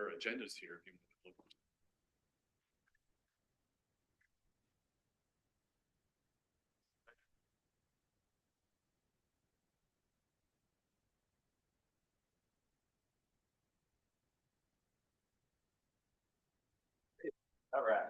our agendas here. If you want to look. All right.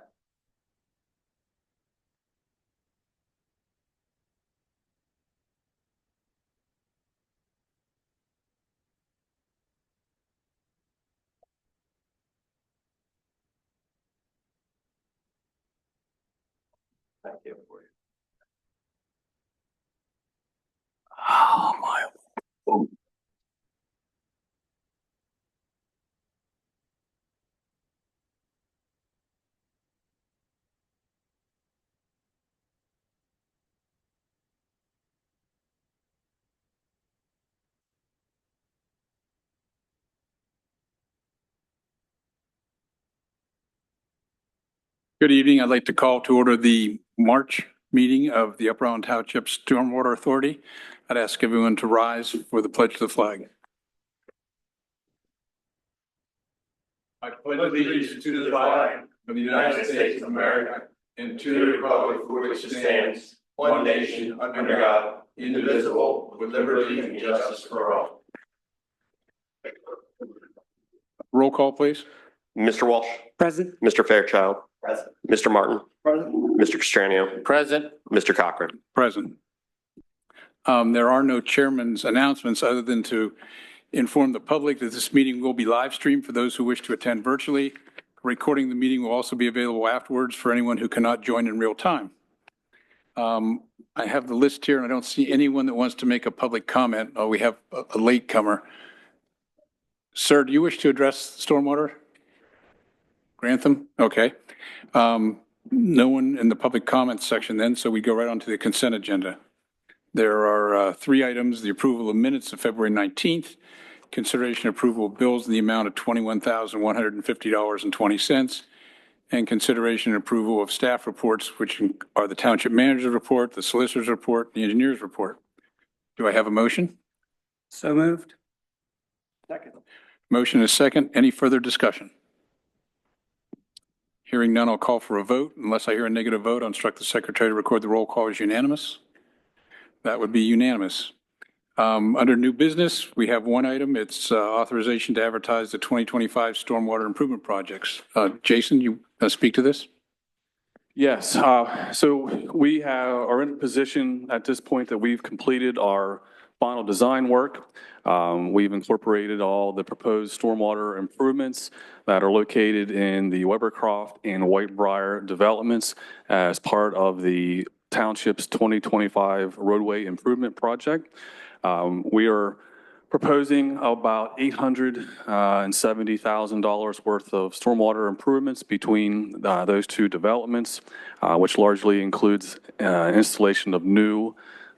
Thank you for you. Oh my. Good evening. I'd like to call to order the March meeting of the Upper Island Township Stormwater Authority. I'd ask everyone to rise for the pledge to the flag. I pledge allegiance to the flag of the United States of America and to the republic for which it stands, one nation, under God, indivisible, with liberty and justice for all. Roll call, please. Mr. Walsh. Present. Mr. Fairchild. Present. Mr. Martin. Present. Mr. Castranio. Present. Mr. Cochran. Present. There are no chairman's announcements other than to inform the public that this meeting will be live streamed for those who wish to attend virtually. Recording the meeting will also be available afterwards for anyone who cannot join in real time. I have the list here and I don't see anyone that wants to make a public comment. Oh, we have a latecomer. Sir, do you wish to address stormwater? Grantham? Okay. No one in the public comments section then, so we go right on to the consent agenda. There are three items: the approval of minutes of February 19th, consideration approval of bills in the amount of $21,150.20, and consideration and approval of staff reports, which are the township manager's report, the solicitor's report, the engineer's report. Do I have a motion? So moved. Second. Motion is second. Any further discussion? Hearing none, I'll call for a vote. Unless I hear a negative vote, I'll instruct the secretary to record the roll call as unanimous. That would be unanimous. Under new business, we have one item. It's authorization to advertise the 2025 stormwater improvement projects. Jason, you speak to this? Yes. So we are in a position at this point that we've completed our final design work. We've incorporated all the proposed stormwater improvements that are located in the Webercroft and Whitebriar developments as part of the township's 2025 roadway improvement project. We are proposing about $870,000 worth of stormwater improvements between those two developments, which largely includes installation of new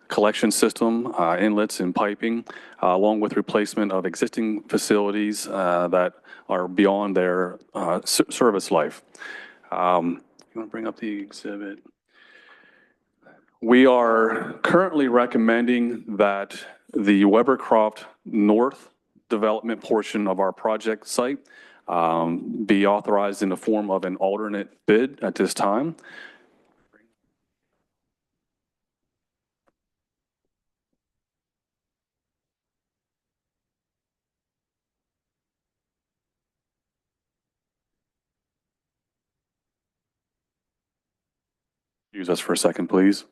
collection system, inlets and piping, along with replacement of existing facilities that are beyond their service life. You want to bring up the exhibit? We are currently recommending that the Webercroft North development portion of our project site be authorized in the form of an alternate bid at this time. Use us for a second, please.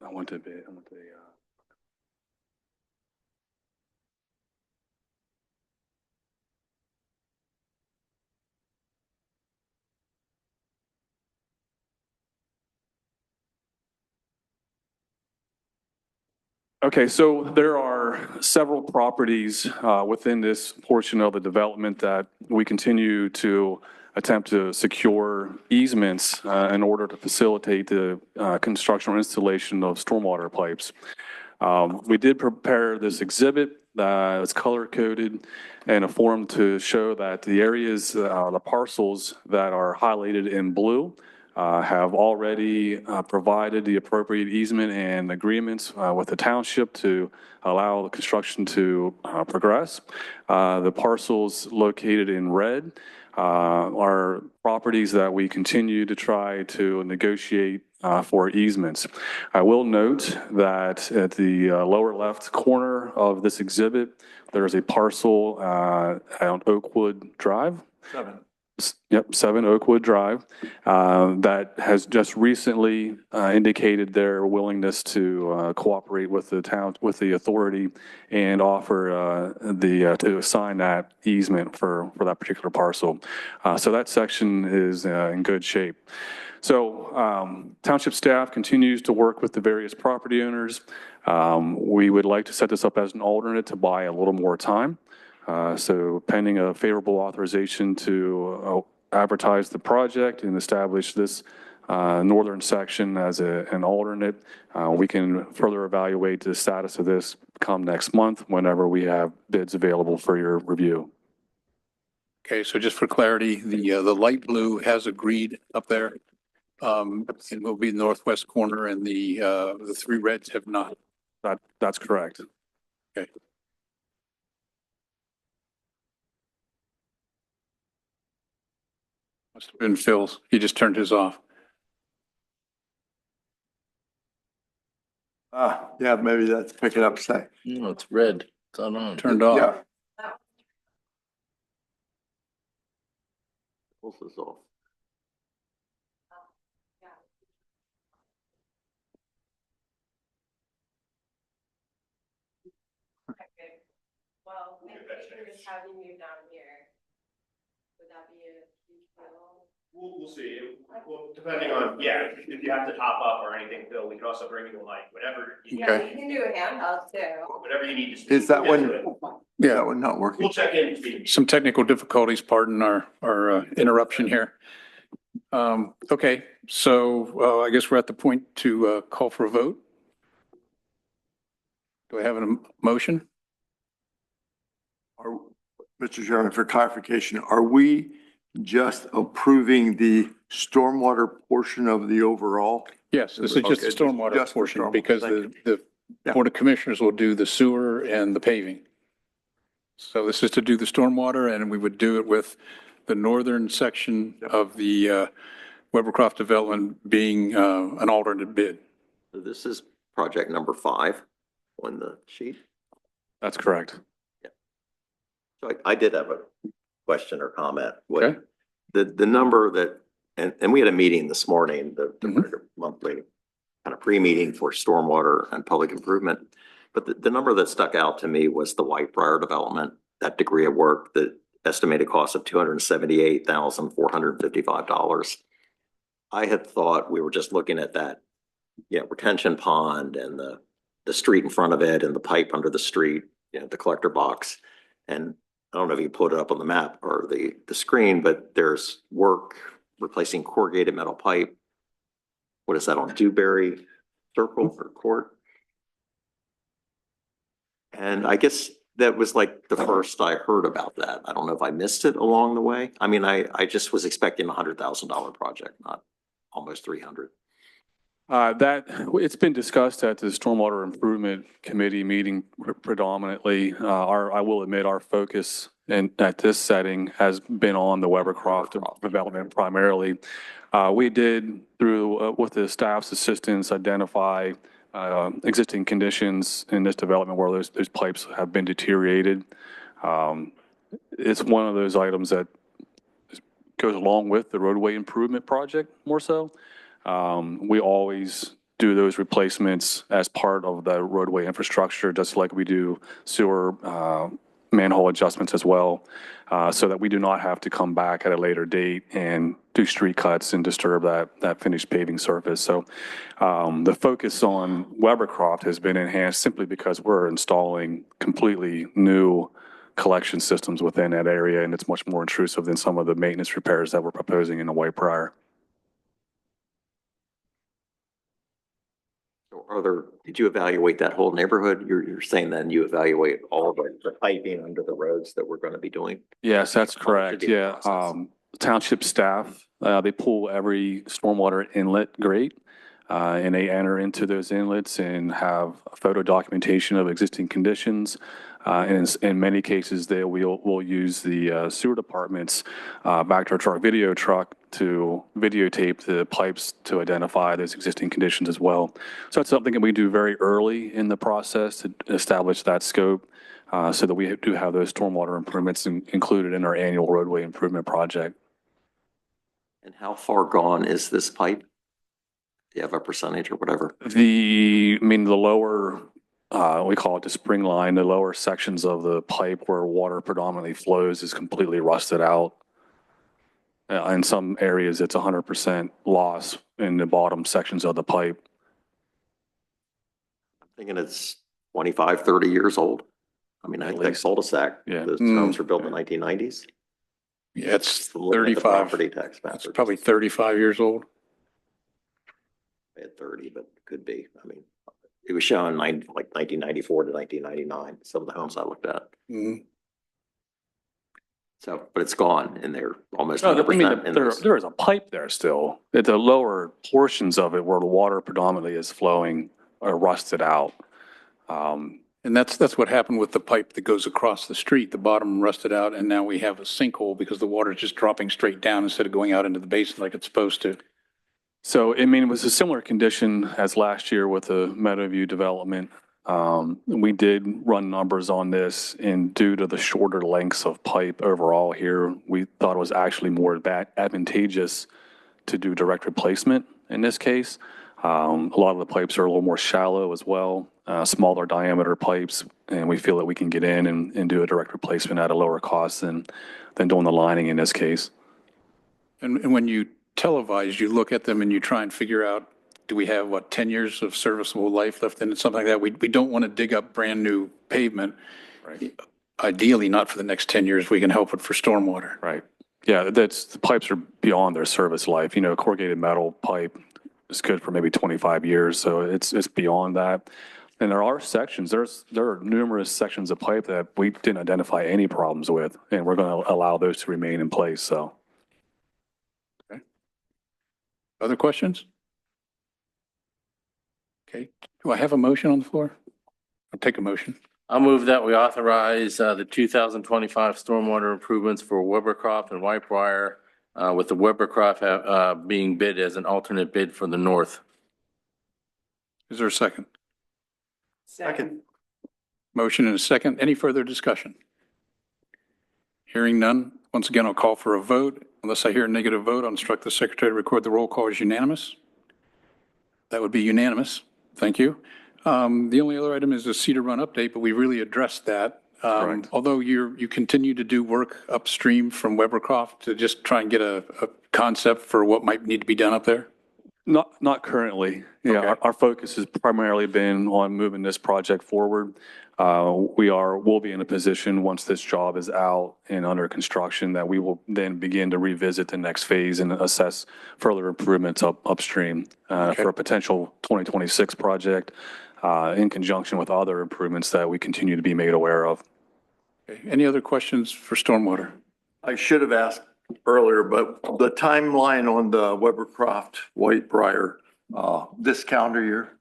I want to bid. Okay, so there are several properties within this portion of the development that we continue to attempt to secure easements in order to facilitate the construction or installation of stormwater pipes. We did prepare this exhibit that's color-coded in a form to show that the areas, the parcels that are highlighted in blue have already provided the appropriate easement and agreements with the township to allow the construction to progress. The parcels located in red are properties that we continue to try to negotiate for easements. I will note that at the lower left corner of this exhibit, there is a parcel on Oakwood Drive. 7 Oakwood Drive, that has just recently indicated their willingness to cooperate with the town, with the authority, and offer to assign that easement for that particular parcel. So that section is in good shape. So township staff continues to work with the various property owners. We would like to set this up as an alternate to buy a little more time. So pending a favorable authorization to advertise the project and establish this northern section as an alternate, we can further evaluate the status of this come next month whenever we have bids available for your review. Okay, so just for clarity, the light blue has agreed up there. It will be the northwest corner, and the three reds have not. That's correct. Okay. Must have been Phil's. He just turned his off. Yeah, maybe that's picking up say. No, it's red. It's on. Turned off. Yeah. Pulse is off. Well, my picture is having you down here. Would that be a huge deal? We'll see. Well, depending on, yeah, if you have to top up or anything, Bill, we could also bring you a mic, whatever. Yeah, you can do a handheld too. Whatever you need to. Is that We'll one, get to it. that one not working? We'll check in. Some technical difficulties, pardon our interruption here. Okay, so I guess we're at the point to call for a vote. Do I have a motion? Mr. Chairman, for clarification, are we just approving the stormwater portion of the overall? Yes, this is just the Okay, stormwater just the portion stormwater. because Thank the Yeah. Board of Commissioners will do the sewer and the paving. So this is to do the stormwater, and we would do it with the northern section of the Webercroft development being an alternate bid. So this is project number 5 on the sheet. That's correct. So I did have a question or comment. Okay. The number that, and we had a meeting this morning, the Mhm. monthly kind of pre-meeting for stormwater and public improvement. But the number that stuck out to me was the Whitebriar development, that degree of work, the estimated cost of $278,455. I had thought we were just looking at that, retention pond and the street in front of it and the pipe under the street, the collector box. And I don't know if you put it up on the map or the screen, but there's work replacing corrugated metal pipe. What is that on Dewberry Circle or Court? And I guess that was like the first I heard about that. I don't know if I missed it along the way. I mean, I just was expecting $100,000 project, not almost 300. It's been discussed at the Stormwater Improvement Committee meeting predominantly. I will admit our focus at this setting has been on the Webercroft development primarily. We did, with the staff's assistance, identify existing conditions in this development where those pipes have been deteriorated. It's one of those items that goes along with the roadway improvement project more so. We always do those replacements as part of the roadway infrastructure, just like we do sewer manhole adjustments as well, so that we do not have to come back at a later date and do street cuts and disturb that finished paving surface. So the focus on Webercroft has been enhanced simply because we're installing completely new collection systems within that area, and it's much more intrusive than some of the maintenance repairs that we're proposing in the Whitebriar. Did you evaluate that whole neighborhood? You're saying then you evaluate all of the piping under the roads that we're going to be doing? Yes, that's How should correct. be the Yeah. process? township staff, they pull every stormwater inlet grate, and they enter into those inlets and have photo documentation of existing conditions. And in many cases, we'll use the sewer department's back truck video truck to videotape the pipes to identify those existing conditions as well. So that's something that we do very early in the process to establish that scope, so that we do have those stormwater improvements included in our annual roadway improvement project. And how far gone is this pipe? Do you have a percentage or whatever? The lower, we call it the spring line, the lower sections of the pipe where water predominantly flows is completely rusted out. In some areas, it's 100% loss in the bottom sections of the pipe. I'm thinking it's 25, 30 years old. I mean, I think that cul-de-sac, Yeah. those homes were built in the 1990s. Yeah, it's Looking at the 35. Property tax map. It's probably 35 years old. At 30, but it could be. I mean, it was shown like 1994 to 1999, some of the homes I looked at. Mhm. So, but it's gone and they're almost No, 100% in this. there is a pipe there still. The lower portions of it where the water predominantly is flowing are rusted out. And that's what happened with the pipe that goes across the street. The bottom rusted out, and now we have a sinkhole because the water is just dropping straight down instead of going out into the basin like it's supposed to. So, I mean, it was a similar condition as last year with the Meadowview development. We did run numbers on this, and due to the shorter lengths of pipe overall here, we thought it was actually more advantageous to do direct replacement in this case. A lot of the pipes are a little more shallow as well, smaller diameter pipes, and we feel that we can get in and do a direct replacement at a lower cost than doing the lining in this case. And when you televise, you look at them and you try and figure out, do we have, 10 years of serviceable life left in it, something like that? We don't want to dig up brand new pavement. Right. Ideally, not for the next 10 years. We can help it for stormwater. Right. Yeah, the pipes are beyond their service life. You know, corrugated metal pipe is good for maybe 25 years, so it's beyond that. And there are sections, there are numerous sections of pipe that we didn't identify any problems with, and we're going to allow those to remain in place, so. Okay. Other questions? Okay. Do I have a motion on the floor? I'll take a motion. I'll move that we authorize the 2025 stormwater improvements for Webercroft and Whitewire, with the Webercroft being bid as an alternate bid for the north. Is there a second? Second. Motion and a second. Any further discussion? Hearing none. Once again, I'll call for a vote. Unless I hear a negative vote, I'll instruct the secretary to record the roll call as unanimous. That would be unanimous. Thank you. The only other item is a Cedar Run update, but we really addressed that. Correct. Although you continue to do work upstream from Webercroft to just try and get a concept for what might need to be done up there? Not currently. Yeah, Okay. our focus has primarily been on moving this project forward. We'll be in a position once this job is out and under construction that we will then begin to revisit the next phase and assess further improvements upstream for a potential 2026 project in conjunction with other improvements that we continue to be made aware of. Okay. Any other questions for stormwater? I should have asked earlier, but the timeline on the Webercroft Whitebriar, this calendar year?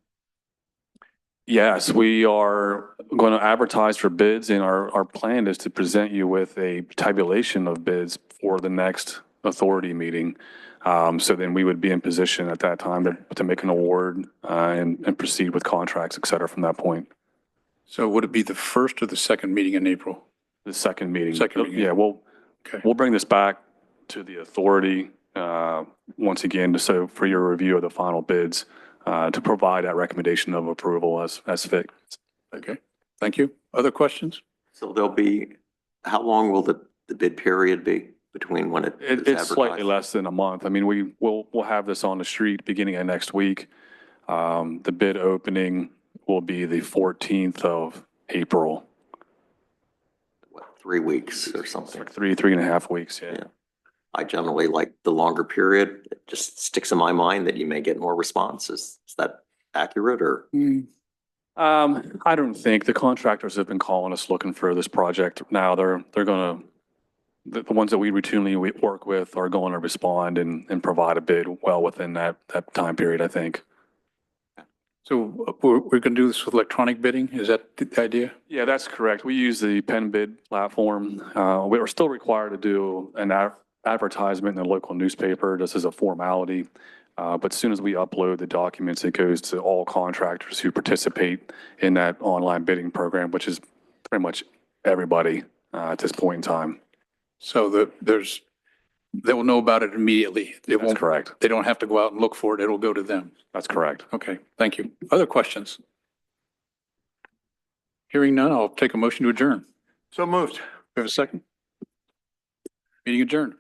Yes, we are going to advertise for bids, and our plan is to present you with a tabulation of bids for the next authority meeting. So then we would be in position at that time to make an award and proceed with contracts, et cetera, from that point. So would it be the first or the second meeting in April? The second meeting. Second meeting. Yeah, Okay. we'll bring this back to the authority once again, so for your review of the final bids, to provide that recommendation of approval as fit. Okay. Thank you. Other questions? So there'll be, how long will the bid period be between when it's It's slightly advertised? less than a month. I mean, we'll have this on the street beginning of next week. The bid opening will be the 14th of April. What, 3 weeks or something? Like 3.5 weeks, yeah. Yeah. I generally like the longer period. It just sticks in my mind that you may get more response. Is that accurate or? I don't think the contractors have been calling us looking for this project now. They're going to the ones that we routinely work with are going to respond and provide a bid well within that time period, I think. So we're going to do this with electronic bidding? Is that the idea? Yeah, that's correct. We use the pen bid platform. We are still required to do an advertisement in the local newspaper just as a formality. But as soon as we upload the documents, it goes to all contractors who participate in that online bidding program, which is pretty much everybody at this point in time. So they will know about it immediately. That's correct. They don't have to go out and look for it. It'll go to them. That's correct. Okay, thank you. Other questions? Hearing none, I'll take a motion to adjourn. So moved. We have a second? Meeting adjourned.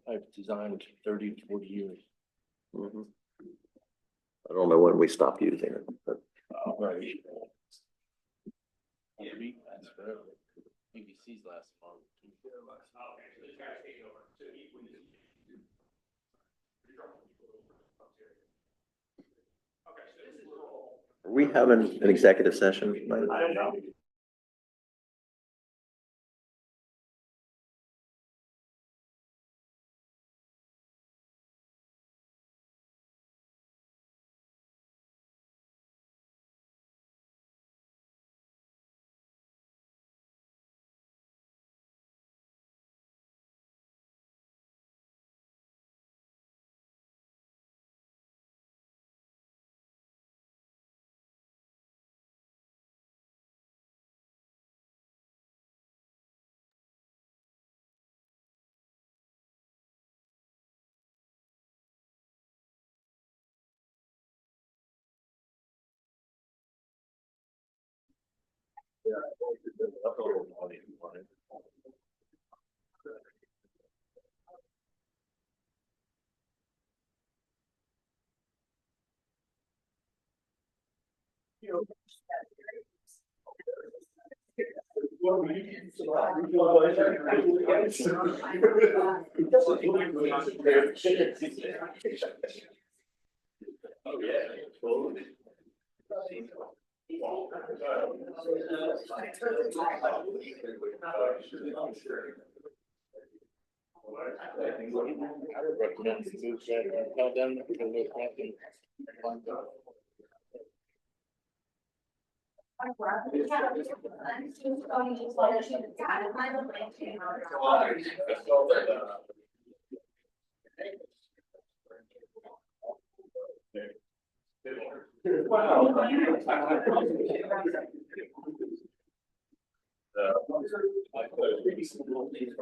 Pipe designed 30 to 40 years. Mhm. I don't know when we stopped using it, but Right. PVC's last month. are we having an executive session? I don't know.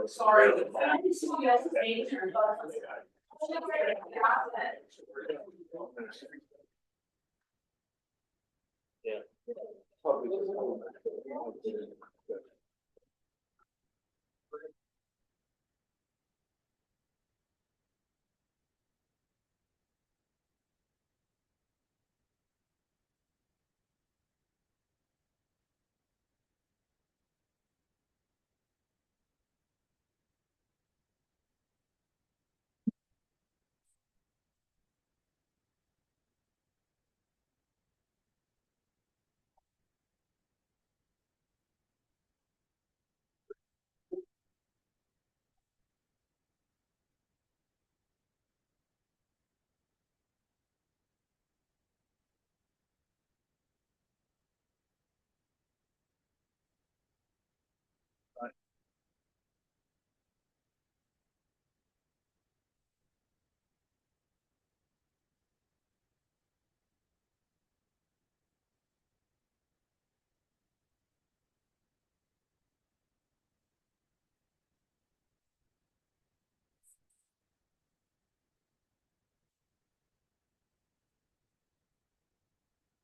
Sorry.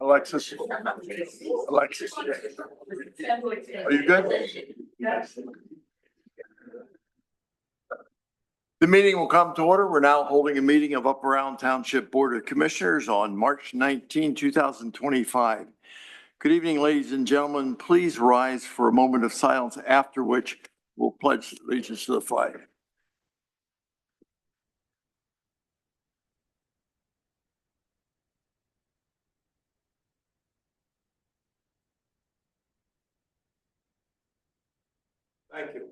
Alexis? Alexis? Are you good? The meeting will come to order. We're now holding a meeting of Upper Island Township Board of Commissioners on March 19, 2025. Good evening, ladies and gentlemen. Please rise for a moment of silence, after which we'll pledge allegiance to the flag. Thank you.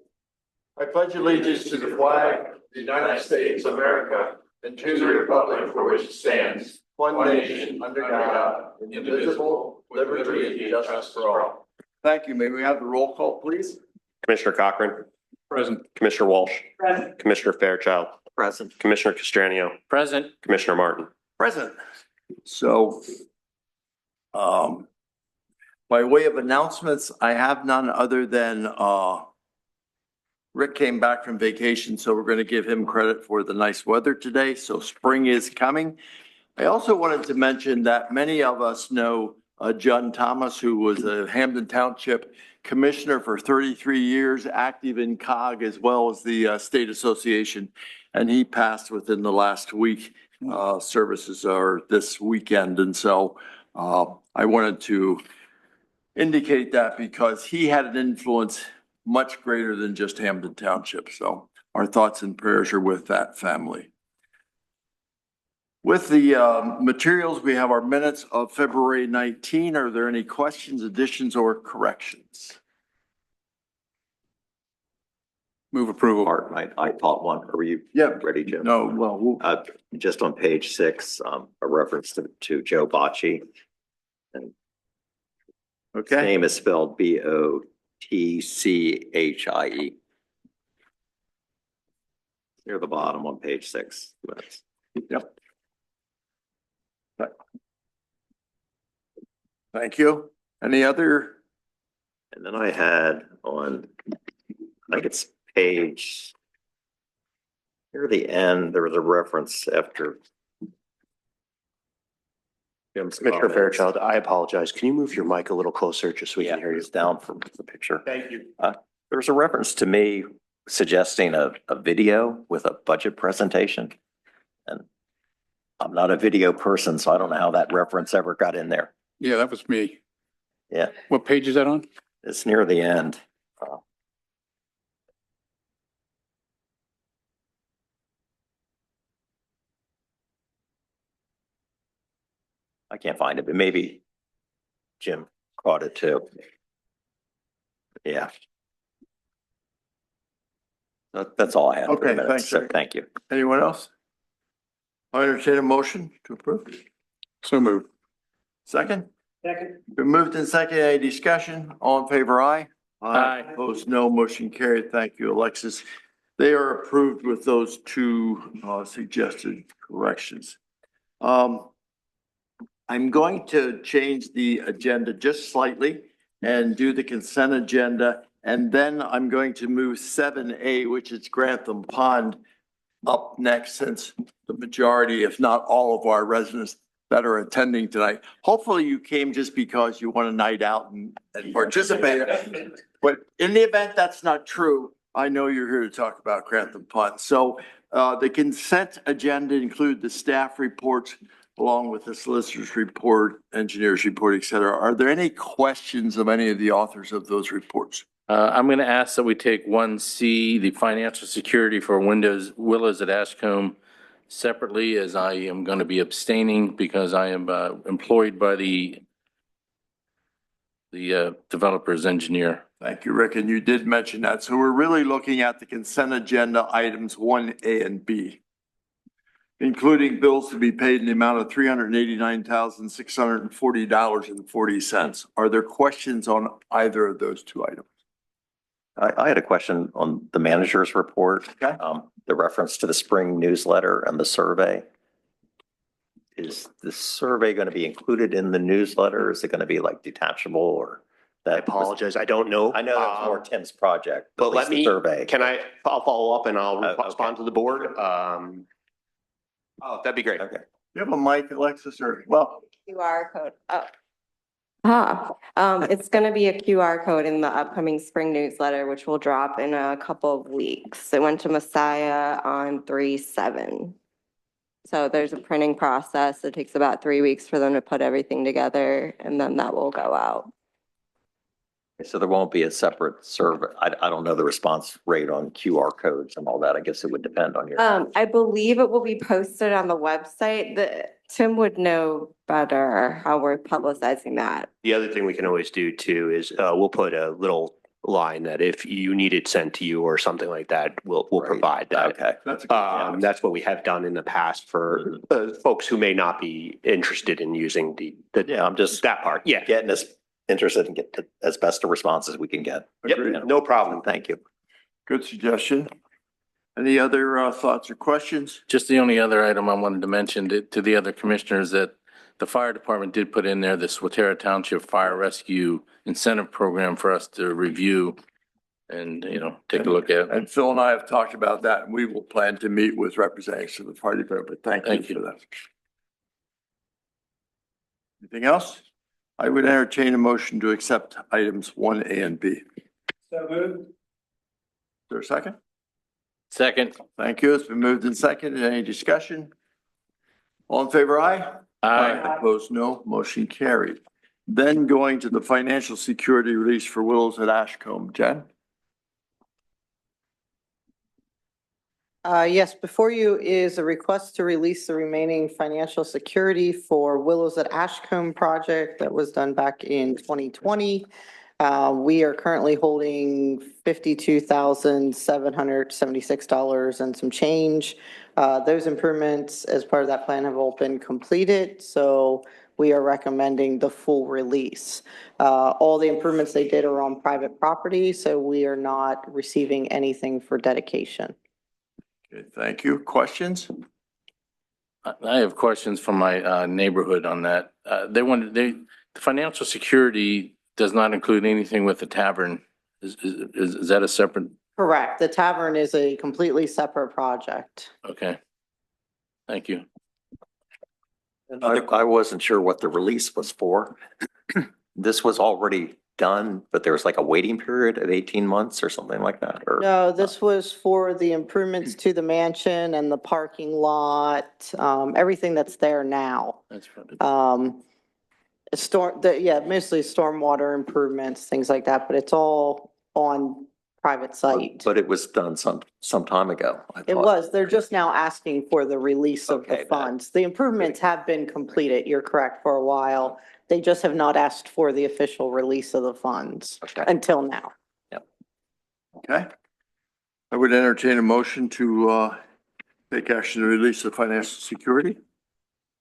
I pledge allegiance to the flag of the United States of America and to the republic for which it stands, one nation, under God, indivisible, with liberty and justice for all. Thank you. May we have the roll call, please? Commissioner Cochran. Present. Commissioner Walsh. Commissioner Fairchild. Present. Commissioner Castriano. Present. Commissioner Martin. Present. So, by way of announcements, I have none other than, Rick came back from vacation, so we're going to give him credit for the nice weather today. So spring is coming. I also wanted to mention that many of us know John Thomas, who was a Hampden Township Commissioner for 33 years, active in COG as well as the State Association. And he passed within the last week. Services are this weekend. And so I wanted to indicate that because he had an influence much greater than just Hampden Township. So our thoughts and prayers are with that family. With the materials, we have our minutes of February 19. Are there any questions, additions, or corrections? Move approval. Martin, I taught one. Are you Yeah. ready, Jim? No, well, Just on page 6, a reference to Joe Bocci. And his okay. name is spelled BOTCHIE. Near the bottom on page 6. Yep. Thank you. Any other? And then I had on, I think it's page, near the end, there was a reference after Jim's Commissioner comments. Fairchild, I apologize. Can you move your mic a little closer just so we Yeah, can hear you? it's down from the picture. Thank you. There was a reference to me suggesting a video with a budget presentation. And I'm not a video person, so I don't know how that reference ever got in there. Yeah, that was me. Yeah. What page is that on? It's near the end. I can't find it, but maybe Jim caught it too. Yeah. That's all I have. for Okay, minutes, thanks, so Rick. thank you. Anyone else? I entertain a motion to approve. So moved. Second? Second. Been moved and seconded. Any discussion? All in favor, aye? Aye. Opposed, no. Motion carried. Thank you, Alexis. They are approved with those two suggested corrections. I'm going to change the agenda just slightly and do the consent agenda. And then I'm going to move 7A, which is Grantham Pond, up next, since the majority, if not all of our residents that are attending tonight. Hopefully you came just because you want a night out and participate. But in the event that's not true, I know you're here to talk about Grantham Pond. So the consent agenda include the staff reports along with the solicitor's report, engineer's report, et cetera. Are there any questions of any of the authors of those reports? I'm going to ask that we take 1C, the financial security for Willows at Ashcombe, separately, as I am going to be abstaining because I am employed by the developer's engineer. Thank you, Rick. And you did mention that. So we're really looking at the consent agenda items 1A and B, including bills to be paid in the amount of $389,640.40. Are there questions on either of those two items? I had a question on the manager's report. Okay. The reference to the spring newsletter and the survey. Is the survey going to be included in the newsletter? Is it going to be like detachable or that? I apologize. I don't know. I know that was more Tim's project, But at let least the me, survey. I'll follow up and I'll Okay. respond to the board. That'd be great. Okay. You have a mic, Alexis, or, well, QR code. It's gonna be a QR code in the upcoming spring newsletter, which will drop in a couple of weeks. It went to Messiah on 3/7. So there's a printing process. It takes about 3 weeks for them to put everything together, and then that will go out. So there won't be a separate survey. I don't know the response rate on QR codes and all that. I guess it would depend on your. I believe it will be posted on the website. Tim would know better how we're publicizing that. The other thing we can always do too is we'll put a little line that if you need it sent to you or something like that, we'll Right. provide that. Okay. That's what we have done in the past for folks who may not be interested in using Yeah, I'm just that part. Yeah. getting as interested in get as best a response as we can get. Yep, no problem. Thank you. Good suggestion. Any other thoughts or questions? Just the only other item I wanted to mention to the other commissioners that the fire department did put in there the Swatara Township Fire Rescue Incentive Program for us to review and, take a look at. And Phil and I have talked about that, and we will plan to meet with representatives of the fire department. Thank Thank you you. for that. Anything else? I would entertain a motion to accept items 1A and B. So moved. Is there a second? Second. Thank you. It's been moved and seconded. Any discussion? All in favor, aye? Aye. Opposed, no. Motion carried. Then going to the financial security release for Willows at Ashcombe. Jen? Yes, before you is a request to release the remaining financial security for Willows at Ashcombe project that was done back in 2020. We are currently holding $52,776 and some change. Those improvements as part of that plan have all been completed, so we are recommending the full release. All the improvements they did are on private property, so we are not receiving anything for dedication. Okay, thank you. Questions? I have questions from my neighborhood on that. The financial security does not include anything with the tavern. Is that a separate? Correct. The tavern is a completely separate project. Okay. Thank you. I wasn't sure what the release was for. This was already done, but there was like a waiting period of 18 months or something like that, or? No, this was for the improvements to the mansion and the parking lot, everything that's there now. That's fine. Mostly stormwater improvements, things like that, but it's all on private site. But it was done some time ago. I It thought. was, they're just now asking for the release of Okay, the that- funds. The improvements have been completed, you're correct, for a while. They just have not asked for the official release of the funds Okay. until now. Okay. I would entertain a motion to take action to release the financial security.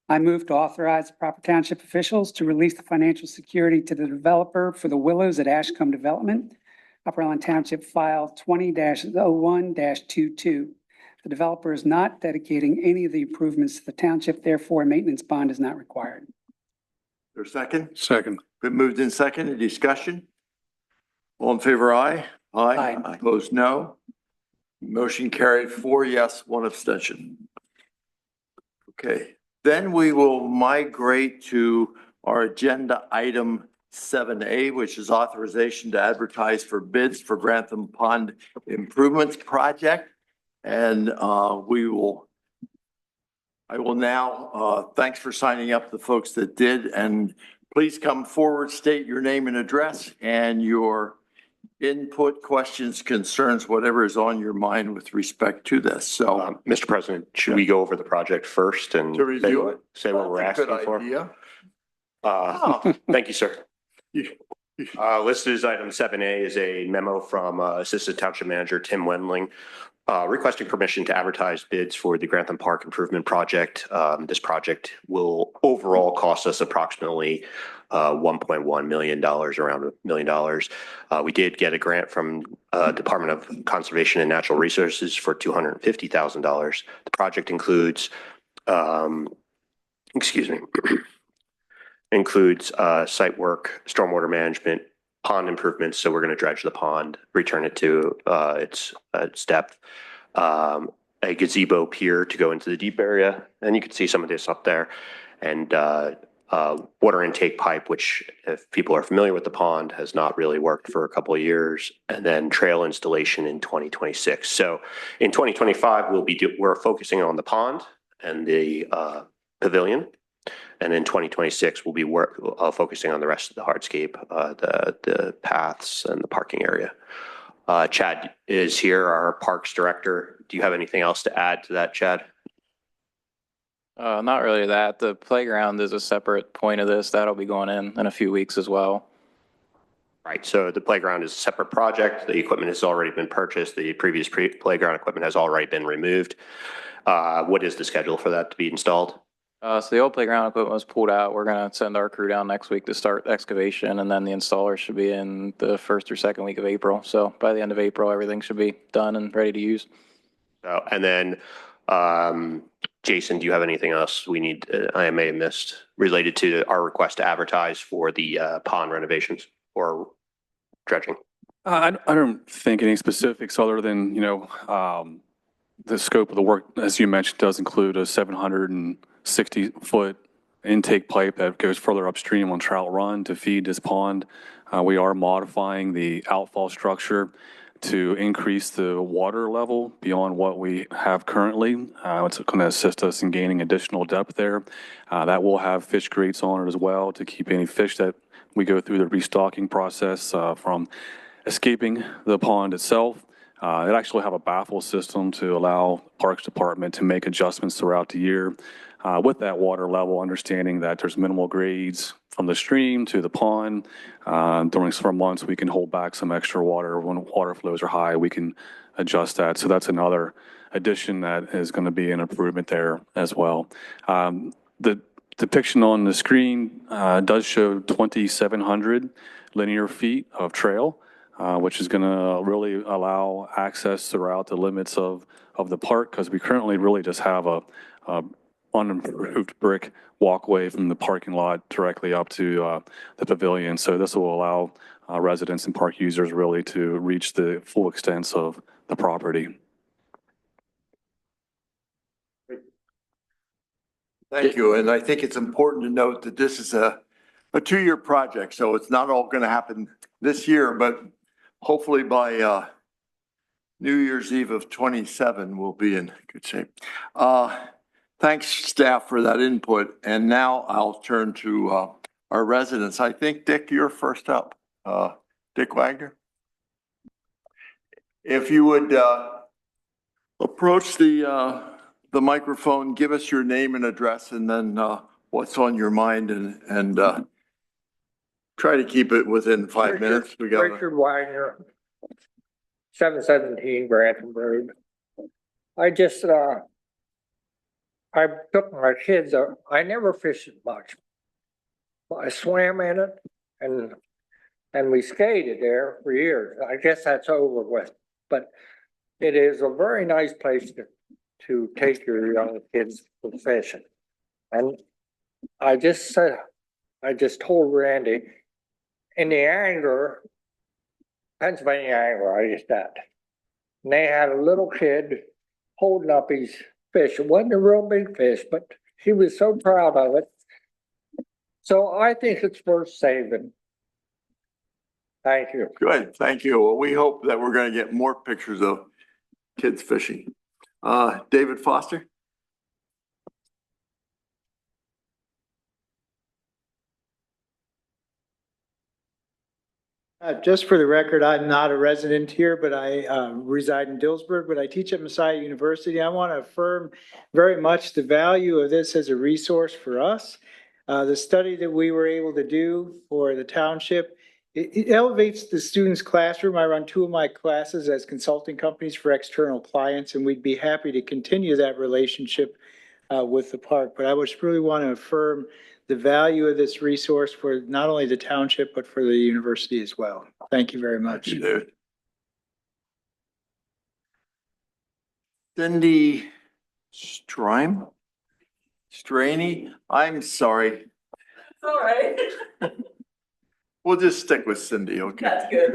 I move to authorize the proper township officials to release the financial security to the developer for the Willows at Ashcombe Development, Upper Island Township File 20-01-22. The developer is not dedicating any of the improvements to the township, therefore a maintenance bond is not required. Is there a second? Second. Been moved in second. Any discussion? All in favor, aye? Aye. Opposed, no. Motion carried 4 yes, 1 abstention. Okay, then we will migrate to our agenda item 7A, which is authorization to advertise for bids for Grantham Pond Improvements Project. And I will now, thanks for signing up, the folks that did, and please come forward, state your name and address and your input, questions, concerns, whatever is on your mind with respect to this. So Mr. President, should we go over the project first and to review it. say what we're That's a asking good for? idea. Thank you, sir. Listed as item 7A is a memo from Assistant Township Manager Tim Wendling requesting permission to advertise bids for the Grantham Park Improvement Project. This project will overall cost us approximately $1.1 million, around $1 million. We did get a grant from Department of Conservation and Natural Resources for $250,000. The project includes, includes site work, stormwater management, pond improvements. So we're going to dredge the pond, return it to its depth, a gazebo pier to go into the deep area. And you can see some of this up there. And water intake pipe, which if people are familiar with the pond, has not really worked for a couple of years. And then trail installation in 2026. So in 2025, we're focusing on the pond. and the pavilion. And in 2026, we'll be focusing on the rest of the hardscape, the paths and the parking area. Chad is here, our Parks Director. Do you have anything else to add to that, Chad? Not really that. The playground is a separate point of this. That'll be going in a few weeks as well. Right, so the playground is a separate project. The equipment has already been purchased. The previous playground equipment has already been removed. What is the schedule for that to be installed? So the old playground equipment was pulled out. We're gonna send our crew down next week to start excavation, and then the installer should be in the first or second week of April. So by the end of April, everything should be done and ready to use. And then, Jason, do you have anything else we need, I may have missed related to our request to advertise for the pond renovations or dredging? I don't think any specifics other than, the scope of the work, as you mentioned, does include a 760-foot intake pipe that goes further upstream on Trout Run to feed this pond. We are modifying the outfall structure to increase the water level beyond what we have currently. It's going to assist us in gaining additional depth there. That will have fish grates on it as well to keep any fish that we go through the restocking process from escaping the pond itself. It actually have a baffle system to allow Parks Department to make adjustments throughout the year with that water level, understanding that there's minimal grades from the stream to the pond. During summer months, we can hold back some extra water. When water flows are high, we can adjust that. So that's another addition that is going to be an improvement there as well. The depiction on the screen does show 2,700 linear feet of trail, which is going to really allow access throughout the limits of the park, because we currently really just have a unimproved brick walkway from the parking lot directly up to the pavilion. So this will allow residents and park users really to reach the full extent of the property. Thank you. And I think it's important to note that this is a 2-year project, so it's not all going to happen this year, but hopefully by New Year's Eve of 27, we'll be in good shape. Thanks, staff, for that input. And now I'll turn to our residents. I think, Dick, you're first up. Dick Wagner. If you would approach the microphone, give us your name and address, and then what's on your mind, and try to keep it within 5 minutes. We got Richard Wagner, 717 Grantham Road. I just, I took my kids, I never fished much. I swam in it and we skated there for years. I guess that's over with, but it is a very nice place to take your young kids to fishing. And I just told Randy, in the angler, Pennsylvania angler, I used that. And they had a little kid holding up his fish. It wasn't a real big fish, but he was so proud of it. So I think it's worth saving. Thank you. Good, thank you. Well, we hope that we're going to get more pictures of kids fishing. David Foster. Just for the record, I'm not a resident here, but I reside in Dillsburg, but I teach at Messiah University. I want to affirm very much the value of this as a resource for us. The study that we were able to do for the township, it elevates the students' classroom. I run 2 of my classes as consulting companies for external clients, and we'd be happy to continue that relationship with the park. But I just really want to affirm the value of this resource for not only the township, but for the university as well. Thank you very much. Thank you, David. Cindy Straney, I'm sorry. All right. We'll just stick with Cindy, okay? That's good.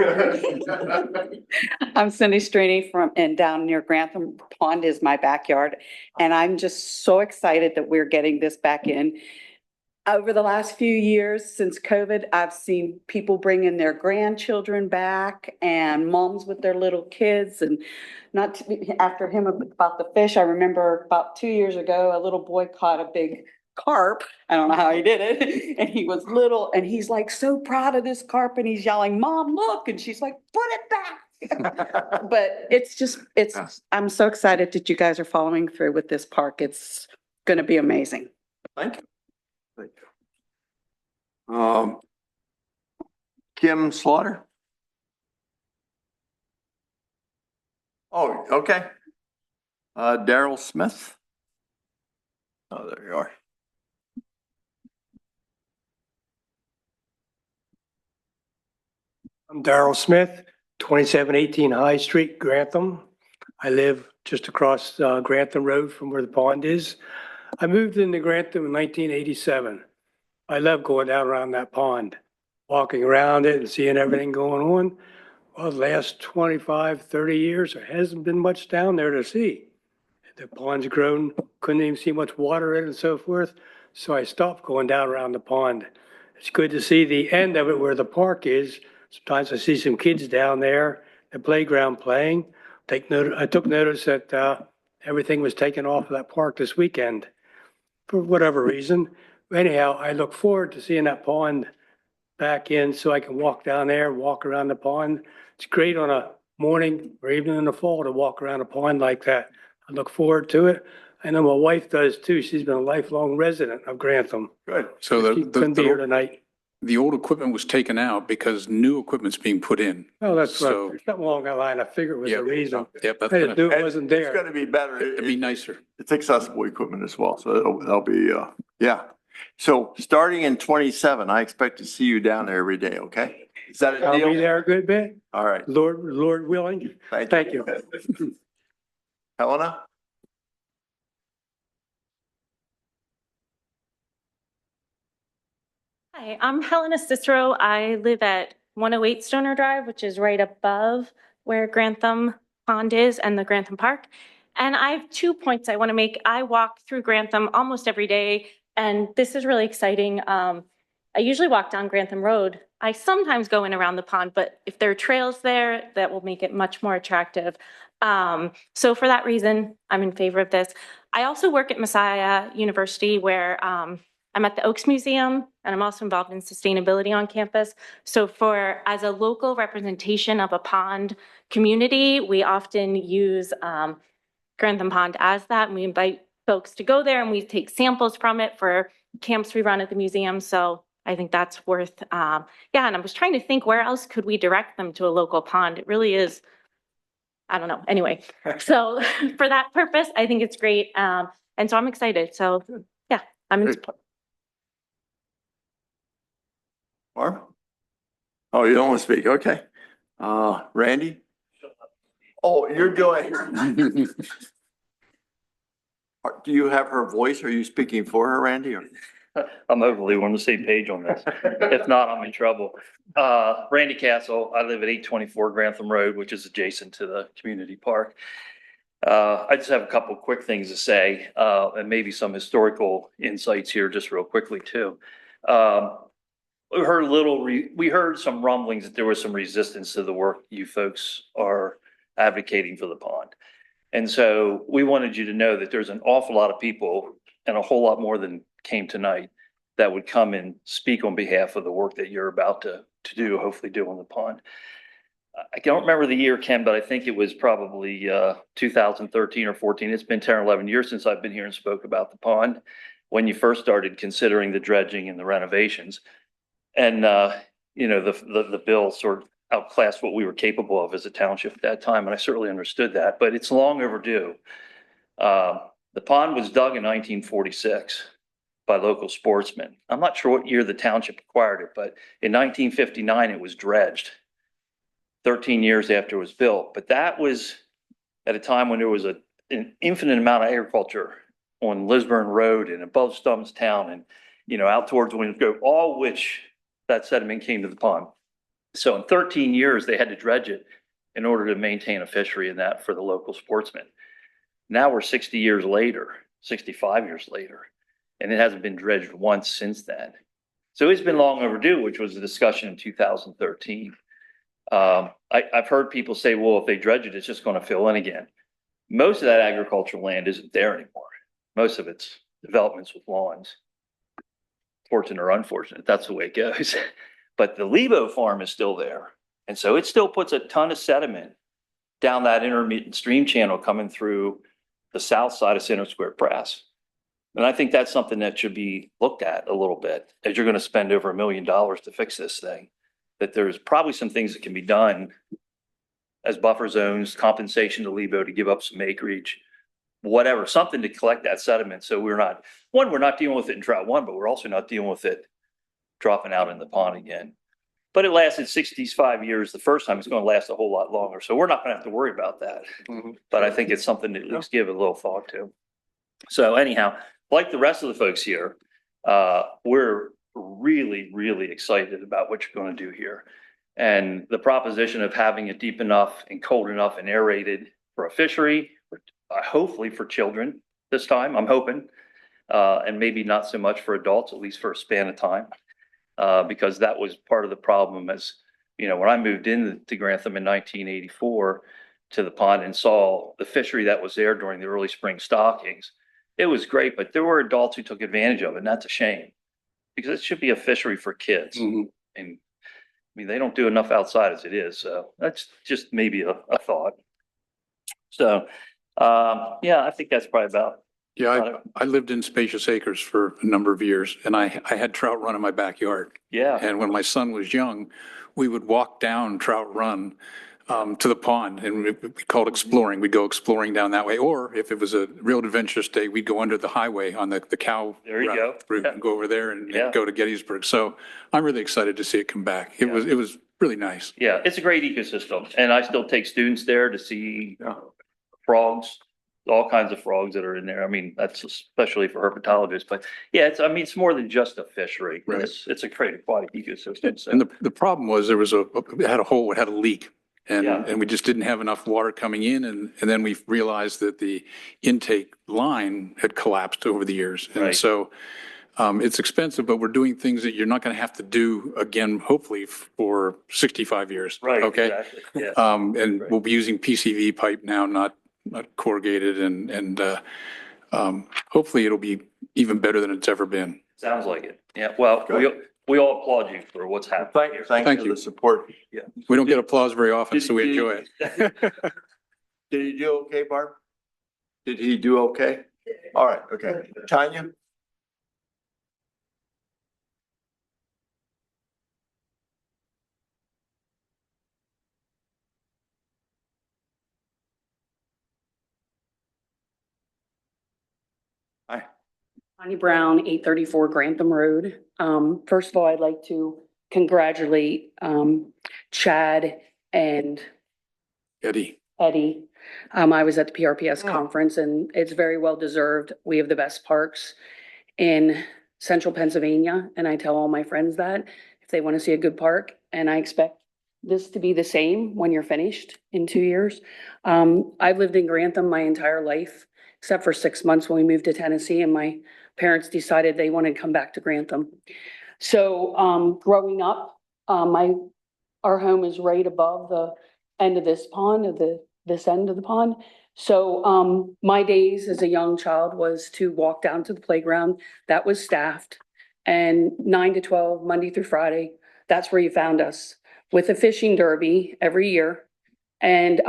I'm Cindy Straney and down near Grantham Pond is my backyard. And I'm just so excited that we're getting this back in. over the last few years since COVID, I've seen people bringing their grandchildren back and moms with their little kids, and not to be after him about the fish. I remember about 2 years ago, a little boy caught a big carp. I don't know how he did it. And he was little and he's like so proud of this carp and he's yelling, "Mom, look." And she's like, "Put it back." But I'm so excited that you guys are following through with this park. It's going to be amazing. Thank you. Thank you. Kim Slaughter? Oh, okay. Daryl Smith? Oh, there you are. I'm Daryl Smith, 2718 High Street, Grantham. I live just across Grantham Road from where the pond is. I moved into Grantham in 1987. I love going down around that pond, walking around it and seeing everything going on. Well, the last 25, 30 years, there hasn't been much down there to see. The pond's grown, couldn't even see much water in it and so forth. So I stopped going down around the pond. It's good to see the end of it where the park is. Sometimes I see some kids down there, the playground playing. I took notice that everything was taken off of that park this weekend for whatever reason. Anyhow, I look forward to seeing that pond back in so I can walk down there, walk around the pond. It's great on a morning or even in the fall to walk around a pond like that. I look forward to it. I know my wife does too. She's been a lifelong resident of Grantham. Good. So She couldn't be here tonight. the old equipment was taken out because new equipment's being put in. Oh, that's right. So- Something along that line. I figured it was Yep. the reason. Yep, that's I just knew gonna, it wasn't It's there. gonna be better. it'd be nicer. It's accessible equipment as well, so that'll be, yeah. So starting in 27, I expect to see you down there every day, okay? Is that a I'll be deal? there a good bit. All right. Lord willing. Thank you. Helena? Hi, I'm Helena Cicero. I live at 108 Stoner Drive, which is right above where Grantham Pond is and the Grantham Park. And I have 2 points I want to make. I walk through Grantham almost every day, and this is really exciting. I usually walk down Grantham Road. I sometimes go in around the pond, but if there are trails there, that will make it much more attractive. So for that reason, I'm in favor of this. I also work at Messiah University where I'm at the Oaks Museum, and I'm also involved in sustainability on campus. So as a local representation of a pond community, we often use Grantham Pond as that, and we invite folks to go there, and we take samples from it for camps we run at the museum. So I think that's worth, and I was trying to think, where else could we direct them to a local pond? It really is, I don't know. Anyway, so for that purpose, I think it's great. And so I'm excited. So yeah, I'm in support. Barb? Oh, you don't want to speak, okay. Randy? Oh, you're doing. Do you have her voice? Are you speaking for her, Randy? Or? I'm overly on the same page on this. If not, I'm in trouble. Randy Castle, I live at 824 Grantham Road, which is adjacent to the community park. I just have a couple quick things to say, and maybe some historical insights here just real quickly too. We heard some rumblings that there was some resistance to the work you folks are advocating for the pond. And so we wanted you to know that there's an awful lot of people, and a whole lot more than came tonight, that would come and speak on behalf of the work that you're about to do, hopefully do on the pond. I don't remember the year, Ken, but I think it was probably 2013 or 14. It's been 10 or 11 years since I've been here and spoke about the pond, when you first started considering the dredging and the renovations. And, the bill sort of outclassed what we were capable of as a township at that time. And I certainly understood that, but it's long overdue. The pond was dug in 1946 by local sportsmen. I'm not sure what year the township acquired it, but in 1959, it was dredged 13 years after it was built. But that was at a time when there was an infinite amount of agriculture on Lisburn Road and above Stumpstown and, out towards Winsgrove, all which that sediment came to the pond. So in 13 years, they had to dredge it in order to maintain a fishery in that for the local sportsmen. Now we're 60 years later, 65 years later, and it hasn't been dredged once since then. So it's been long overdue, which was a discussion in 2013. I've heard people say, well, if they dredge it, it's just going to fill in again. Most of that agricultural land isn't there anymore. Most of it's developments with lawns. Fortunate or unfortunate, that's the way it goes. But the Lebo farm is still there. And so it still puts a ton of sediment down that intermittent stream channel coming through the south side of Center Square Press. And I think that's something that should be looked at a little bit, as you're going to spend over $1 million to fix this thing. That there's probably some things that can be done as buffer zones, compensation to Lebo to give up some acreage, whatever, something to collect that sediment. So we're not dealing with it in drought one, but we're also not dealing with it dropping out in the pond again. But it lasted 65 years the first time. It's going to last a whole lot longer. So we're not going to have to worry about that. But I think it's something to at least give a little thought to. So anyhow, like the rest of the folks here, we're really, really excited about what you're going to do here. And the proposition of having it deep enough and cold enough and aerated for a fishery, hopefully for children this time, I'm hoping, and maybe not so much for adults, at least for a span of time, because that was part of the problem. As you know, when I moved into Grantham in 1984 to the pond and saw the fishery that was there during the early spring stockings, it was great, but there were adults who took advantage of it, and that's a shame, because it should be a fishery for kids. And I mean, they don't do enough outside as it is. So that's just maybe a thought. So, yeah, I think that's probably about. Yeah, I lived in Spacious Acres for a number of years, and I had trout run in my backyard. Yeah. And when my son was young, we would walk down Trout Run to the pond, and we called exploring. We'd go exploring down that way. Or if it was a real adventurous day, we'd go under the highway on the cow There you go. route and go over there and Yeah. go to Gettysburg. So I'm really excited to see it come back. It was really nice. Yeah, it's a great ecosystem, and I still take students there to see frogs, all kinds of frogs that are in there. I mean, that's especially for herpetologists, but yeah, it's more than just a fishery. Right. It's a great aquatic ecosystem. So. And the problem was it had a hole, it had a leak. And we just didn't have enough water coming in. And then we realized that the intake line had collapsed over the years. And Right. so it's expensive, but we're doing things that you're not going to have to do again, hopefully for 65 years. Right, Okay. exactly. Yeah. And we'll be using PCV pipe now, not corrugated. And hopefully it'll be even better than it's ever been. Sounds like it. Yeah, well, we all applaud you for what's happening here. Thank you for the support. Yeah. We don't get applause very often, so we enjoy it. Did he do okay, Barb? Did he do okay? All right, okay. Tanya? Hi. Connie Brown, 834 Grantham Road. First of all, I'd like to congratulate Chad and Eddie. Eddie. I was at the PRPS conference and it's very well deserved. We have the best parks in central Pennsylvania. And I tell all my friends that if they want to see a good park, and I expect this to be the same when you're finished in 2 years. I've lived in Grantham my entire life, except for 6 months when we moved to Tennessee and my parents decided they wanted to come back to Grantham. So growing up, our home is right above the end of this pond, this end of the pond. So my days as a young child was to walk down to the playground that was staffed, and 9 to 12, Monday through Friday, that's where you found us with a fishing derby every year. And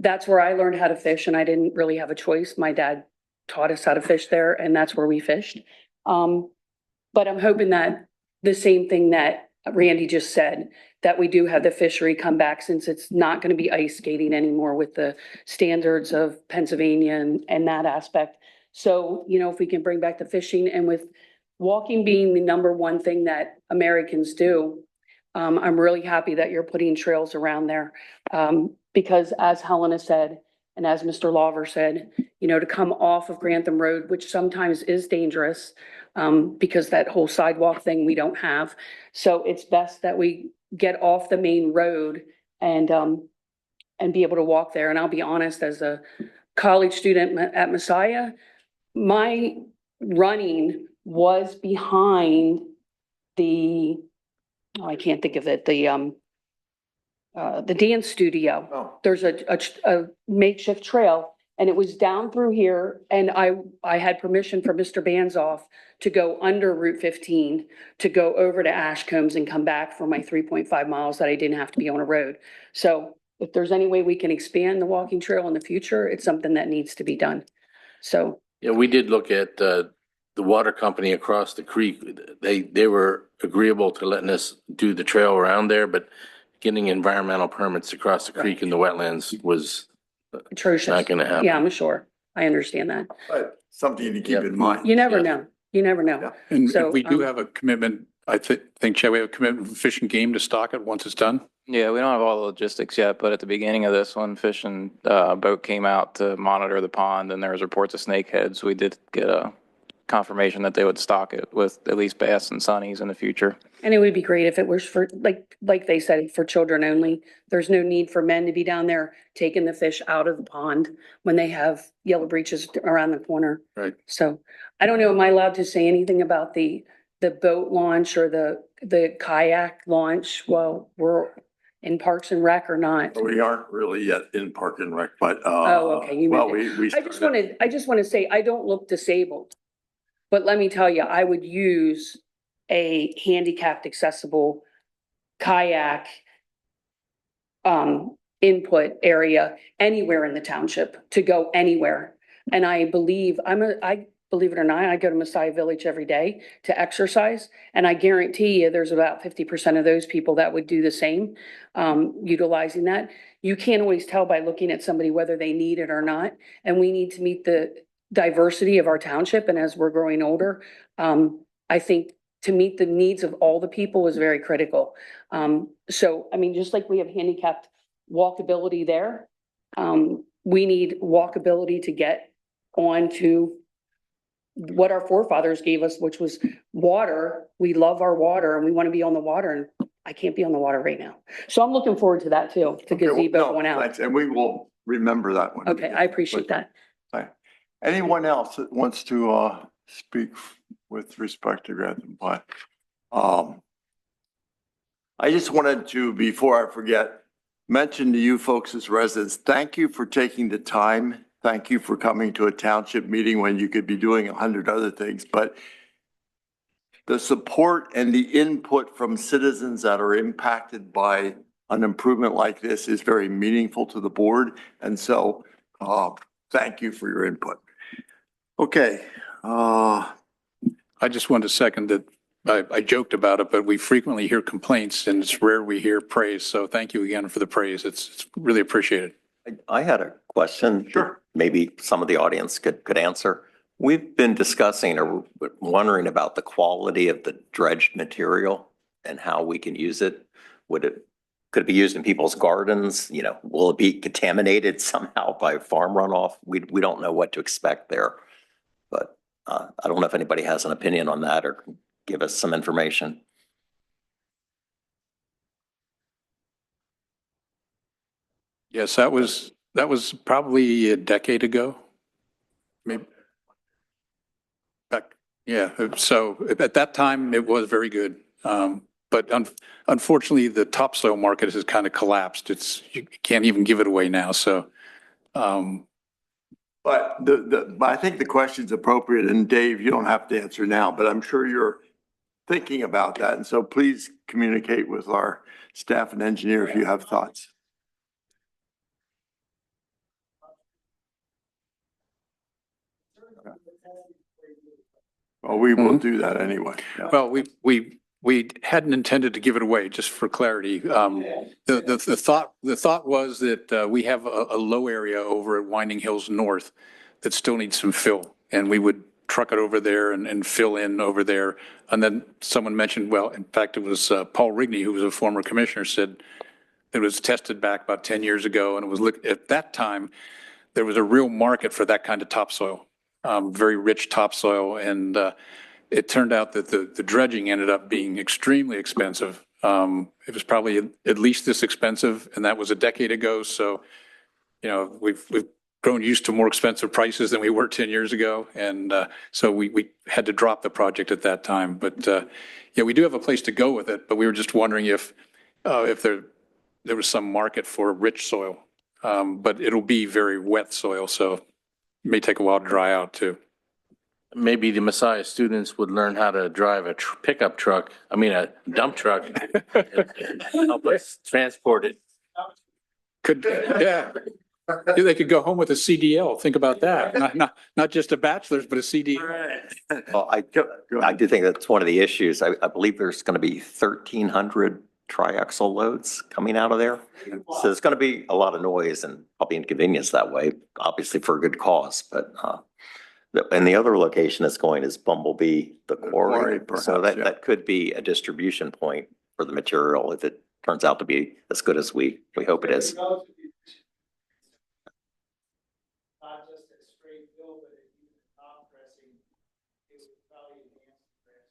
that's where I learned how to fish, and I didn't really have a choice. My dad taught us how to fish there, and that's where we fished. But I'm hoping that the same thing that Randy just said, that we do have the fishery come back, since it's not going to be ice skating anymore with the standards of Pennsylvania and that aspect. So, you know, if we can bring back the fishing, and with walking being the number one thing that Americans do, I'm really happy that you're putting trails around there. Because as Helena said, and as Mr. Lawver said, you know, to come off of Grantham Road, which sometimes is dangerous, because that whole sidewalk thing we don't have. So it's best that we get off the main road and be able to walk there. And I'll be honest, as a college student at Messiah, my running was behind the, oh, I can't think of it, the dance studio. Oh. There's a makeshift trail, and it was down through here, and I had permission from Mr. Banzoff to go under Route 15, to go over to Ashcombs and come back for my 3.5 miles that I didn't have to be on a road. So if there's any way we can expand the walking trail in the future, it's something that needs to be done. So. Yeah, we did look at the water company across the creek. They were agreeable to letting us do the trail around there, but getting environmental permits across the creek in the wetlands was Atrocious. not going to happen. Yeah, I'm sure. I understand that. But something to keep in mind. You never know. You never know. And So, if we do have a commitment, I think, Chad, we have a commitment from Fish and Game to stock it once it's done. Yeah, we don't have all the logistics yet, but at the beginning of this one, Fish and Boat came out to monitor the pond, and there was reports of snakeheads. We did get a confirmation that they would stock it with at least bass and sunnies in the future. And it would be great if it was for, like they said, for children only. There's no need for men to be down there taking the fish out of the pond when they have yellow breaches around the corner. Right. So I don't know, am I allowed to say anything about the boat launch or the kayak launch while we're in Parks and Rec or not? We aren't really yet in Park and Rec, but, Oh, okay. You well, meant we I just want to say, I don't look disabled. But let me tell you, I would use a handicapped accessible kayak input area anywhere in the township to go anywhere. And I believe, I believe it or not, I go to Messiah Village every day to exercise. And I guarantee you, there's about 50% of those people that would do the same, utilizing that. You can't always tell by looking at somebody whether they need it or not. And we need to meet the diversity of our township. And as we're growing older, I think to meet the needs of all the people is very critical. So, I mean, just like we have handicapped walkability there, we need walkability to get onto what our forefathers gave us, which was water. We love our water and we want to be on the water, and I can't be on the water right now. So I'm looking forward to that too, to gazebo going out. Thanks, and we will remember that one. Okay, I appreciate that. Anyone else that wants to speak with respect to Grantham Pine? I just wanted to, before I forget, mention to you folks as residents, thank you for taking the time. Thank you for coming to a township meeting when you could be doing 100 other things. But the support and the input from citizens that are impacted by an improvement like this is very meaningful to the board. And so thank you for your input. Okay. I just wanted to second that. I joked about it, but we frequently hear complaints and it's rare we hear praise. So thank you again for the praise. It's really appreciated. I had a question. Sure. Maybe some of the audience could answer. We've been discussing or wondering about the quality of the dredged material and how we can use it. Could it be used in people's gardens? You know, will it be contaminated somehow by farm runoff? We don't know what to expect there. But I don't know if anybody has an opinion on that or can give us some information. Yes, that was probably a decade ago. Maybe. Yeah, so at that time it was very good. But unfortunately the topsoil market has kind of collapsed. You can't even give it away now. So But but I think the question's appropriate, and Dave, you don't have to answer now, but I'm sure you're thinking about that. And so please communicate with our staff and engineer if you have thoughts. Well, we will do that anyway. Yeah. well, we hadn't intended to give it away, just for clarity. The thought was that we have a low area over at Winding Hills North that still needs some fill, and we would truck it over there and fill in over there. And then someone mentioned, well, in fact, it was Paul Rigney, who was a former commissioner, said it was tested back about 10 years ago, and it was at that time there was a real market for that kind of topsoil, very rich topsoil, and it turned out that the dredging ended up being extremely expensive. It was probably at least this expensive, and that was a decade ago. So, you know, we've grown used to more expensive prices than we were 10 years ago. And so we had to drop the project at that time. But yeah, we do have a place to go with it, but we were just wondering if there was some market for rich soil. But it'll be very wet soil, so it may take a while to dry out too. Maybe the Messiah students would learn how to drive a pickup truck, a dump truck. Help us transport it. Yeah. They could go home with a CDL. Think about that. Not just a bachelor's, but a CD. Well, I do think that's one of the issues. I believe there's going to be 1,300 triaxle loads coming out of there. So there's going to be a lot of noise and probably inconvenience that way, obviously for a good cause. But and the other location it's going is Bumblebee, the quarry. So that could be a distribution point for the material if it turns out to be as good as we hope it is. Not just a straight bill, but even top dressing, it would probably enhance the grass.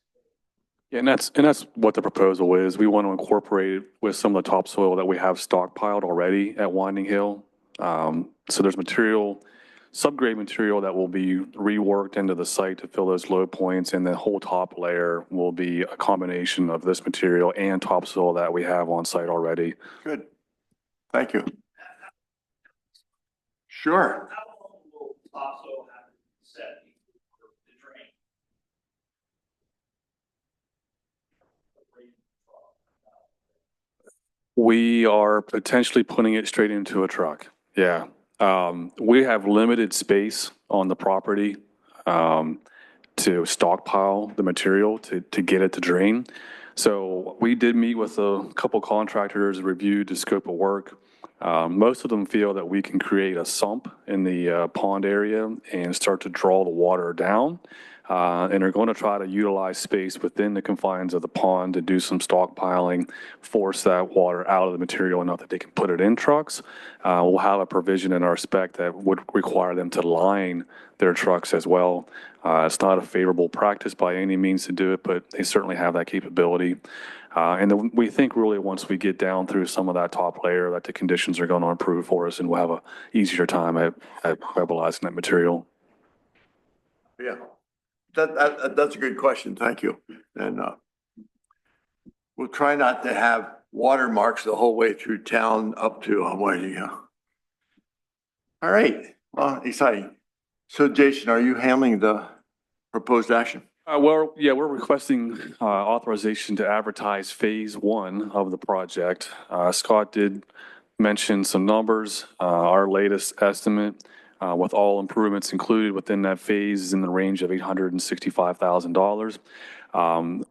Yeah, and that's what the proposal is. We want to incorporate it with some of the topsoil that we have stockpiled already at Winding Hill. So there's subgrade material that will be reworked into the site to fill those low points, and the whole top layer will be a combination of this material and topsoil that we have on site already. Good. Thank you. Sure. How long will topsoil have to be set for the drain? We are potentially putting it straight into a truck. Yeah. We have limited space on the property to stockpile the material to get it to drain. So we did meet with a couple contractors, reviewed the scope of work. Most of them feel that we can create a sump in the pond area and start to draw the water down. And are going to try to utilize space within the confines of the pond to do some stockpiling, force that water out of the material enough that they can put it in trucks. We'll have a provision in our spec that would require them to line their trucks as well. It's not a favorable practice by any means to do it, but they certainly have that capability. And then we think really once we get down through some of that top layer that the conditions are going to improve for us and we'll have a easier time at mobilizing that material. Yeah. That's a good question. Thank you. And we'll try not to have watermarks the whole way through town up to Winding Hill. All right. Well, exciting. So Jason, are you handling the proposed action? Well, yeah, we're requesting authorization to advertise phase one of the project. Scott did mention some numbers. Our latest estimate with all improvements included within that phase is in the range of $865,000.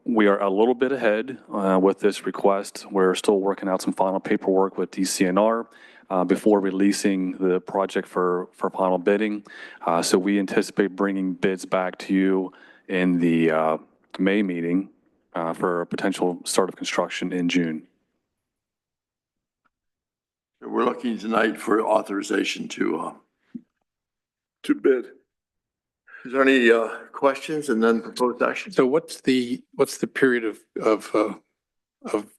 We are a little bit ahead with this request. We're still working out some final paperwork with DCNR before releasing the project for final bidding. So we anticipate bringing bids back to you in the May meeting for a potential start of construction in June. We're looking tonight for authorization to bid. Is there any questions and then proposed action? So what's the period of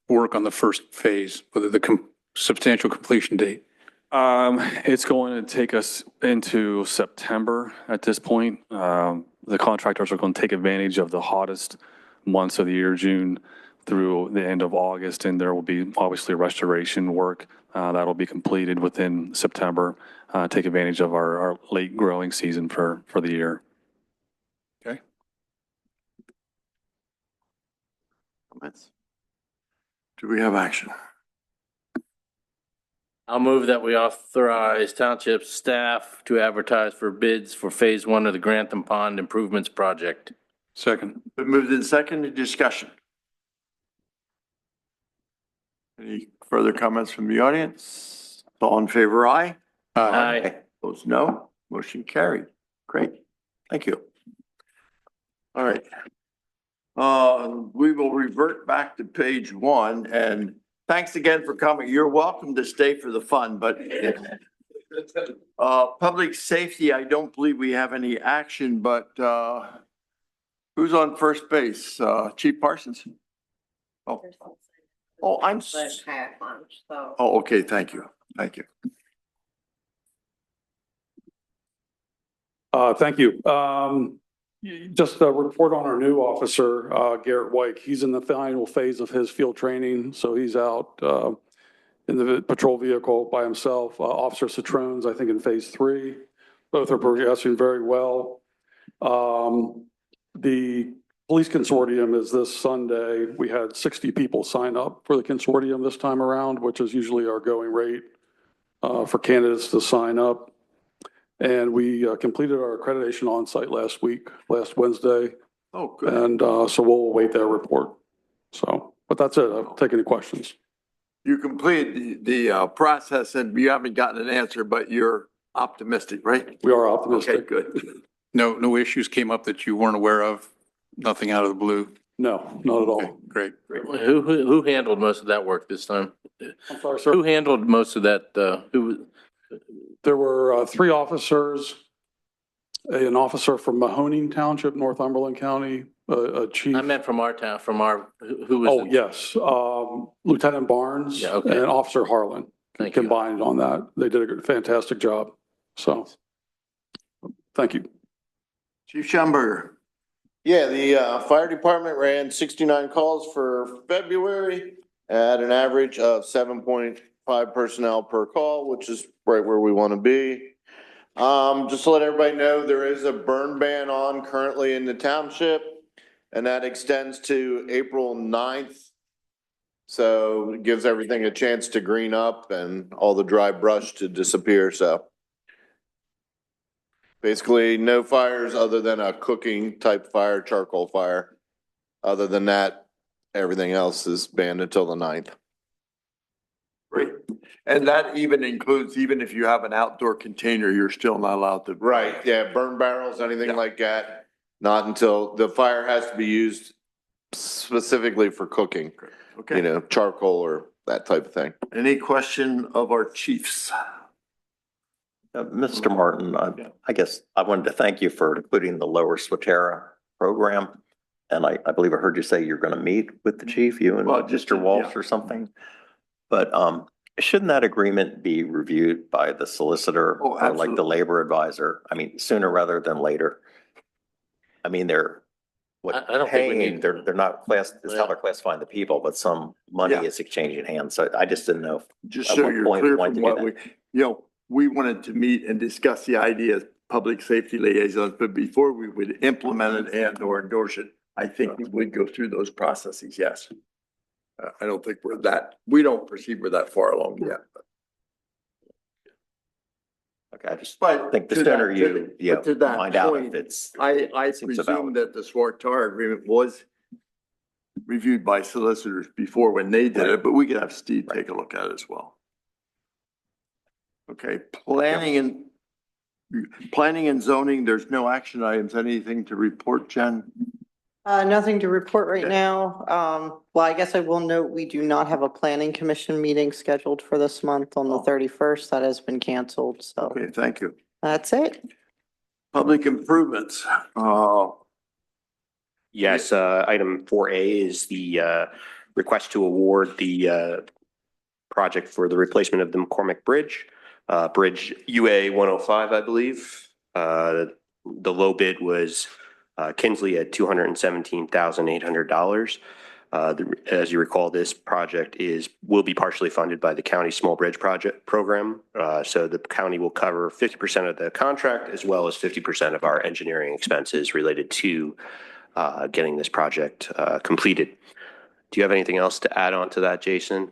work on the first phase, whether the substantial completion date? It's going to take us into September at this point. The contractors are going to take advantage of the hottest months of the year, June through the end of August, and there will be obviously restoration work that'll be completed within September. Take advantage of our late growing season for the year. Okay. Comments? Do we have action? I'll move that we authorize township staff to advertise for bids for phase one of the Grantham Pond Improvements Project. Second. Been moved in second. Discussion. Any further comments from the audience? All in favor, aye. Aye. Opposed, no. Motion carried. Great. Thank you. All right. We will revert back to page one, and thanks again for coming. You're welcome to stay for the fun, but public safety, I don't believe we have any action, but who's on first base? Chief Parsons? Oh, I'm. Oh, okay. Thank you. Thank you. Thank you. Just a report on our new officer, Garrett White. He's in the final phase of his field training, so he's out in the patrol vehicle by himself. Officer Citrone's, I think, in phase 3. Both are progressing very well. The police consortium is this Sunday. We had 60 people sign up for the consortium this time around, which is usually our going rate for candidates to sign up. And we completed our accreditation on site last Wednesday. Oh, good. And so we'll await that report. So, but that's it. I'll take any questions. You completed the process and you haven't gotten an answer, but you're optimistic, right? We are optimistic. Okay, good. No issues came up that you weren't aware of? Nothing out of the blue? No, not at all. Okay, great. Who handled most of that work this time? I'm sorry, sir. Who handled most of that? There were 3 officers, an officer from Mahoning Township, Northumberland County, a chief. I meant from our town, who was? Oh, yes. Lieutenant Barnes Yeah, okay. and Officer Harlan Thank you. combined on that. They did a fantastic job. So, thank you. Chief Schomburger. Yeah, the fire department ran 69 calls for February at an average of 7.5 personnel per call, which is right where we want to be. Just to let everybody know, there is a burn ban on currently in the township, and that extends to April 9th. So it gives everything a chance to green up and all the dry brush to disappear, so. Basically, no fires other than a cooking type fire, charcoal fire. Other than that, everything else is banned until the 9th. Great. And that even includes, even if you have an outdoor container, you're still not allowed to. Right, yeah, burn barrels, anything like that, not until the fire has to be used specifically for cooking. Okay. You know, charcoal or that type of thing. Any question of our chiefs? Mr. Martin, I guess I wanted to thank you for including the Lower Swatara program. And I believe I heard you say you're going to meet with the chief, you and Mr. Walsh or something. But shouldn't that agreement be reviewed by the solicitor or like the labor advisor? I mean, sooner rather than later. I mean, they're I don't think we need. they're not it's how they're classifying the people, but some money is exchanging hands. So I just didn't know. Just so you're clear from what we wanted to meet and discuss the idea as public safety liaisons, but before we would implement it and or endorse it, I think we would go through those processes, yes. I don't think we don't perceive we're that far along yet. Okay, I just think the sooner you find out if it's. I presume that the SWATAR agreement was reviewed by solicitors before when they did it, but we could have Steve take a look at it as well. Okay, planning and zoning, there's no action items. Anything to report, Jen? Nothing to report right now. Well, I guess I will note we do not have a planning commission meeting scheduled for this month on the 31st. That has been canceled, so. Okay, thank you. That's it. Public improvements. Yes, item 4A is the request to award the project for the replacement of the McCormick Bridge. Bridge UA 105, I believe. The low bid was Kinsley at $217,800. As you recall, this project will be partially funded by the county small bridge project program. So the county will cover 50% of the contract as well as 50% of our engineering expenses related to getting this project completed. Do you have anything else to add on to that, Jason?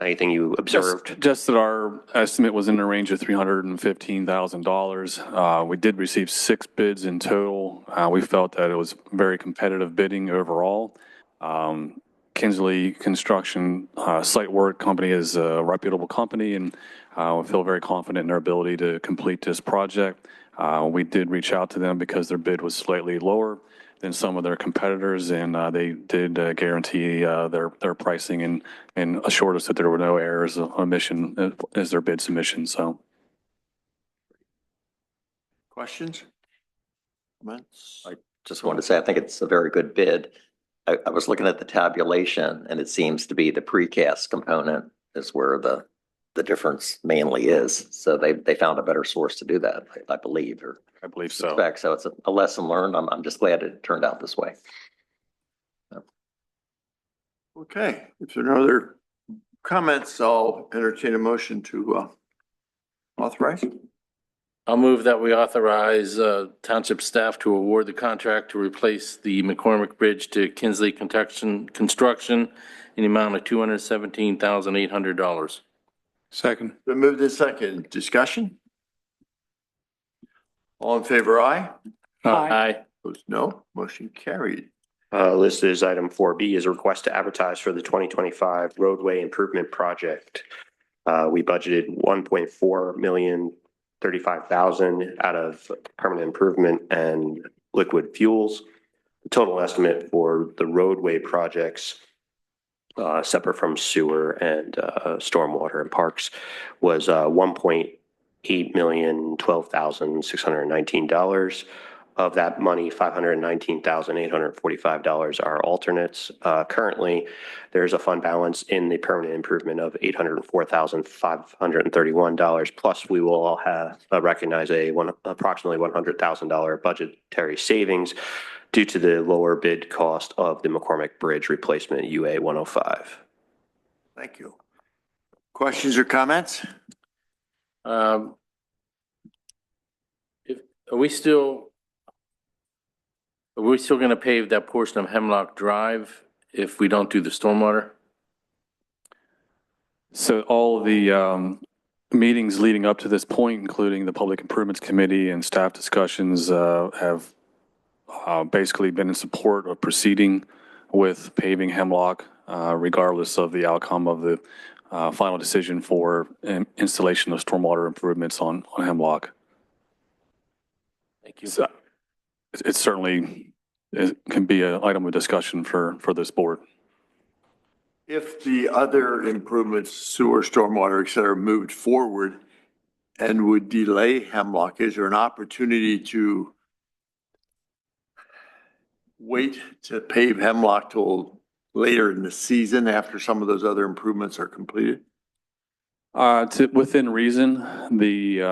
Anything you observed? Just that our estimate was in the range of $315,000. We did receive 6 bids in total. We felt that it was very competitive bidding overall. Kinsley Construction Site Work Company is a reputable company, and we feel very confident in their ability to complete this project. We did reach out to them because their bid was slightly lower than some of their competitors, and they did guarantee their pricing and assured us that there were no errors of omission as their bid submission. So, questions? Comments? I just wanted to say I think it's a very good bid. I was looking at the tabulation, and it seems to be the precast component is where the the difference mainly is. So they found a better source to do that, I believe, or I believe so. expect. So it's a lesson learned. I'm just glad it turned out this way. Okay, if there are no other comments, I'll entertain a motion to authorize. I'll move that we authorize township staff to award the contract to replace the McCormick Bridge to Kinsley Construction in the amount of $217,800. Second. Been moved in second. Discussion? All in favor, aye? Aye. Opposed, no. Motion carried. Listed as item 4B is a request to advertise for the 2025 roadway improvement project. We budgeted 1.435 out of permanent improvement and liquid fuels. The total estimate for the roadway projects, separate from sewer and stormwater and parks, was $1.812,619. Of that money, $519,845 are alternates. Currently, there's a fund balance in the permanent improvement of $804,531. Plus, we will all have recognize approximately $100,000 budgetary savings due to the lower bid cost of the McCormick Bridge replacement UA 105. Thank you. Questions or comments? Are we still going to pave that portion of Hemlock Drive if we don't do the stormwater? So all of the meetings leading up to this point, including the Public Improvements Committee and staff discussions, have basically been in support of proceeding with paving Hemlock, regardless of the outcome of the final decision for installation of stormwater improvements on Hemlock. Thank you. So it certainly can be an item of discussion for this board. If the other improvements, sewer, stormwater, et cetera, moved forward and would delay Hemlock, is there an opportunity to wait to pave Hemlock till later in the season after some of those other improvements are completed? Within reason, the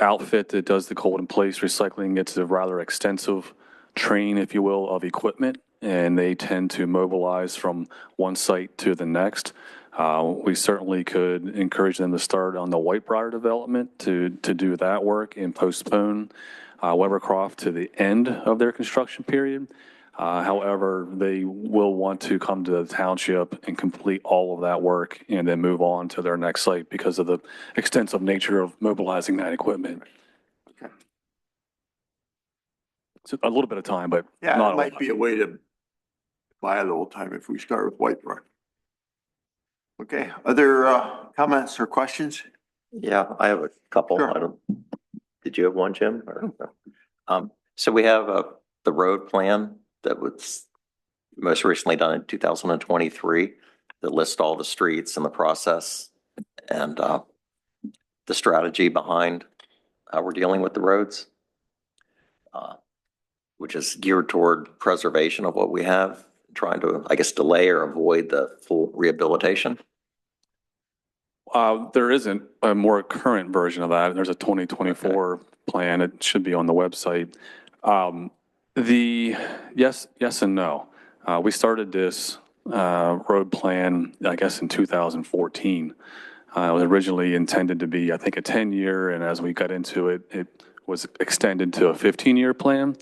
outfit that does the cold in place recycling gets a rather extensive train, if you will, of equipment, and they tend to mobilize from one site to the next. We certainly could encourage them to start on the Whitebriar development to do that work and postpone Webercroft to the end of their construction period. However, they will want to come to the township and complete all of that work and then move on to their next site because of the extensive nature of mobilizing that equipment. Okay. It's a little bit of time, but Yeah, not it might be a way to buy a little time if we start with Whitebriar. Okay, other comments or questions? Yeah, I have a couple. Sure. Did you have one, Jim? Or, so we have the road plan that was most recently done in 2023 that lists all the streets and the process and the strategy behind how we're dealing with the roads, which is geared toward preservation of what we have, trying to, I guess, delay or avoid the full rehabilitation. There isn't a more current version of that. There's a 2024 plan. It should be on the website. Yes and no. We started this road plan, I guess, in 2014. It was originally intended to be, I think, a 10-year, and as we got into it, it was extended to a 15-year plan.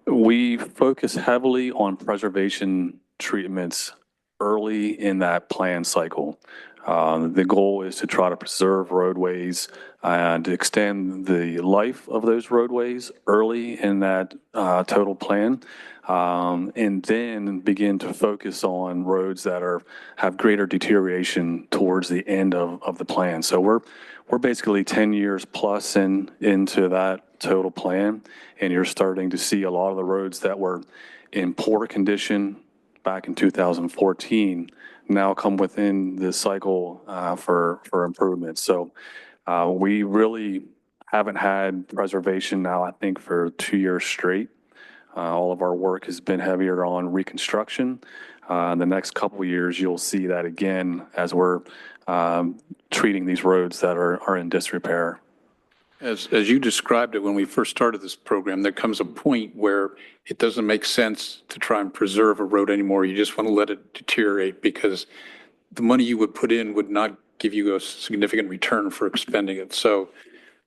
We focus heavily on preservation treatments early in that plan cycle. The goal is to try to preserve roadways and to extend the life of those roadways early in that total plan, and then begin to focus on roads that have greater deterioration towards the end of the plan. So we're basically 10 years plus into that total plan, and you're starting to see a lot of the roads that were in poor condition back in 2014 now come within the cycle for improvement. So we really haven't had preservation now, I think, for 2 years straight. All of our work has been heavier on reconstruction. In the next couple of years, you'll see that again as we're treating these roads that are in disrepair. As you described it when we first started this program, there comes a point where it doesn't make sense to try and preserve a road anymore. You just want to let it deteriorate because the money you would put in would not give you a significant return for expending it. So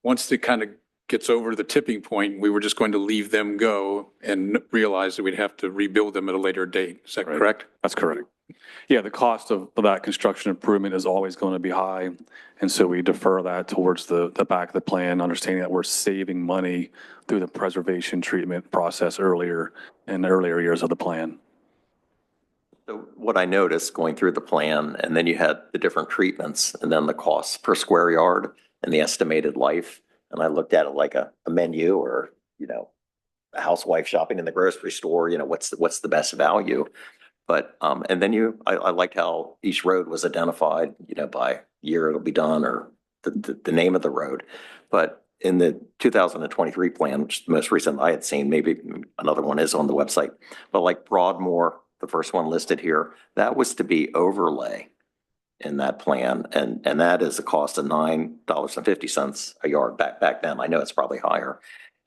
once it kind of gets over the tipping point, we were just going to leave them go and realize that we'd have to rebuild them at a later date. Is that correct? That's correct. Yeah, the cost of that construction improvement is always going to be high. And so we defer that towards the back of the plan, understanding that we're saving money through the preservation treatment process earlier in the earlier years of the plan. So what I noticed going through the plan, and then you had the different treatments and then the costs per square yard and the estimated life. And I looked at it like a menu or, a housewife shopping in the grocery store, what's the best value. But, and then I liked how each road was identified, by year it'll be done or the name of the road. But in the 2023 plan, which is the most recent I had seen, maybe another one is on the website, but like Broadmoor, the first one listed here, that was to be overlay in that plan. And that is a cost of $9.50 a yard back then. I know it's probably higher.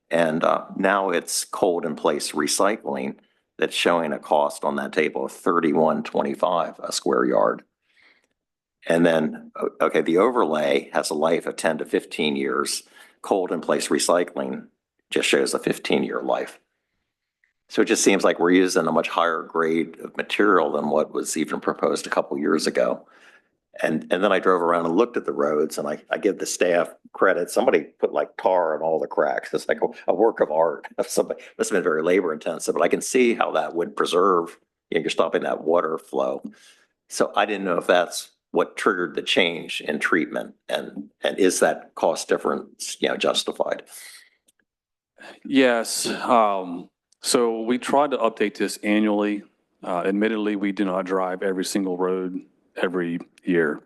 And now it's cold in place recycling that's showing a cost on that table of $31.25 a square yard. And then, okay, the overlay has a life of 10 to 15 years. Cold in place recycling just shows a 15-year life. So it just seems like we're using a much higher grade of material than what was even proposed a couple years ago. And then I drove around and looked at the roads, and I give the staff credit. Somebody put like tar on all the cracks. It's like a work of art. Somebody must have been very labor intensive, but I can see how that would preserve, you're stopping that water flow. So I didn't know if that's what triggered the change in treatment, and is that cost difference, justified? Yes. So we tried to update this annually. Admittedly, we do not drive every single road every year.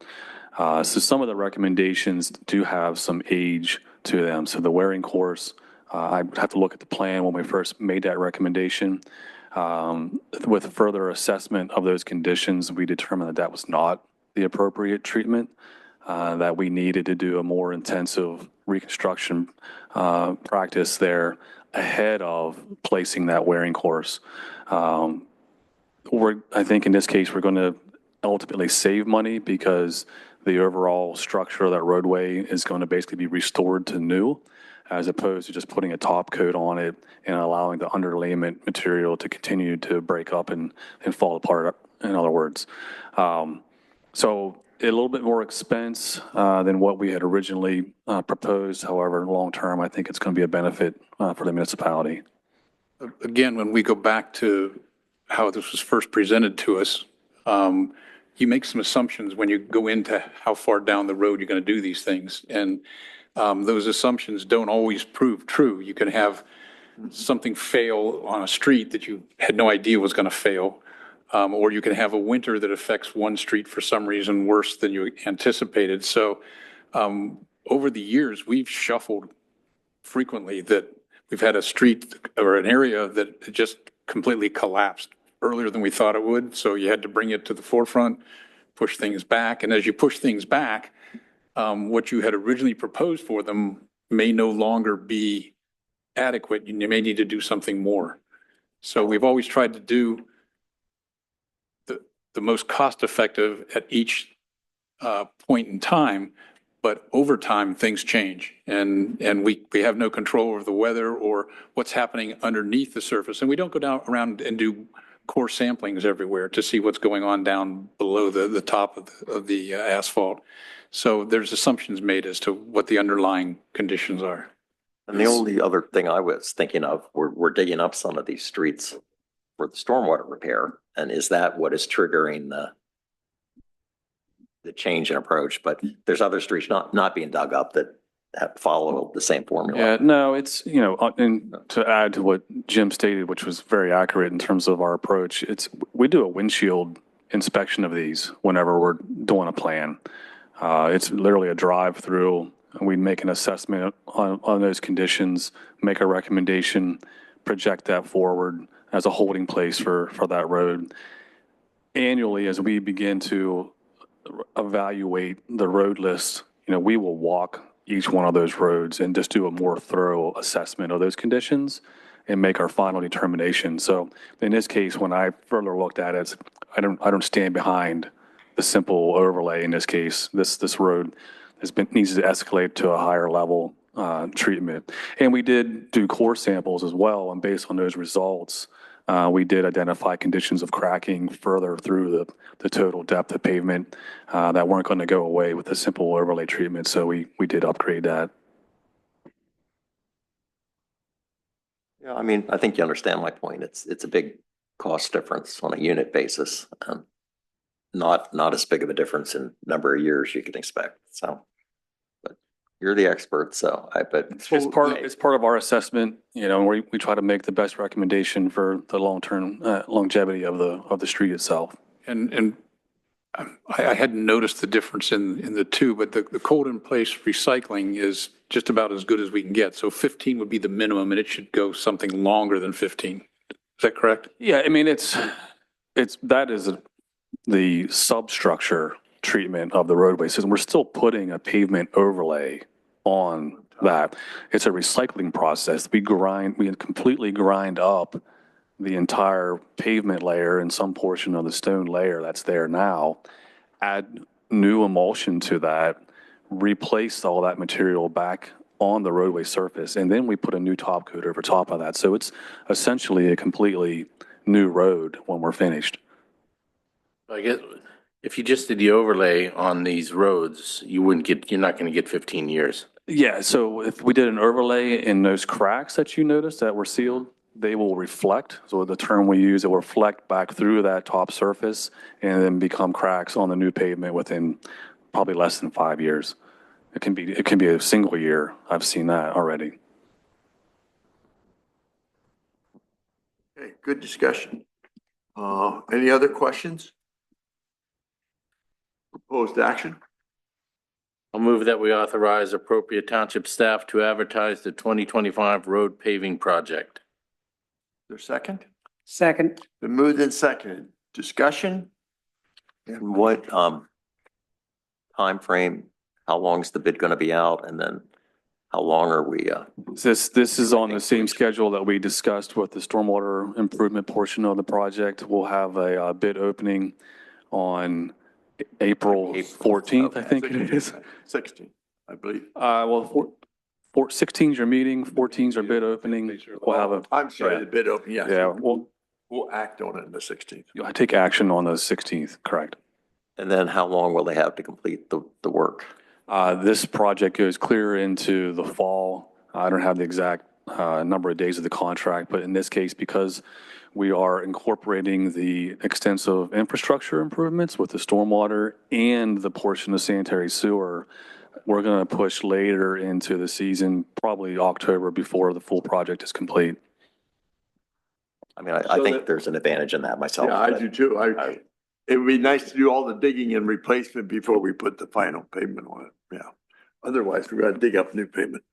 So some of the recommendations do have some age to them. So the wearing course, I have to look at the plan when we first made that recommendation. With further assessment of those conditions, we determined that was not the appropriate treatment, that we needed to do a more intensive reconstruction practice there ahead of placing that wearing course. I think in this case, we're going to ultimately save money because the overall structure of that roadway is going to basically be restored to new, as opposed to just putting a top coat on it and allowing the underlayment material to continue to break up and fall apart, in other words. So a little bit more expense than what we had originally proposed. However, long term, I think it's going to be a benefit for the municipality. Again, when we go back to how this was first presented to us, you make some assumptions when you go into how far down the road you're going to do these things. And those assumptions don't always prove true. You can have something fail on a street that you had no idea was going to fail. Or you can have a winter that affects one street for some reason worse than you anticipated. So over the years, we've shuffled frequently that we've had a street or an area that just completely collapsed earlier than we thought it would. So you had to bring it to the forefront, push things back. And as you push things back, what you had originally proposed for them may no longer be adequate. You may need to do something more. So we've always tried to do the most cost effective at each point in time, but over time things change, and we have no control over the weather or what's happening underneath the surface, and we don't go down around and do core samplings everywhere to see what's going on down below the top of the asphalt. So there's assumptions made as to what the underlying conditions are. And the only other thing I was thinking of, we're digging up some of these streets for the stormwater repair. And is that what is triggering the change in approach? But there's other streets not being dug up that have followed the same formula. Yeah, no, it's, and to add to what Jim stated, which was very accurate in terms of our approach, we do a windshield inspection of these whenever we're doing a plan. It's literally a drive through, and we make an assessment on those conditions, make a recommendation, project that forward as a holding place for that road. annually, as we begin to evaluate the road list, we will walk each one of those roads and just do a more thorough assessment of those conditions and make our final determination. So in this case, when I further looked at it, I don't stand behind the simple overlay in this case. This road needs to escalate to a higher level treatment. And we did do core samples as well, and based on those results, we did identify conditions of cracking further through the total depth of pavement that weren't going to go away with the simple overlay treatment. So we did upgrade that. Yeah, I mean, I think you understand my point. It's a big cost difference on a unit basis. Not as big of a difference in number of years you can expect. So, but you're the expert, so It's part of our assessment, we try to make the best recommendation for the long-term longevity of the street itself. And I hadn't noticed the difference in the two, but the cold in place recycling is just about as good as we can get. So 15 would be the minimum, and it should go something longer than 15. Is that correct? Yeah, I mean, that is the substructure treatment of the roadway system. We're still putting a pavement overlay on that. It's a recycling process. We completely grind up the entire pavement layer and some portion of the stone layer that's there now, add new emulsion to that, replace all that material back on the roadway surface, and then we put a new top coat over top of that. So it's essentially a completely new road when we're finished. I guess if you just did the overlay on these roads, you're not going to get 15 years. Yeah, so if we did an overlay in those cracks that you noticed that were sealed, they will reflect. So the term we use, it will reflect back through that top surface and then become cracks on the new pavement within probably less than 5 years. It can be a single year. I've seen that already. Okay, good discussion. Any other questions? Proposed action? I'll move that we authorize appropriate township staff to advertise the 2025 road paving project. Is there a second? Second. Been moved and seconded. Discussion? And what time frame? How long is the bid going to be out? And then how long are we? This is on the same schedule that we discussed with the stormwater improvement portion of the project. We'll have a bid opening on April 14th, I think it is. 16th, I believe. Well, 16 is your meeting, 14 is our bid opening. We'll have I'm sorry, the bid opening, yes. Yeah, We'll act on it on the 16th. I take action on the 16th, correct. And then how long will they have to complete the work? This project goes clear into the fall. I don't have the exact number of days of the contract, but in this case, because we are incorporating the extensive infrastructure improvements with the stormwater and the portion of sanitary sewer, we're going to push later into the season, probably October, before the full project is complete. I mean, I think there's an advantage in that myself. Yeah, I do too. It would be nice to do all the digging and replacement before we put the final pavement on it. Yeah. Otherwise, we're gonna dig up new pavement.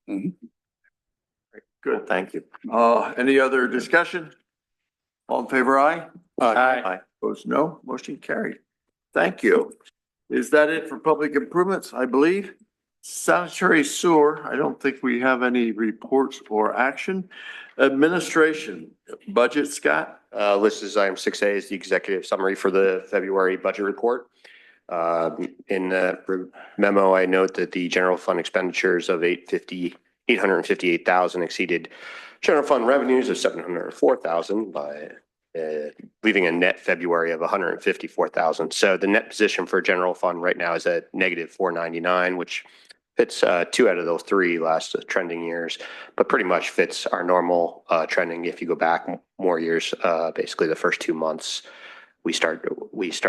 Good. Thank you. Any other discussion? All in favor, aye? Aye. Opposed, no. Motion carried. Thank you. Is that it for public improvements, I believe? Sanitary sewer, I don't think we have any reports or action. Administration, budget, Scott? Listed as item 6A is the executive summary for the February budget report. In the memo, I note that the general fund expenditures of $858,000 exceeded general fund revenues of $704,000 by leaving a net February of $154,000. So the net position for general fund right now is at negative $499,000, which fits 2 out of those 3 last trending years, but pretty much fits our normal trending. If you go back more years, basically the first 2 months, we start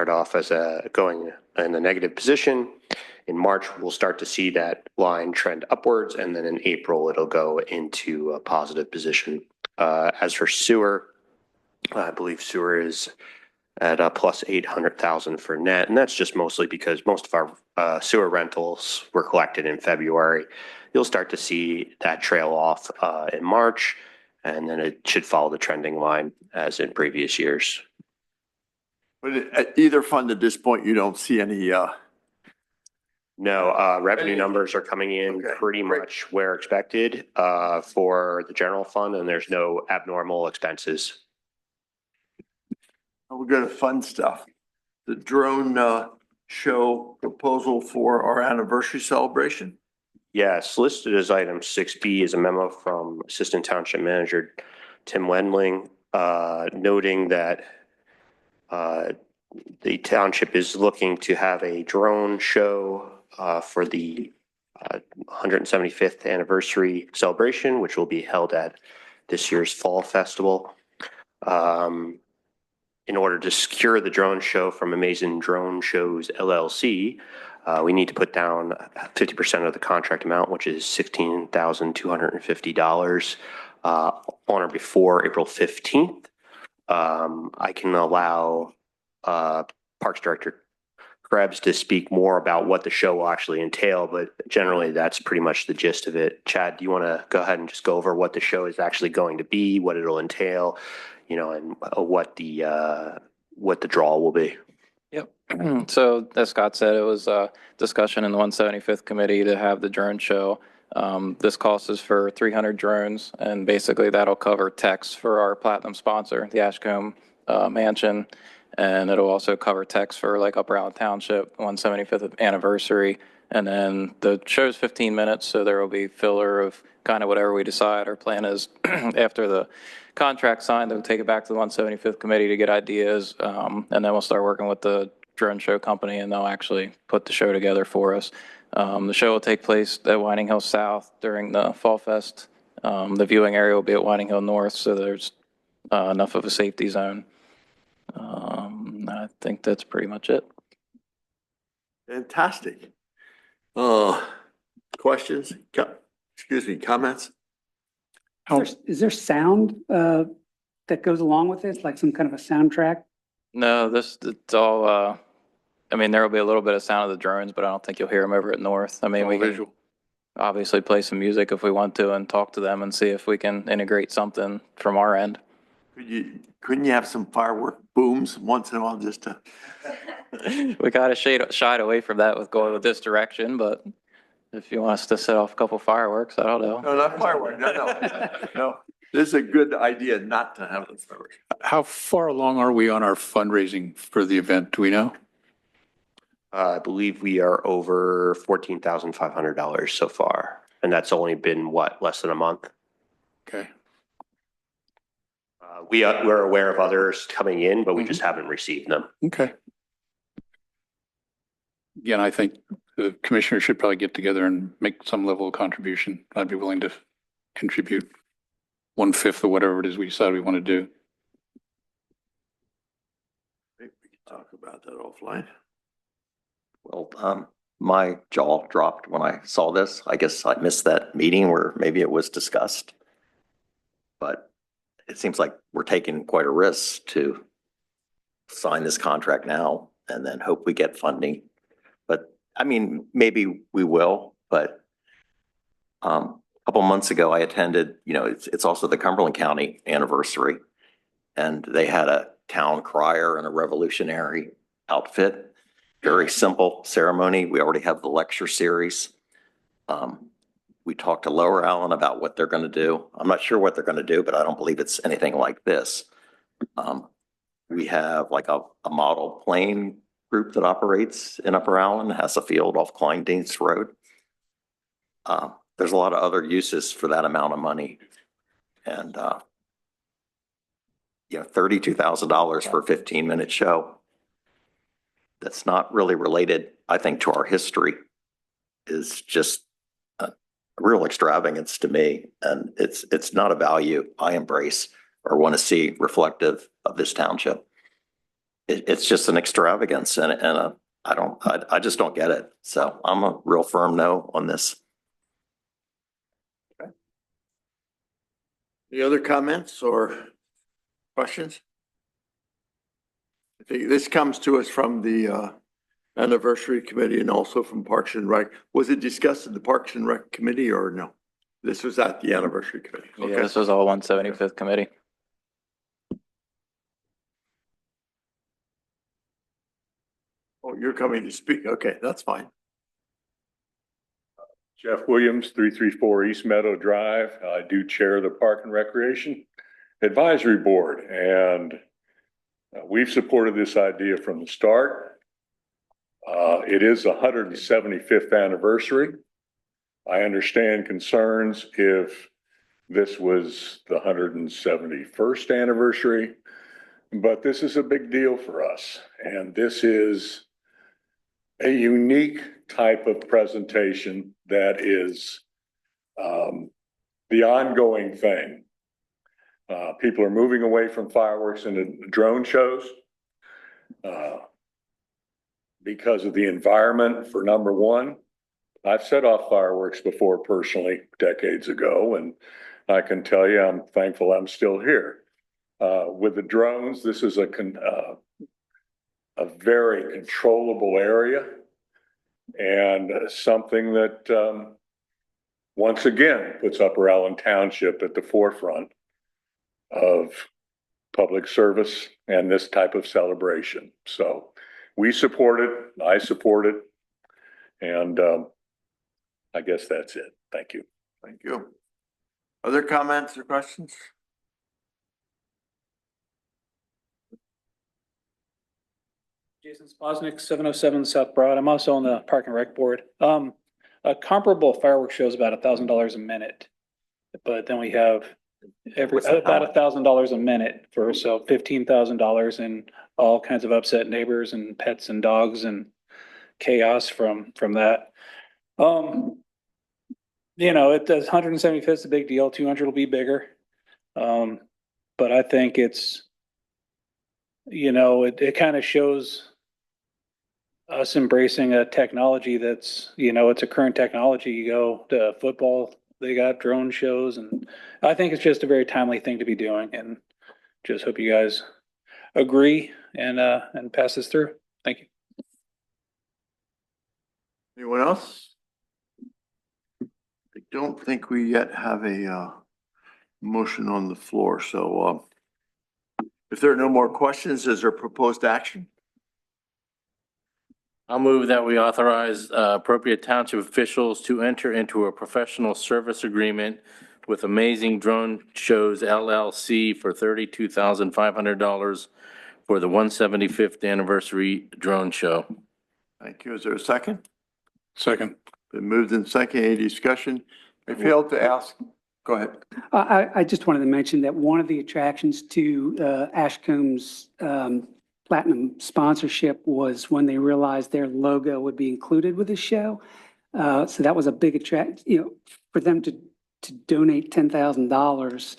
off as going in a negative position. In March, we'll start to see that line trend upwards, and then in April, it'll go into a positive position. As for sewer, I believe sewer is at a plus 800,000 for net, and that's just mostly because most of our sewer rentals were collected in February. You'll start to see that trail off in March, and then it should follow the trending line as in previous years. But at either fund at this point, you don't see any, No, revenue numbers are coming in Okay, pretty great. much where expected, for the general fund, and there's no abnormal expenses. we're gonna fund stuff. The drone, show proposal for our anniversary celebration. Yes, listed as item 6B is a memo from Assistant Township Manager Tim Wendling, noting that the township is looking to have a drone show for the 175th anniversary celebration, which will be held at this year's Fall Festival. In order to secure the drone show from Amazing Drone Shows LLC, we need to put down 50% of the contract amount, which is $16,250 on or before April 15th. I can allow Parks Director Krebs to speak more about what the show will actually entail, but generally that's pretty much the gist of it. Chad, do you want to go ahead and just go over what the show is actually going to be, what it'll entail, and what the draw will be? Yep. So as Scott said, it was a discussion in the 175th committee to have the drone show. This cost is for 300 drones, and basically that'll cover techs for our platinum sponsor, the Ashcombe Mansion. And it'll also cover techs for like Upper Allen Township, 175th anniversary. And then the show's 15 minutes, so there will be filler of kind of whatever we decide. Our plan is after the contract signed, we'll take it back to the 175th committee to get ideas. And then we'll start working with the drone show company, and they'll actually put the show together for us. The show will take place at Whiting Hill South during the Fall Fest. The viewing area will be at Whiting Hill North, so there's enough of a safety zone. I think that's pretty much it. Fantastic. Questions? Excuse me, comments? Is there sound that goes along with this, like some kind of a soundtrack? No, it's all, I mean, there will be a little bit of sound of the drones, but I don't think you'll hear them over at North. I mean, we can obviously play some music if we want to and talk to them and see if we can integrate something from our end. Couldn't you have some firework booms once in a while just to? We kind of shied away from that with going with this direction, but if you want us to set off a couple fireworks, I don't know. No, not fireworks. No. This is a good idea not to have the fireworks. How far along are we on our fundraising for the event? Do we know? I believe we are over $14,500 so far, and that's only been less than a month. Okay. We're aware of others coming in, but we just haven't received them. Okay. Again, I think the commissioner should probably get together and make some level of contribution. I'd be willing to contribute 1/5 of whatever it is we decide we want to do. We can talk about that offline. Well, my jaw dropped when I saw this. I guess I missed that meeting where maybe it was discussed. But it seems like we're taking quite a risk to sign this contract now and then hope we get funding. But I mean, maybe we will, but a couple months ago I attended, it's also the Cumberland County anniversary, and they had a town crier and a revolutionary outfit. Very simple ceremony. We already have the lecture series. We talked to Lower Allen about what they're going to do. I'm not sure what they're going to do, but I don't believe it's anything like this. We have like a model plane group that operates in Upper Allen, has a field off Kleindienst Road. There's a lot of other uses for that amount of money. And, $32,000 for a 15-minute show. That's not really related, I think, to our history, is just a real extravagance to me. And it's not a value I embrace or want to see reflective of this township. It's just an extravagance, and I just don't get it. So I'm a real firm no on this. Okay. Any other comments or questions? I think this comes to us from the anniversary committee and also from Parks and Rec. Was it discussed in the Parks and Rec committee or no? This was at the anniversary committee. Yeah, Okay. this was all 175th committee. Oh, you're coming to speak. Okay, that's fine. Jeff Williams, 334 East Meadow Drive. I do chair the Park and Recreation Advisory Board, and we've supported this idea from the start. It is the 175th anniversary. I understand concerns if this was the 171st anniversary, but this is a big deal for us. And this is a unique type of presentation that is the ongoing thing. People are moving away from fireworks into drone shows because of the environment, for number one. I've set off fireworks before personally decades ago, and I can tell you I'm thankful I'm still here. With the drones, this is a very controllable area and something that once again puts Upper Allen Township at the forefront of public service and this type of celebration. So we support it, I support it, and I guess that's it. Thank you. Thank you. Other comments or questions? Jason Spoznik, 707 South Broad. I'm also on the Park and Rec Board. A comparable fireworks show is about $1,000 a minute, but then we have about $1,000 a minute for, so $15,000 and all kinds of upset neighbors and pets and dogs and chaos from that. You know, it does 175th is a big deal. 200 will be bigger. But I think it's, you know, it kind of shows us embracing a technology that's, you know, it's a current technology. You go to football, they got drone shows, and I think it's just a very timely thing to be doing, and just hope you guys agree and pass this through. Thank you. Anyone else? I don't think we yet have a motion on the floor, so if there are no more questions, is there proposed action? I'll move that we authorize appropriate township officials to enter into a professional service agreement with Amazing Drone Shows LLC for $32,500 for the 175th anniversary drone show. Thank you. Is there a second? Second. Been moved in second. Any discussion? I failed to ask. Go ahead. I just wanted to mention that one of the attractions to Ashcomb's platinum sponsorship was when they realized their logo would be included with the show. So that was a big attract, you know, for them to donate $10,000.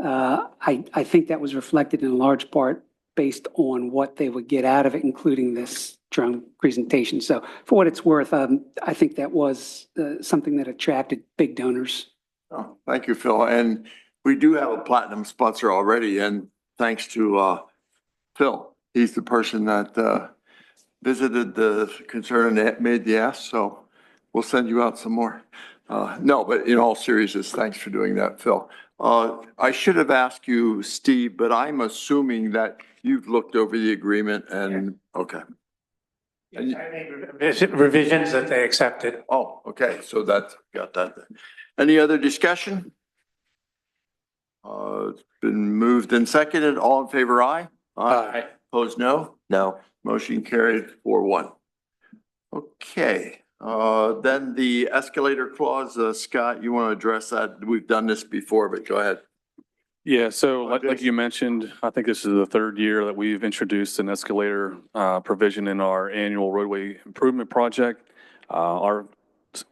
I think that was reflected in large part based on what they would get out of it, including this drone presentation. So for what it's worth, I think that was something that attracted big donors. Oh, thank you, Phil. And we do have a platinum sponsor already, and thanks to Phil. He's the person that visited the concern and made the ask, so we'll send you out some more. No, but in all seriousness, thanks for doing that, Phil. I should have asked you, Steve, but I'm assuming that you've looked over the agreement and, okay. Yes, I made revisions that they accepted. Oh, okay, so that's, got that. Any other discussion? It's been moved and seconded. All in favor, aye? Aye. Opposed, no? No. Motion carried 4-1. Okay, then the escalator clause, Scott, you want to address that? We've done this before, but go ahead. Yeah, so like you mentioned, I think this is the third year that we've introduced an escalator provision in our annual roadway improvement project. Our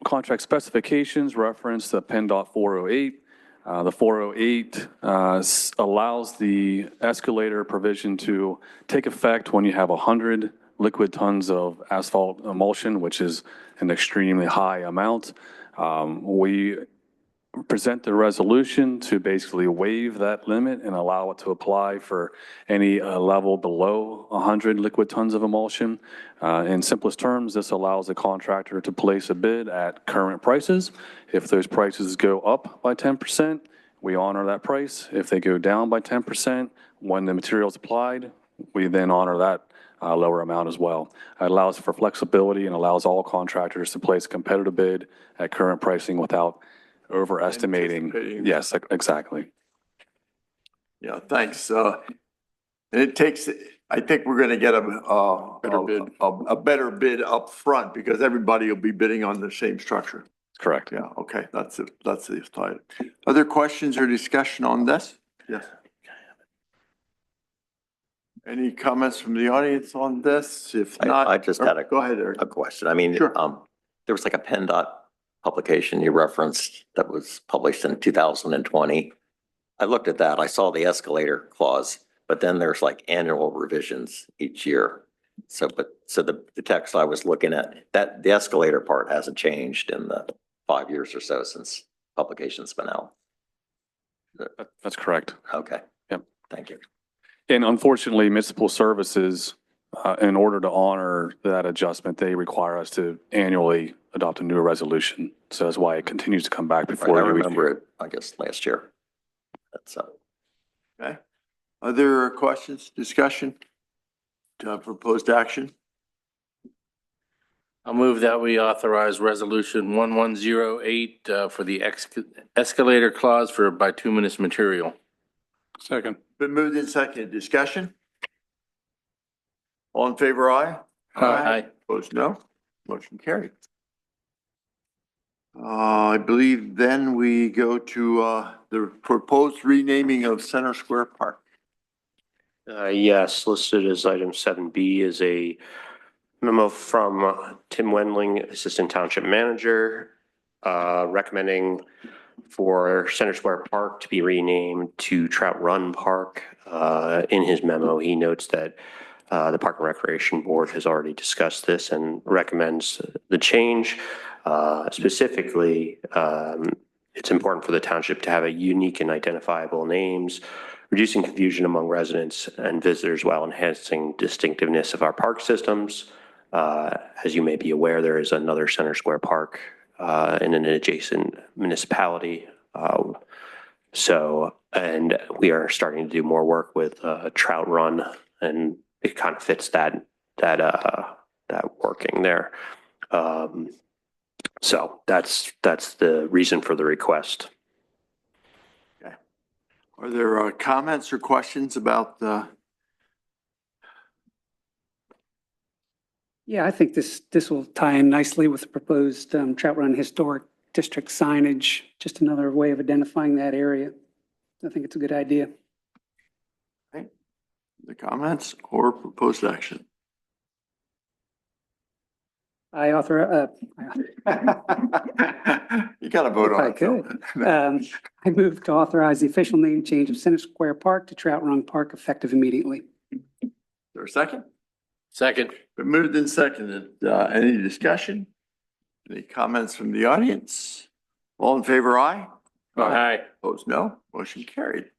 contract specifications reference the PennDOT 408. The 408 allows the escalator provision to take effect when you have 100 liquid tons of asphalt emulsion, which is an extremely high amount. We present the resolution to basically waive that limit and allow it to apply for any level below 100 liquid tons of emulsion. In simplest terms, this allows the contractor to place a bid at current prices. If those prices go up by 10%, we honor that price. If they go down by 10%, when the material is applied, we then honor that lower amount as well. It allows for flexibility and allows all contractors to place a competitive bid at current pricing without overestimating. Anticipating. Yes, exactly. Yeah, thanks. It takes, I think we're gonna get a better bid up front because everybody will be bidding on the same structure. Correct. Yeah, okay, that's the slide. Other questions or discussion on this? Yes. Any comments from the audience on this? If not. I just had Go ahead, Eric. a question. I mean, Sure. there was like a PennDOT publication you referenced that was published in 2020. I looked at that. I saw the escalator clause, but then there's like annual revisions each year. So the text I was looking at, that the escalator part hasn't changed in the 5 years or so since publication's been out. That's correct. Okay. Yep. Thank you. And unfortunately, municipal services, in order to honor that adjustment, they require us to annually adopt a new resolution. So that's why it continues to come back before I you. remember it, I guess, last year. That's Okay. Other questions, discussion? Proposed action? I'll move that we authorize resolution 1108 for the escalator clause for bituminous material. Second. Been moved and seconded. Discussion? All in favor, aye? Aye. Opposed, no? Motion carried. I believe then we go to the proposed renaming of Center Square Park. Yes, listed as item 7B is a memo from Tim Wendling, Assistant Township Manager, recommending for Center Square Park to be renamed to Trout Run Park. In his memo, he notes that the Park and Recreation Board has already discussed this and recommends the change. Specifically, it's important for the township to have a unique and identifiable names, reducing confusion among residents and visitors while enhancing distinctiveness of our park systems. As you may be aware, there is another Center Square Park in an adjacent municipality. And we are starting to do more work with Trout Run, and it kind of fits that working there. So that's the reason for the request. Okay. Are there comments or questions about the? Yeah, I think this will tie in nicely with the proposed Trout Run Historic District signage, just another way of identifying that area. I think it's a good idea. Okay. The comments or proposed action? I author. You got to vote on it. I could. I move to authorize the official name change of Center Square Park to Trout Run Park effective immediately. Is there a second? Second. Been moved and seconded. Any discussion? Any comments from the audience? All in favor, aye? Aye. Opposed, no. Motion carried.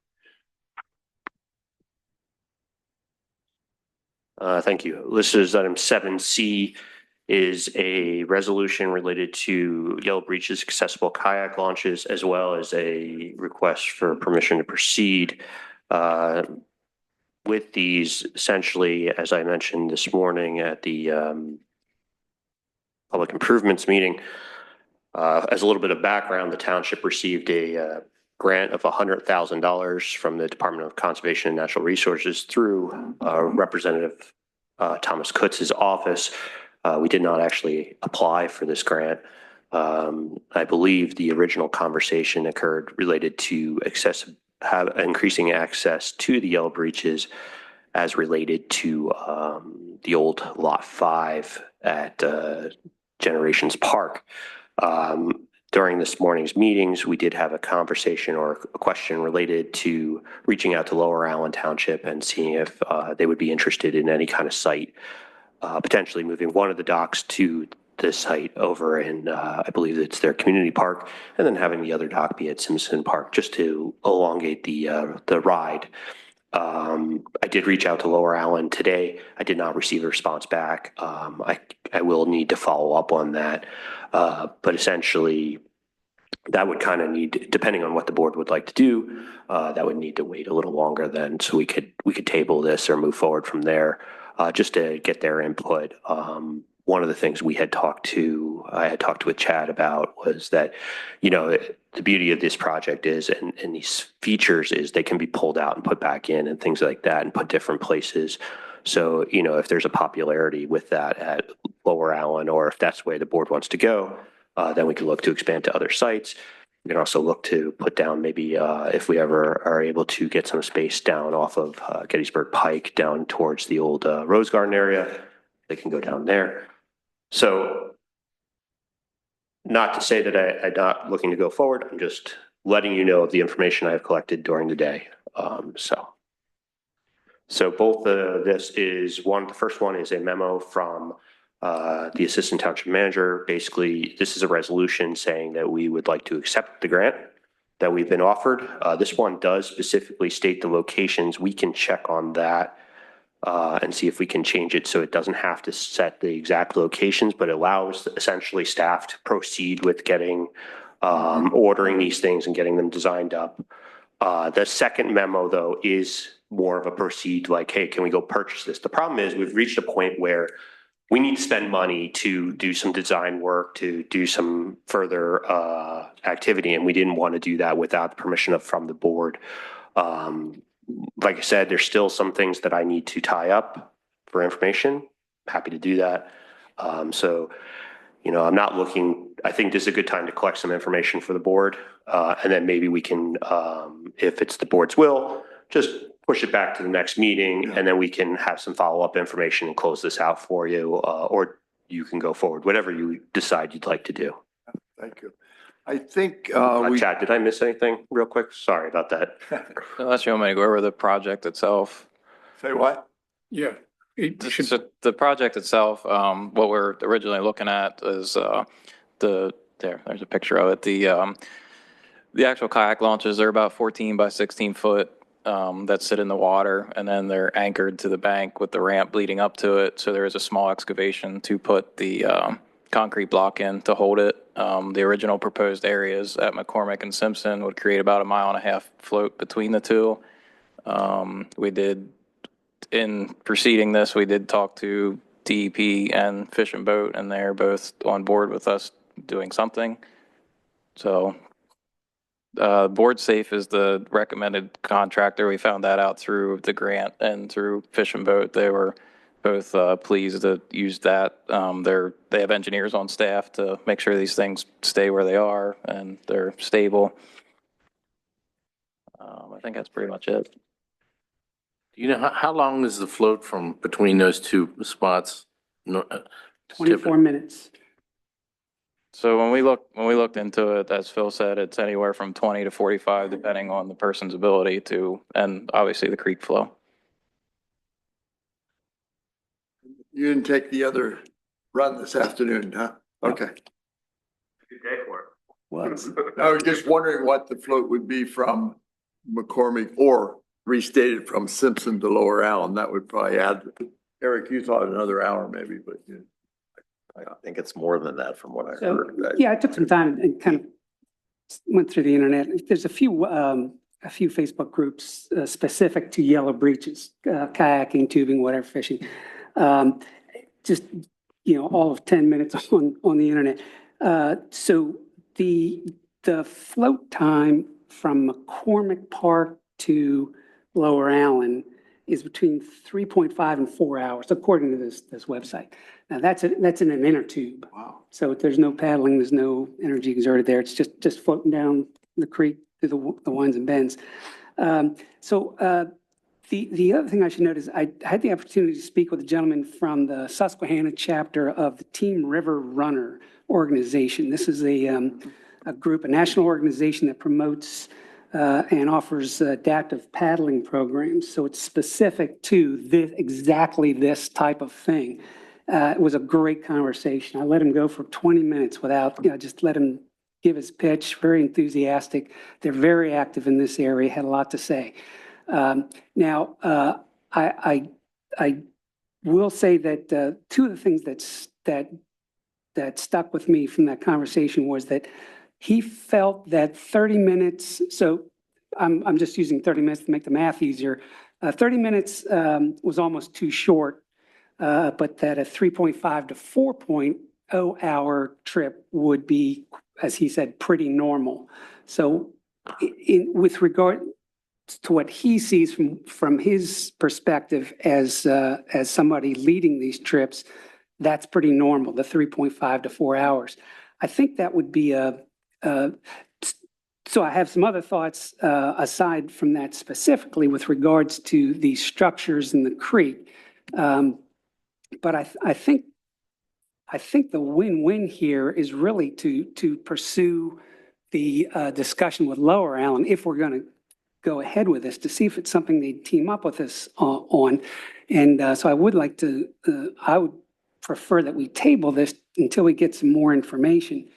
Thank you. Listed as item 7C is a resolution related to Yellow Breach's accessible kayak launches, as well as a request for permission to proceed with these. Essentially, as I mentioned this morning at the public improvements meeting, as a little bit of background, the township received a grant of $100,000 from the Department of Conservation and Natural Resources through Representative Thomas Kutz's office. We did not actually apply for this grant. I believe the original conversation occurred related to increasing access to the Yellow Breaches as related to the old Lot 5 at Generations Park. During this morning's meetings, we did have a conversation or a question related to reaching out to Lower Allen Township and seeing if they would be interested in any kind of site, potentially moving one of the docks to the site over in, I believe it's their community park, and then having the other dock be at Simpson Park just to elongate the ride. I did reach out to Lower Allen today. I did not receive a response back. I will need to follow up on that. But essentially, that would kind of need, depending on what the board would like to do, that would need to wait a little longer then, so we could table this or move forward from there. just to get their input. One of the things I had talked with Chad about was that, the beauty of this project is, and these features is they can be pulled out and put back in and things like that and put different places. So, if there's a popularity with that at Lower Allen, or if that's the way the board wants to go, then we can look to expand to other sites. We can also look to put down maybe if we ever are able to get some space down off of Gettysburg Pike down towards the old Rose Garden area, they can go down there. So not to say that I'm not looking to go forward. I'm just letting you know of the information I have collected during the day. So both this is the first one is a memo from the assistant township manager. Basically, this is a resolution saying that we would like to accept the grant that we've been offered. This one does specifically state the locations. We can check on that and see if we can change it so it doesn't have to set the exact locations, but allows essentially staff to proceed with getting, ordering these things and getting them designed up. The second memo, though, is more of a proceed like, hey, can we go purchase this? The problem is we've reached a point where we need to spend money to do some design work, to do some further activity, and we didn't want to do that without the permission from the board. Like I said, there's still some things that I need to tie up for information. Happy to do that. So, I'm not looking, I think this is a good time to collect some information for the board. And then maybe we can, if it's the board's will, just push it back to the next meeting, and then we can have some follow-up information and close this out for you, or you can go forward, whatever you decide you'd like to do. Thank you. I think Chad, did I miss anything real quick? Sorry about that. Unless you want me to go over the project itself. Say what? Yeah. So the project itself, what we're originally looking at is there's a picture of it. The actual kayak launches are about 14 by 16 foot that sit in the water, and then they're anchored to the bank with the ramp leading up to it. So there is a small excavation to put the concrete block in to hold it. The original proposed areas at McCormick and Simpson would create about 1.5 mile float between the two. In preceding this, we did talk to DEP and Fish and Boat, and they're both on board with us doing something. So Board Safe is the recommended contractor. We found that out through the grant and through Fish and Boat. They were both pleased to use that. They have engineers on staff to make sure these things stay where they are and they're stable. I think that's pretty much it. How long is the float from between those two spots? 24 minutes. So when we looked into it, as Phil said, it's anywhere from 20 to 45, depending on the person's ability to, and obviously the creek flow. You didn't take the other run this afternoon, huh? Okay. Good day for it. What? I was just wondering what the float would be from McCormick or restated from Simpson to Lower Allen. That would probably add, Eric, you thought another hour maybe, but yeah. I think it's more than that from what I So, heard. yeah, I took some time and kind of went through the internet. There's a few Facebook groups specific to yellow breeches, kayaking, tubing, whatever, fishing. Just, all of 10 minutes on the internet. So the float time from McCormick Park to Lower Allen is between 3.5 and 4 hours, according to this website. Now that's in an inner tube. Wow. So there's no paddling, there's no energy exerted there. It's just floating down the creek through the winds and bends. The other thing I should note is I had the opportunity to speak with a gentleman from the Susquehanna chapter of the Team River Runner organization. This is a group, a national organization that promotes and offers adaptive paddling programs. So it's specific to exactly this type of thing. It was a great conversation. I let him go for 20 minutes without, just let him give his pitch, very enthusiastic. They're very active in this area, had a lot to say. Now, I will say that two of the things that stuck with me from that conversation was that he felt that 30 minutes, so I'm just using 30 minutes to make the math easier. 30 minutes was almost too short but that a 3.5 to 4.0 hour trip would be, as he said, pretty normal. So with regard to what he sees from his perspective as somebody leading these trips, that's pretty normal, the 3.5 to 4 hours. I think that would be so I have some other thoughts aside from that specifically with regards to the structures in the creek. But I think the win-win here is really to pursue the discussion with Lower Allen, if we're going to go ahead with this, to see if it's something they team up with us on. And so I would like to, I would prefer that we table this until we get some more information.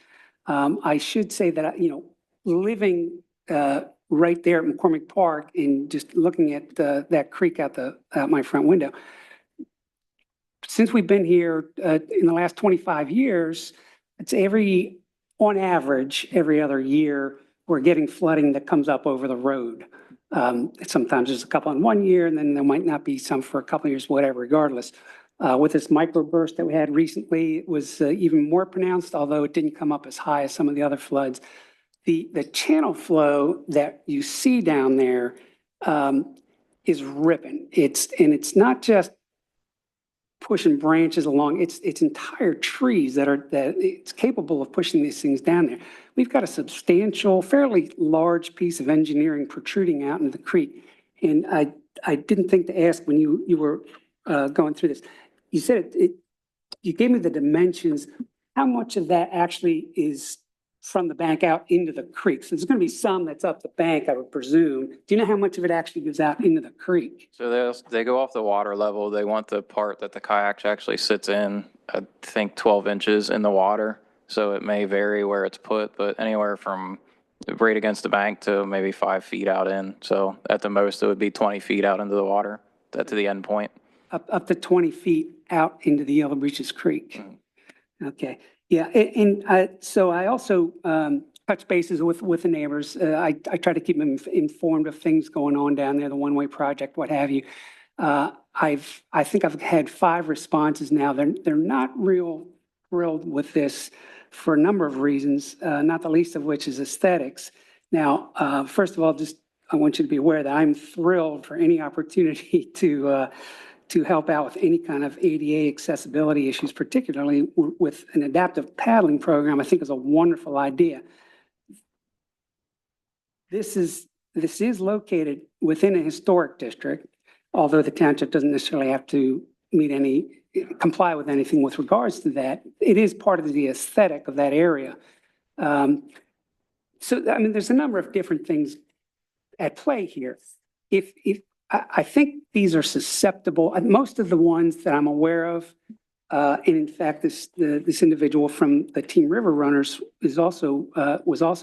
I should say that, living right there at McCormick Park and just looking at that creek out my front window, since we've been here in the last 25 years, it's on average, every other year, we're getting flooding that comes up over the road. Sometimes there's a couple in one year, and then there might not be some for a couple of years, whatever, regardless. With this microburst that we had recently, it was even more pronounced, although it didn't come up as high as some of the other floods. The channel flow that you see down there is ripping. It's not just pushing branches along. It's entire trees that it's capable of pushing these things down there. We've got a substantial, fairly large piece of engineering protruding out into the creek. And I didn't think to ask when you were going through this. You said you gave me the dimensions. How much of that actually is from the bank out into the creek? So there's going to be some that's up the bank, I would presume. Do you know how much of it actually goes out into the creek? So they go off the water level. They want the part that the kayak actually sits in, I think 12 inches in the water. So it may vary where it's put, but anywhere from right against the bank to maybe 5 feet out in. So at the most, it would be 20 feet out into the water, to the end point. Up to 20 feet out into the Yellow Breeches Creek. Okay. Yeah, and so I also touch bases with the neighbors. I try to keep them informed of things going on down there, the one-way project, what have you. I think I've had 5 responses now. They're not real thrilled with this for a number of reasons, not the least of which is aesthetics. Now, first of all, I want you to be aware that I'm thrilled for any opportunity to help out with any kind of ADA accessibility issues, particularly with an adaptive paddling program. I think is a wonderful idea. This is located within a historic district, although the township doesn't necessarily have to comply with anything with regards to that. It is part of the aesthetic of that area. So, I mean, there's a number of different things at play here. I think these are susceptible. Most of the ones that I'm aware of, and in fact, this individual from the Team River Runners was also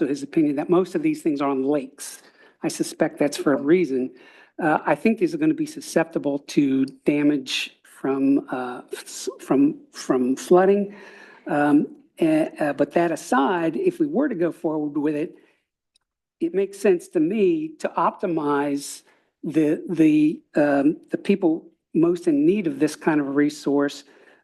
his opinion that most of these things are on lakes. I suspect that's for a reason. I think these are going to be susceptible to damage from flooding. But that aside, if we were to go forward with it, it makes sense to me to optimize the people most in need of this kind of resource,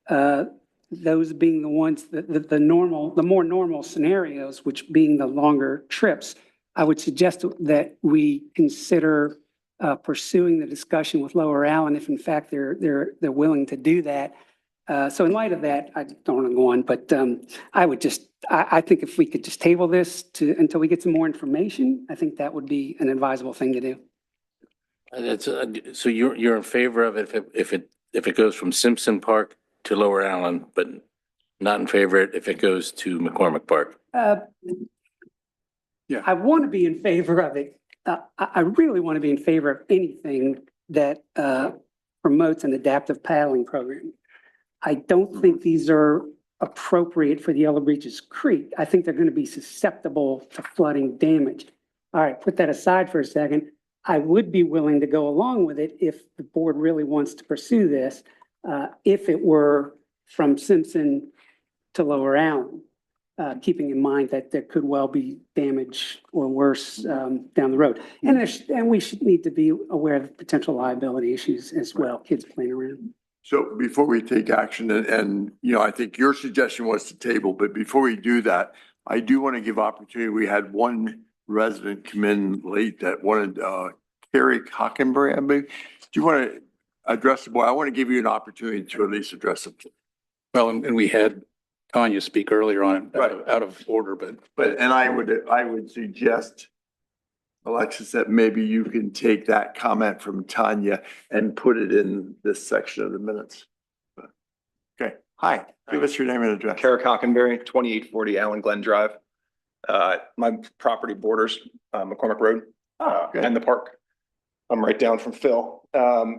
those being the ones the more normal scenarios, which being the longer trips. I would suggest that we consider pursuing the discussion with Lower Allen if in fact they're willing to do that. So in light of that, I don't want to go on, but I think if we could just table this until we get some more information, I think that would be an advisable thing to do. So you're in favor of it if it goes from Simpson Park to Lower Allen, but not in favor if it goes to McCormick Park? Yeah, I want to be in favor of it. I really want to be in favor of anything that promotes an adaptive paddling program. I don't think these are appropriate for the Yellow Breeches Creek. I think they're going to be susceptible to flooding damage. All right, put that aside for a second. I would be willing to go along with it if the board really wants to pursue this, if it were from Simpson to Lower Allen, keeping in mind that there could well be damage or worse down the road. And we should need to be aware of potential liability issues as well, kids playing around. So before we take action and, I think your suggestion was to table, but before we do that, I do want to give opportunity. We had one resident come in late that wanted, Carrie Hockenberry, I believe. Do you want to address the board? I want to give you an opportunity to at least address it. Well, and we had Tanya speak earlier on it, out of order, but. And I would suggest, Alexis, that maybe you can take that comment from Tanya and put it in this section of the minutes. Okay, hi, give us your name and address. Carrick Hockenberry, 2840 Allen Glen Drive. My property borders McCormick Road and the park. I'm right down from Phil.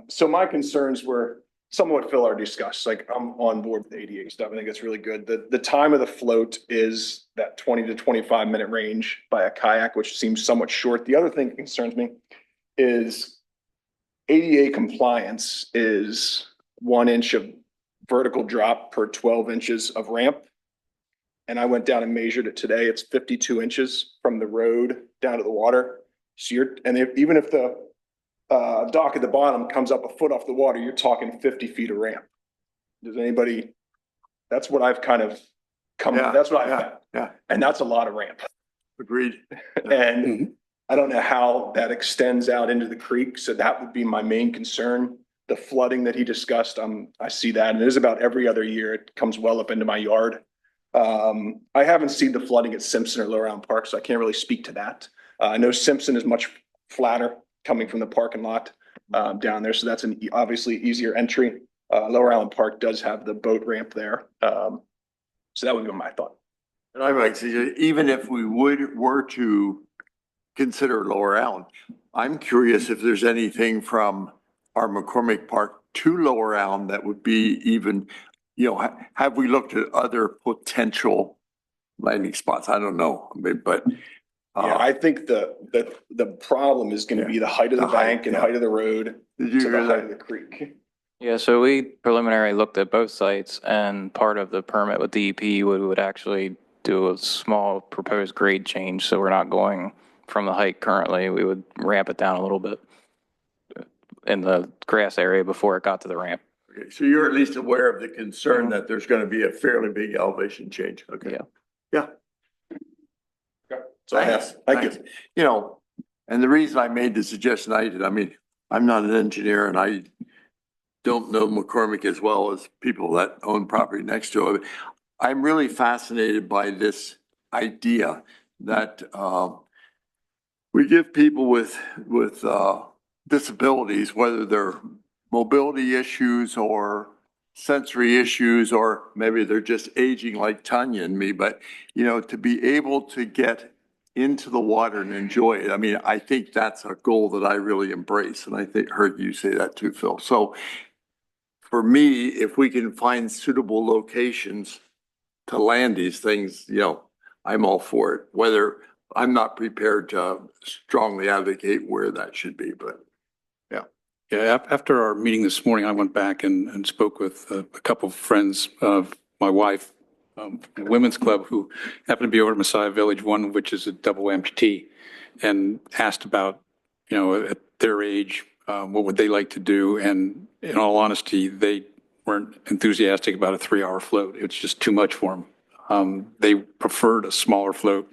So my concerns were somewhat Phil already discussed. Like, I'm on board with the ADA stuff. I think it's really good. The time of the float is that 20 to 25 minute range by a kayak, which seems somewhat short. The other thing that concerns me is ADA compliance is 1 inch of vertical drop per 12 inches of ramp. And I went down and measured it today. It's 52 inches from the road down to the water. So even if the dock at the bottom comes up a foot off the water, you're talking 50 feet of ramp. Does anybody, that's what I've kind of that's what I've found. Yeah. And that's a lot of ramp. Agreed. And I don't know how that extends out into the creek. So that would be my main concern. The flooding that he discussed, I see that. And it is about every other year. It comes well up into my yard. I haven't seen the flooding at Simpson or Lower Island Park, so I can't really speak to that. I know Simpson is much flatter coming from the parking lot down there. So that's an obviously easier entry. Lower Island Park does have the boat ramp there. So that would be my thought. And I might say, even if we were to consider Lower Island, I'm curious if there's anything from our McCormick Park to Lower Island that would be even, have we looked at other potential landing spots? I don't know, but. Yeah, I think the problem is going to be the height of the bank and height of the road to the height of the creek. Yeah, so we preliminarily looked at both sites, and part of the permit with DEP would actually do a small proposed grade change. So we're not going from the height currently. We would ramp it down a little bit in the grass area before it got to the ramp. Okay, so you're at least aware of the concern that there's going to be a fairly big elevation change. Okay. Yeah. So thank you. And the reason I made the suggestion I did, I'm not an engineer and I don't know McCormick as well as people that own property next to it. I'm really fascinated by this idea that we give people with disabilities, whether they're mobility issues or sensory issues, or maybe they're just aging like Tanya and me, but to be able to get into the water and enjoy it. I think that's a goal that I really embrace. And I heard you say that too, Phil. So for me, if we can find suitable locations to land these things, I'm all for it. Whether I'm not prepared to strongly advocate where that should be, but yeah. Yeah, after our meeting this morning, I went back and spoke with a couple of friends of my wife, women's club, who happened to be over at Messiah Village, one of which is a double amputee, and asked about, at their age, what would they like to do? And in all honesty, they weren't enthusiastic about a 3-hour float. It's just too much for them. They preferred a smaller float.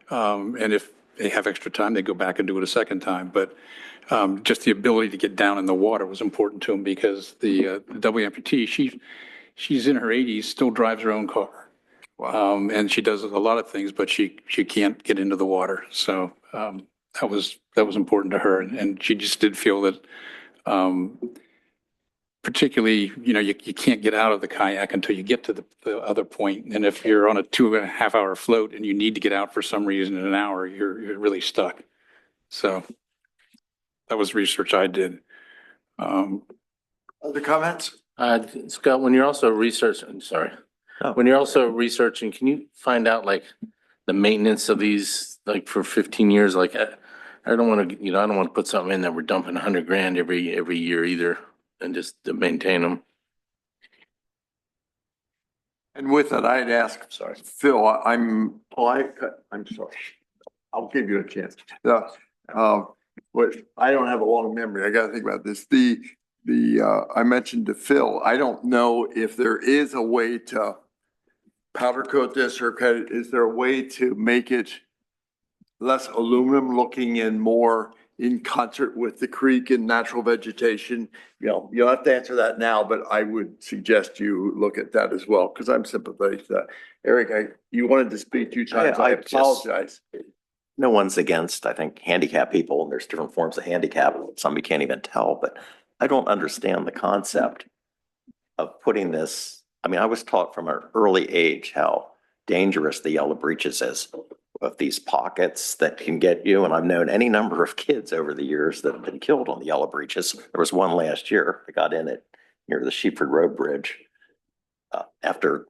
And if they have extra time, they go back and do it a second time. But just the ability to get down in the water was important to them, because the double amputee, she's in her 80s, still drives her own car. Wow. And she does a lot of things, but she can't get into the water. So that was important to her. And she just did feel that particularly, you can't get out of the kayak until you get to the other point. And if you're on a 2.5 hour float and you need to get out for some reason in an hour, you're really stuck. So that was research I did. Other comments? Scott, when you're also researching, when you're also researching, can you find out like the maintenance of these, like for 15 years? Like I don't want to, I don't want to put something in that we're dumping $100,000 every year either, and just to maintain them. And with that, I'd ask, Phil, I'm sorry. I'll give you a chance. But I don't have a long memory. I got to think about this. I mentioned to Phil, I don't know if there is a way to powder coat this, or is there a way to make it less aluminum looking and more in concert with the creek and natural vegetation? You know, you'll have to answer that now, but I would suggest you look at that as well, because I'm sympathetic to that. Eric, you wanted to speak 2 times. I just- apologize. No one's against, I think, handicapped people, and there's different forms of handicap. Some you can't even tell, but I don't understand the concept of putting this. I mean, I was taught from an early age how dangerous the yellow breeches is, of these pockets that can get you. And I've known any number of kids over the years that have been killed on the yellow breeches. There was one last year that got in it near the Sheepford Road Bridge after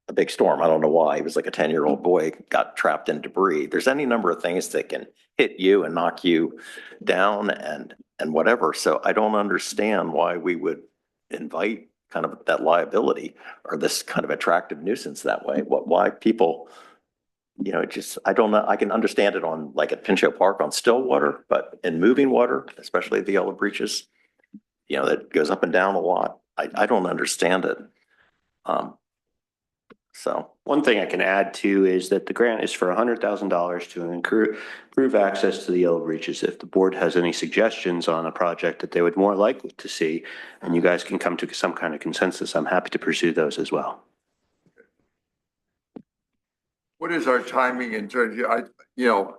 a big storm. I don't know why. He was like a 10-year-old boy, got trapped in debris. There's any number of things that can hit you and knock you down and whatever. So I don't understand why we would invite kind of that liability or this kind of attractive nuisance that way. Why people, you know, I don't know. I can understand it on like at Pinchot Park on still water, but in moving water, especially the yellow breeches, you know, that goes up and down a lot. I don't understand it. So one thing I can add too is that the grant is for $100,000 to improve access to the yellow breeches. If the board has any suggestions on a project that they would more likely to see, and you guys can come to some kind of consensus, I'm happy to pursue those as well. What is our timing in terms of, you know,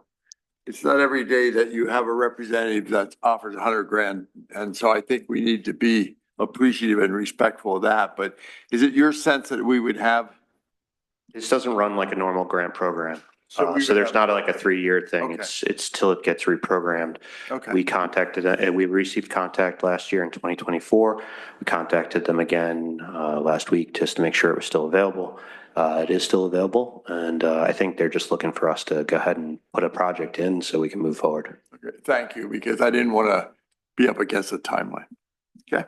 it's not every day that you have a representative that offers $100,000. And so I think we need to be appreciative and respectful of that. But is it your sense that we would have? This doesn't run like a normal grant program. So there's not like a 3-year thing. Okay. It's till it gets reprogrammed. Okay. We received contact last year in 2024. We contacted them again last week just to make sure it was still available. It is still available, and I think they're just looking for us to go ahead and put a project in so we can move forward. Okay. Thank you, because I didn't want to be up against the timeline. Okay.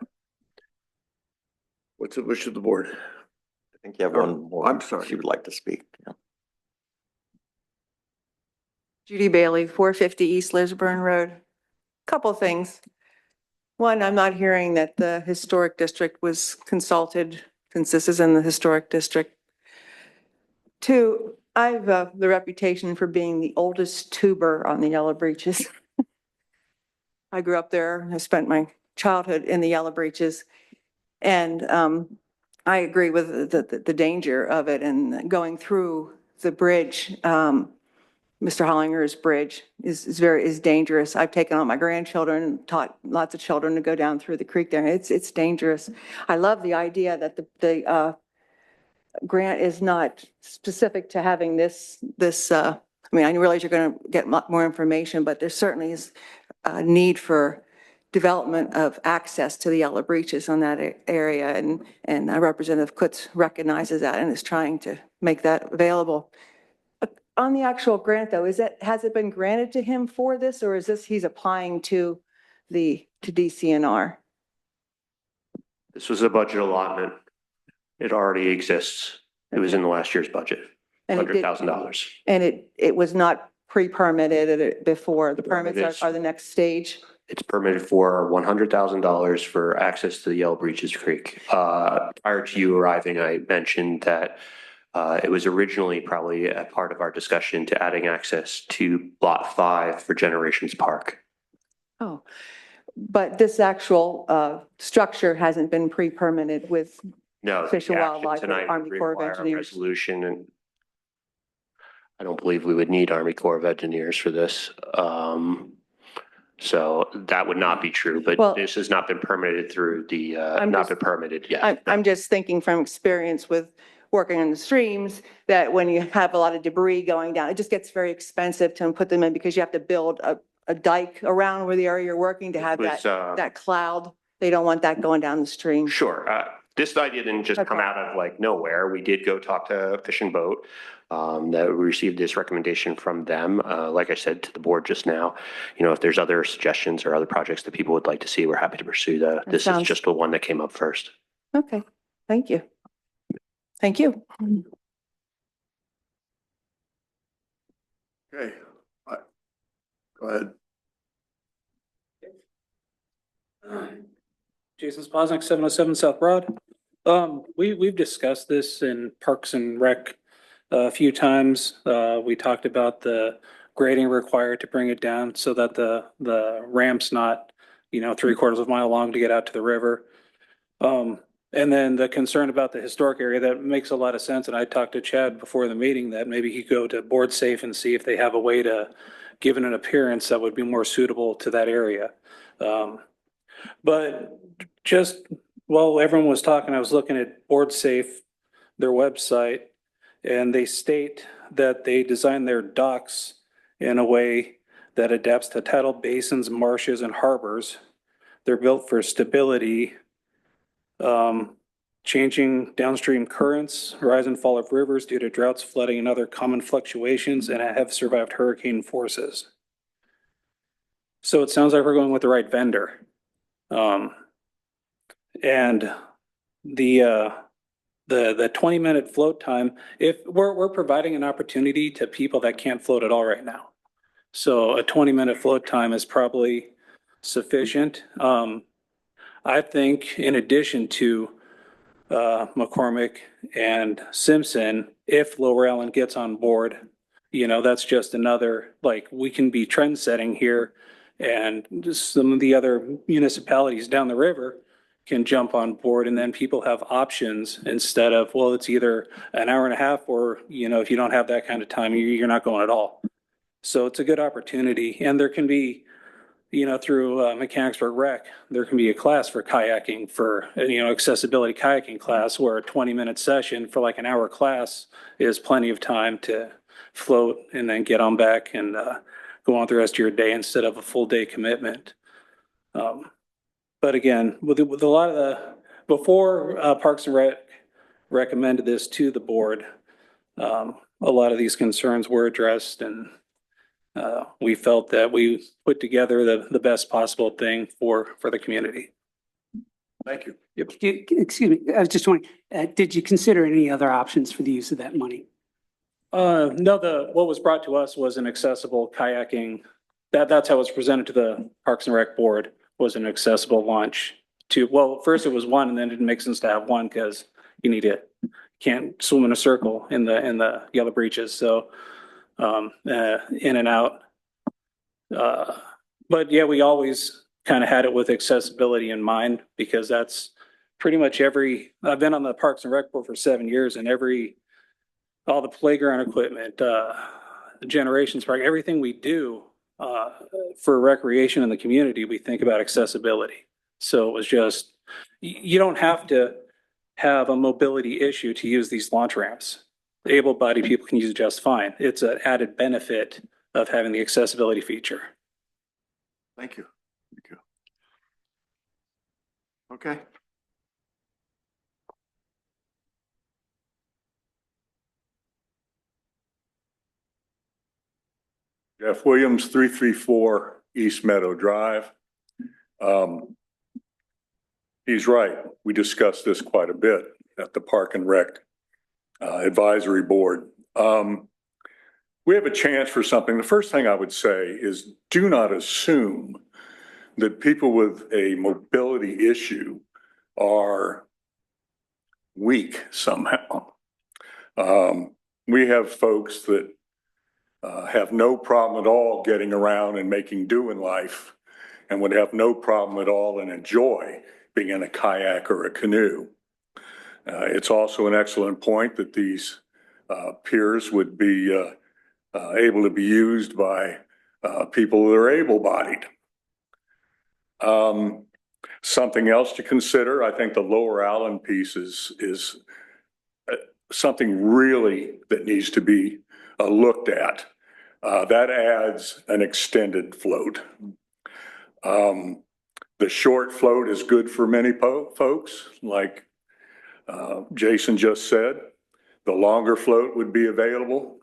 What's the wish of the board? I think you have one more. I'm sorry. If you would like to speak. Yeah. Judy Bailey, 450 East Lisburn Road. Couple things. One, I'm not hearing that the historic district was consulted, since this is in the historic district. 2, I have the reputation for being the oldest tuber on the Yellow Breeches. I grew up there. I spent my childhood in the Yellow Breeches. And I agree with the danger of it, and going through the bridge, Mr. Hollinger's bridge is dangerous. I've taken on my grandchildren, taught lots of children to go down through the creek there. It's dangerous. I love the idea that the grant is not specific to having this. I mean, I realize you're going to get more information, but there certainly is a need for development of access to the Yellow Breeches on that area, and Representative Kutz recognizes that and is trying to make that available. On the actual grant though, has it been granted to him for this, or is this he's applying to DCNR? This was a budget allotment. It already exists. It was in the last year's budget, $100,000. And it was not pre-permitted before. The permits are the next stage. It's permitted for $100,000 for access to the Yellow Breeches Creek. Prior to you arriving, I mentioned that it was originally probably a part of our discussion to adding access to Lot 5 for Generations Park. Oh, but this actual structure hasn't been pre-permitted with Fish and Wildlife or Army Corps of Engineers. Resolution, and I don't believe we would need Army Corps of Engineers for this. So that would not be true, but this has not been permitted through the, not been permitted yet. I'm just thinking from experience with working on the streams that when you have a lot of debris going down, it just gets very expensive to put them in because you have to build a dike around where the area you're working to have that cloud. They don't want that going down the stream. Sure. This idea didn't just come out of like nowhere. We did go talk to Fish and Boat. That we received this recommendation from them. Like I said to the board just now, you know, if there's other suggestions or other projects that people would like to see, we're happy to pursue that. This is just the one that came up first. Okay, thank you. Thank you. Okay. Go ahead. Jason Spoznik, 707 South Broad. We've discussed this in Parks and Rec a few times. We talked about the grading required to bring it down so that the ramp's not, 3/4 of a mile long to get out to the river. And then the concern about the historic area, that makes a lot of sense. And I talked to Chad before the meeting that maybe he go to Board Safe and see if they have a way to give it an appearance that would be more suitable to that area. But just while everyone was talking, I was looking at Board Safe, their website, and they state that they design their docks in a way that adapts to tidal basins, marshes, and harbors. They're built for stability, changing downstream currents, rise and fall of rivers due to droughts, flooding, and other common fluctuations, and have survived hurricane forces. So it sounds like we're going with the right vendor. And the 20-minute float time, if we're providing an opportunity to people that can't float at all right now. So a 20-minute float time is probably sufficient. I think in addition to McCormick and Simpson, if Lower Allen gets on board, that's just another, like, we can be trend setting here, and just some of the other municipalities down the river can jump on board, and then people have options instead of, well, it's either an hour and a half or, if you don't have that kind of time, you're not going at all. So it's a good opportunity. And there can be, through Mechanicsburg Rec, there can be a class for kayaking for, accessibility kayaking class, where a 20-minute session for like an hour class is plenty of time to float and then get on back and go on the rest of your day instead of a full day commitment. But again, with a lot of before Parks and Rec recommended this to the board, a lot of these concerns were addressed, and we felt that we put together the best possible thing for the community. Thank you. Excuse me, I was just wondering, did you consider any other options for the use of that money? No, what was brought to us was an accessible kayaking. That's how it was presented to the Parks and Rec board, was an accessible launch well, first it was one, and then it didn't make sense to have one because can't swim in a circle in the yellow breeches. So in and out. But yeah, we always kind of had it with accessibility in mind, because that's pretty much I've been on the Parks and Rec board for 7 years, and all the playground equipment, the generations park, everything we do for recreation in the community, we think about accessibility. So it was just, you don't have to have a mobility issue to use these launch ramps. Able-bodied people can use it just fine. It's an added benefit of having the accessibility feature. Thank you. Okay. Jeff Williams, 334 East Meadow Drive. He's right. We discussed this quite a bit at the Park and Rec Advisory Board. We have a chance for something. The first thing I would say is, do not assume that people with a mobility issue are weak somehow. We have folks that have no problem at all getting around and making do in life, and would have no problem at all and enjoy being in a kayak or a canoe. It's also an excellent point that these piers would be able to be used by people that are able-bodied. Something else to consider, I think the Lower Allen piece is something really that needs to be looked at. That adds an extended float. The short float is good for many folks, like Jason just said. The longer float would be available.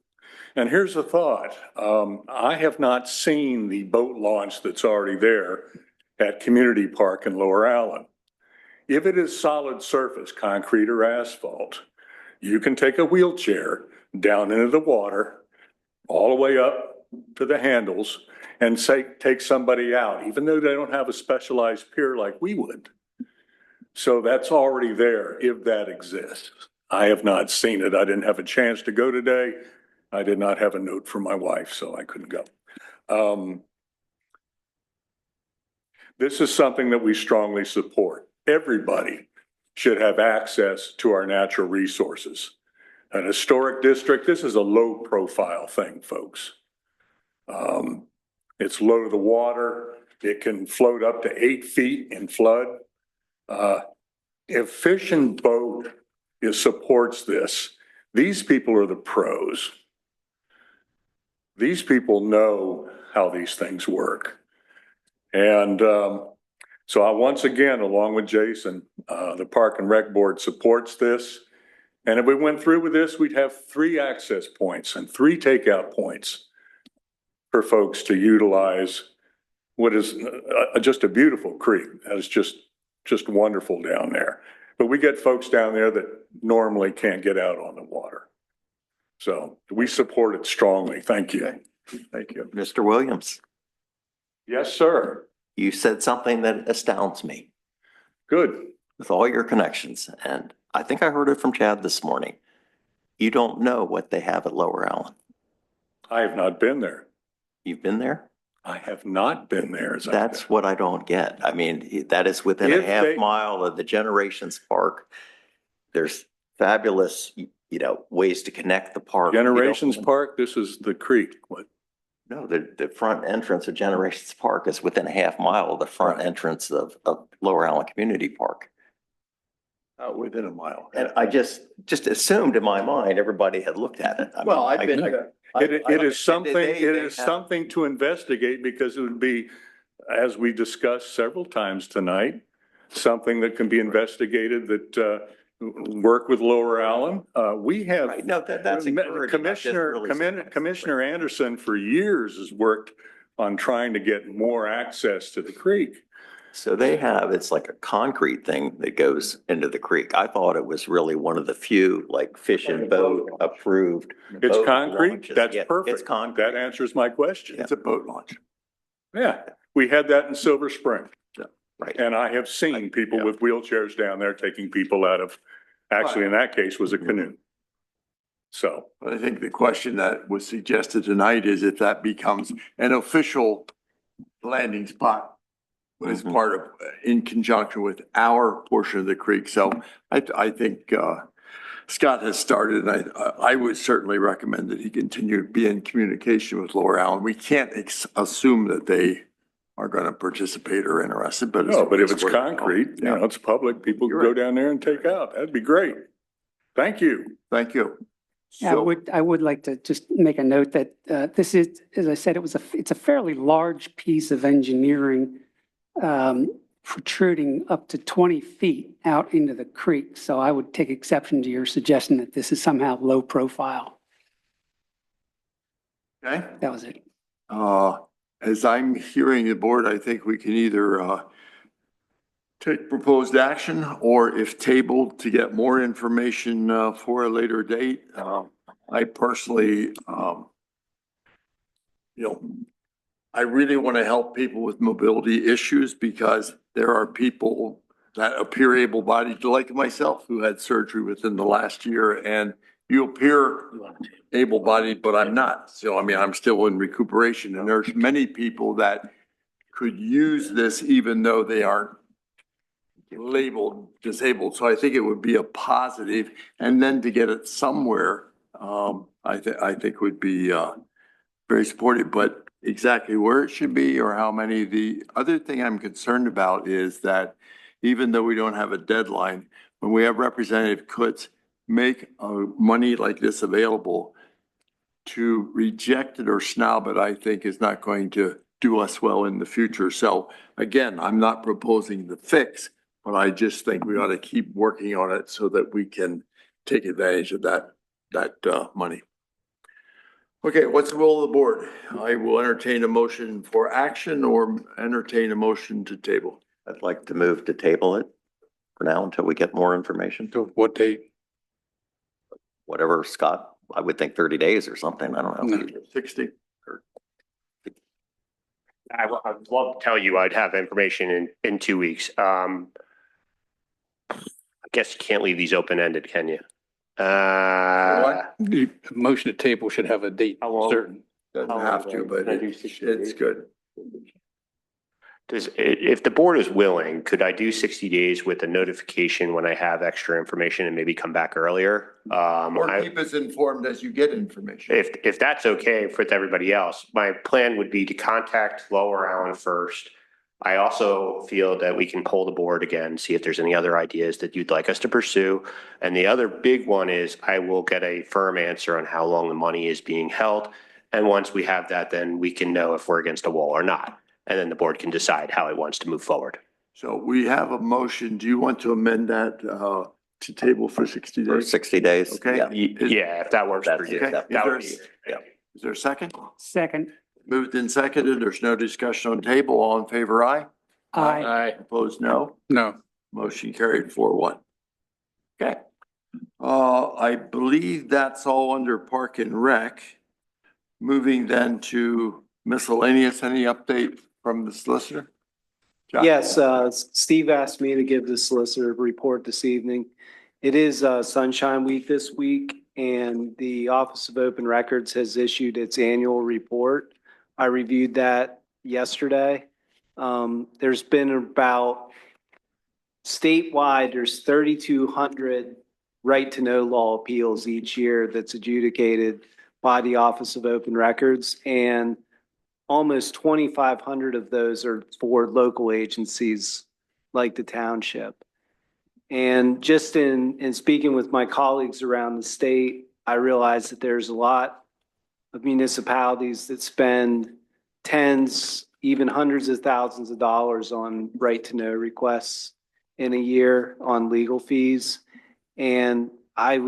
And here's a thought. I have not seen the boat launch that's already there at Community Park in Lower Allen. If it is solid surface, concrete or asphalt, you can take a wheelchair down into the water, all the way up to the handles, and take somebody out, even though they don't have a specialized pier like we would. So that's already there if that exists. I have not seen it. I didn't have a chance to go today. I did not have a note from my wife, so I couldn't go. This is something that we strongly support. Everybody should have access to our natural resources. An historic district, this is a low profile thing, folks. It's low to the water. It can float up to 8 feet in flood. If Fish and Boat supports this, these people are the pros. These people know how these things work. And so I, once again, along with Jason, the Park and Rec Board supports this. And if we went through with this, we'd have 3 access points and 3 takeout points for folks to utilize what is just a beautiful creek. It's just wonderful down there. But we get folks down there that normally can't get out on the water. So we support it strongly. Thank you. Thank you. Mr. Williams, Yes, sir. you said something that astounds me Good. with all your connections. And I think I heard it from Chad this morning. You don't know what they have at Lower Allen. I have not been there. You've been there? I have not been there. That's what I don't get. I mean, that is within a half mile of the Generations Park. There's fabulous, ways to connect the park. Generations Park, this is the creek. What? No, the front entrance of Generations Park is within a half mile of the front entrance of Lower Allen Community Park. Within a mile. And I just assumed in my mind, everybody had looked at it. I've been there. It is something to investigate, because it would be, as we discussed several times tonight, something that can be investigated that work with Lower Allen. We have. Right. No, that's encouraging. Commissioner Anderson for years has worked on trying to get more access to the creek. So it's like a concrete thing that goes into the creek. I thought it was really one of the few like Fish and Boat approved. It's boat concrete? launches. That's Yeah, perfect. It's concrete. That answers my question. It's a boat launch. Yeah, we had that in Silver Spring. Right. And I have seen people with wheelchairs down there taking people out of, actually in that case was a canoe. So. But I think the question that was suggested tonight is if that becomes an official landing spot, was part of, in conjunction with our portion of the creek. So I think Scott has started, and I would certainly recommend that he continue to be in communication with Lower Allen. We can't assume that they are going to participate or interested, but. No, but if it's concrete, it's public, people can go down there and take out. That'd be great. Thank you. Thank you. Yeah, I would like to just make a note that this is, as I said, it's a fairly large piece of engineering protruding up to 20 feet out into the creek. So I would take exception to your suggestion that this is somehow low profile. Okay. That was it. As I'm hearing the board, I think we can either take proposed action, or if tabled, to get more information for a later date. I personally, I really want to help people with mobility issues, because there are people that appear able-bodied, like myself, who had surgery within the last year, and you appear able-bodied, but I'm not. So, I'm still in recuperation, and there's many people that could use this even though they aren't labeled disabled. So I think it would be a positive, and then to get it somewhere, I think would be very supportive, but exactly where it should be or how many. The other thing I'm concerned about is that even though we don't have a deadline, when we have Representative Kutz make money like this available, to reject it or snob it, I think is not going to do us well in the future. So again, I'm not proposing the fix, but I just think we ought to keep working on it so that we can take advantage of that money. Okay, what's the will of the board? I will entertain a motion for action or entertain a motion to table. I'd like to move to table it for now until we get more information. So what date? Whatever, Scott, I would think 30 days or something. I don't know. 60. I'd love to tell you I'd have information in 2 weeks. I guess you can't leave these open-ended, can you? The motion to table should have a date certain. Doesn't have to, but it's good. If the board is willing, could I do 60 days with a notification when I have extra information and maybe come back earlier? Or keep us informed as you get information. If that's okay with everybody else, my plan would be to contact Lower Allen first. I also feel that we can poll the board again, see if there's any other ideas that you'd like us to pursue. And the other big one is I will get a firm answer on how long the money is being held. And once we have that, then we can know if we're against a wall or not. And then the board can decide how it wants to move forward. So we have a motion. Do you want to amend that to table for 60 days? For 60 days. Okay. Yeah, if that works for you. Okay. That would be, yeah. Is there a second? Second. Moved and seconded. There's no discussion on table. All in favor, aye. Aye. Opposed, no. No. Motion carried 4-1. Okay. I believe that's all under Park and Rec. Moving then to miscellaneous. Any update from the solicitor? Josh? Yes, Steve asked me to give the solicitor a report this evening. It is Sunshine Week this week, and the Office of Open Records has issued its annual report. I reviewed that yesterday. There's been about statewide, there's 3,200 right-to-know law appeals each year that's adjudicated by the Office of Open Records, and almost 2,500 of those are for local agencies like the township. And just in speaking with my colleagues around the state, I realized that there's a lot of municipalities that spend tens, even hundreds of thousands of dollars on right-to-know requests in a year on legal fees. And I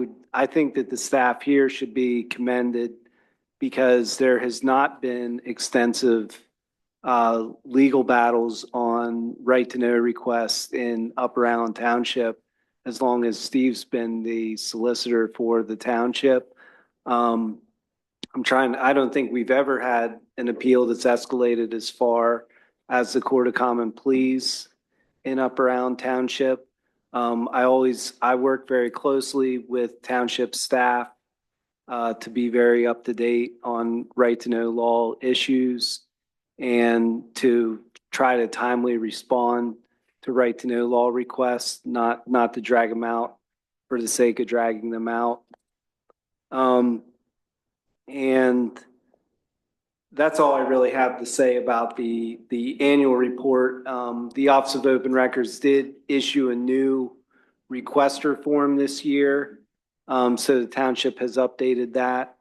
think that the staff here should be commended because there has not been extensive legal battles on right-to-know requests in Upper Allen Township as long as Steve's been the solicitor for the township. I don't think we've ever had an appeal that's escalated as far as the Court of Common Pleas in Upper Allen Township. I work very closely with township staff to be very up to date on right-to-know law issues and to try to timely respond to right-to-know law requests, not to drag them out for the sake of dragging them out. And that's all I really have to say about the annual report. The Office of Open Records did issue a new requester form this year. So the township has updated that.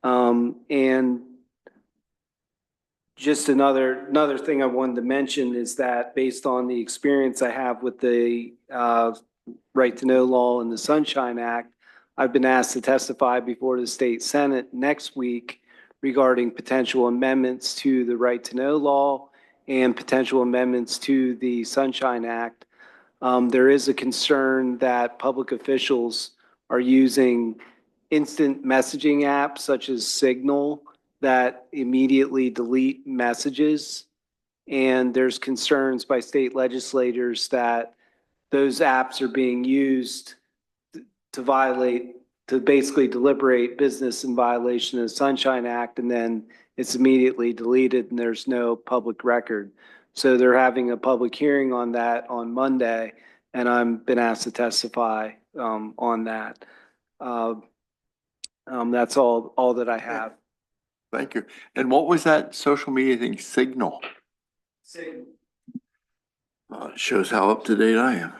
And just another thing I wanted to mention is that based on the experience I have with the right-to-know law and the Sunshine Act, I've been asked to testify before the state Senate next week regarding potential amendments to the right-to-know law and potential amendments to the Sunshine Act. There is a concern that public officials are using instant messaging apps such as Signal that immediately delete messages. And there's concerns by state legislators that those apps are being used to basically deliberate business in violation of the Sunshine Act, and then it's immediately deleted and there's no public record. So they're having a public hearing on that on Monday, and I've been asked to testify on that. That's all that I have. Thank you. And what was that social media thing? Signal. Signal. Shows how up to date I am.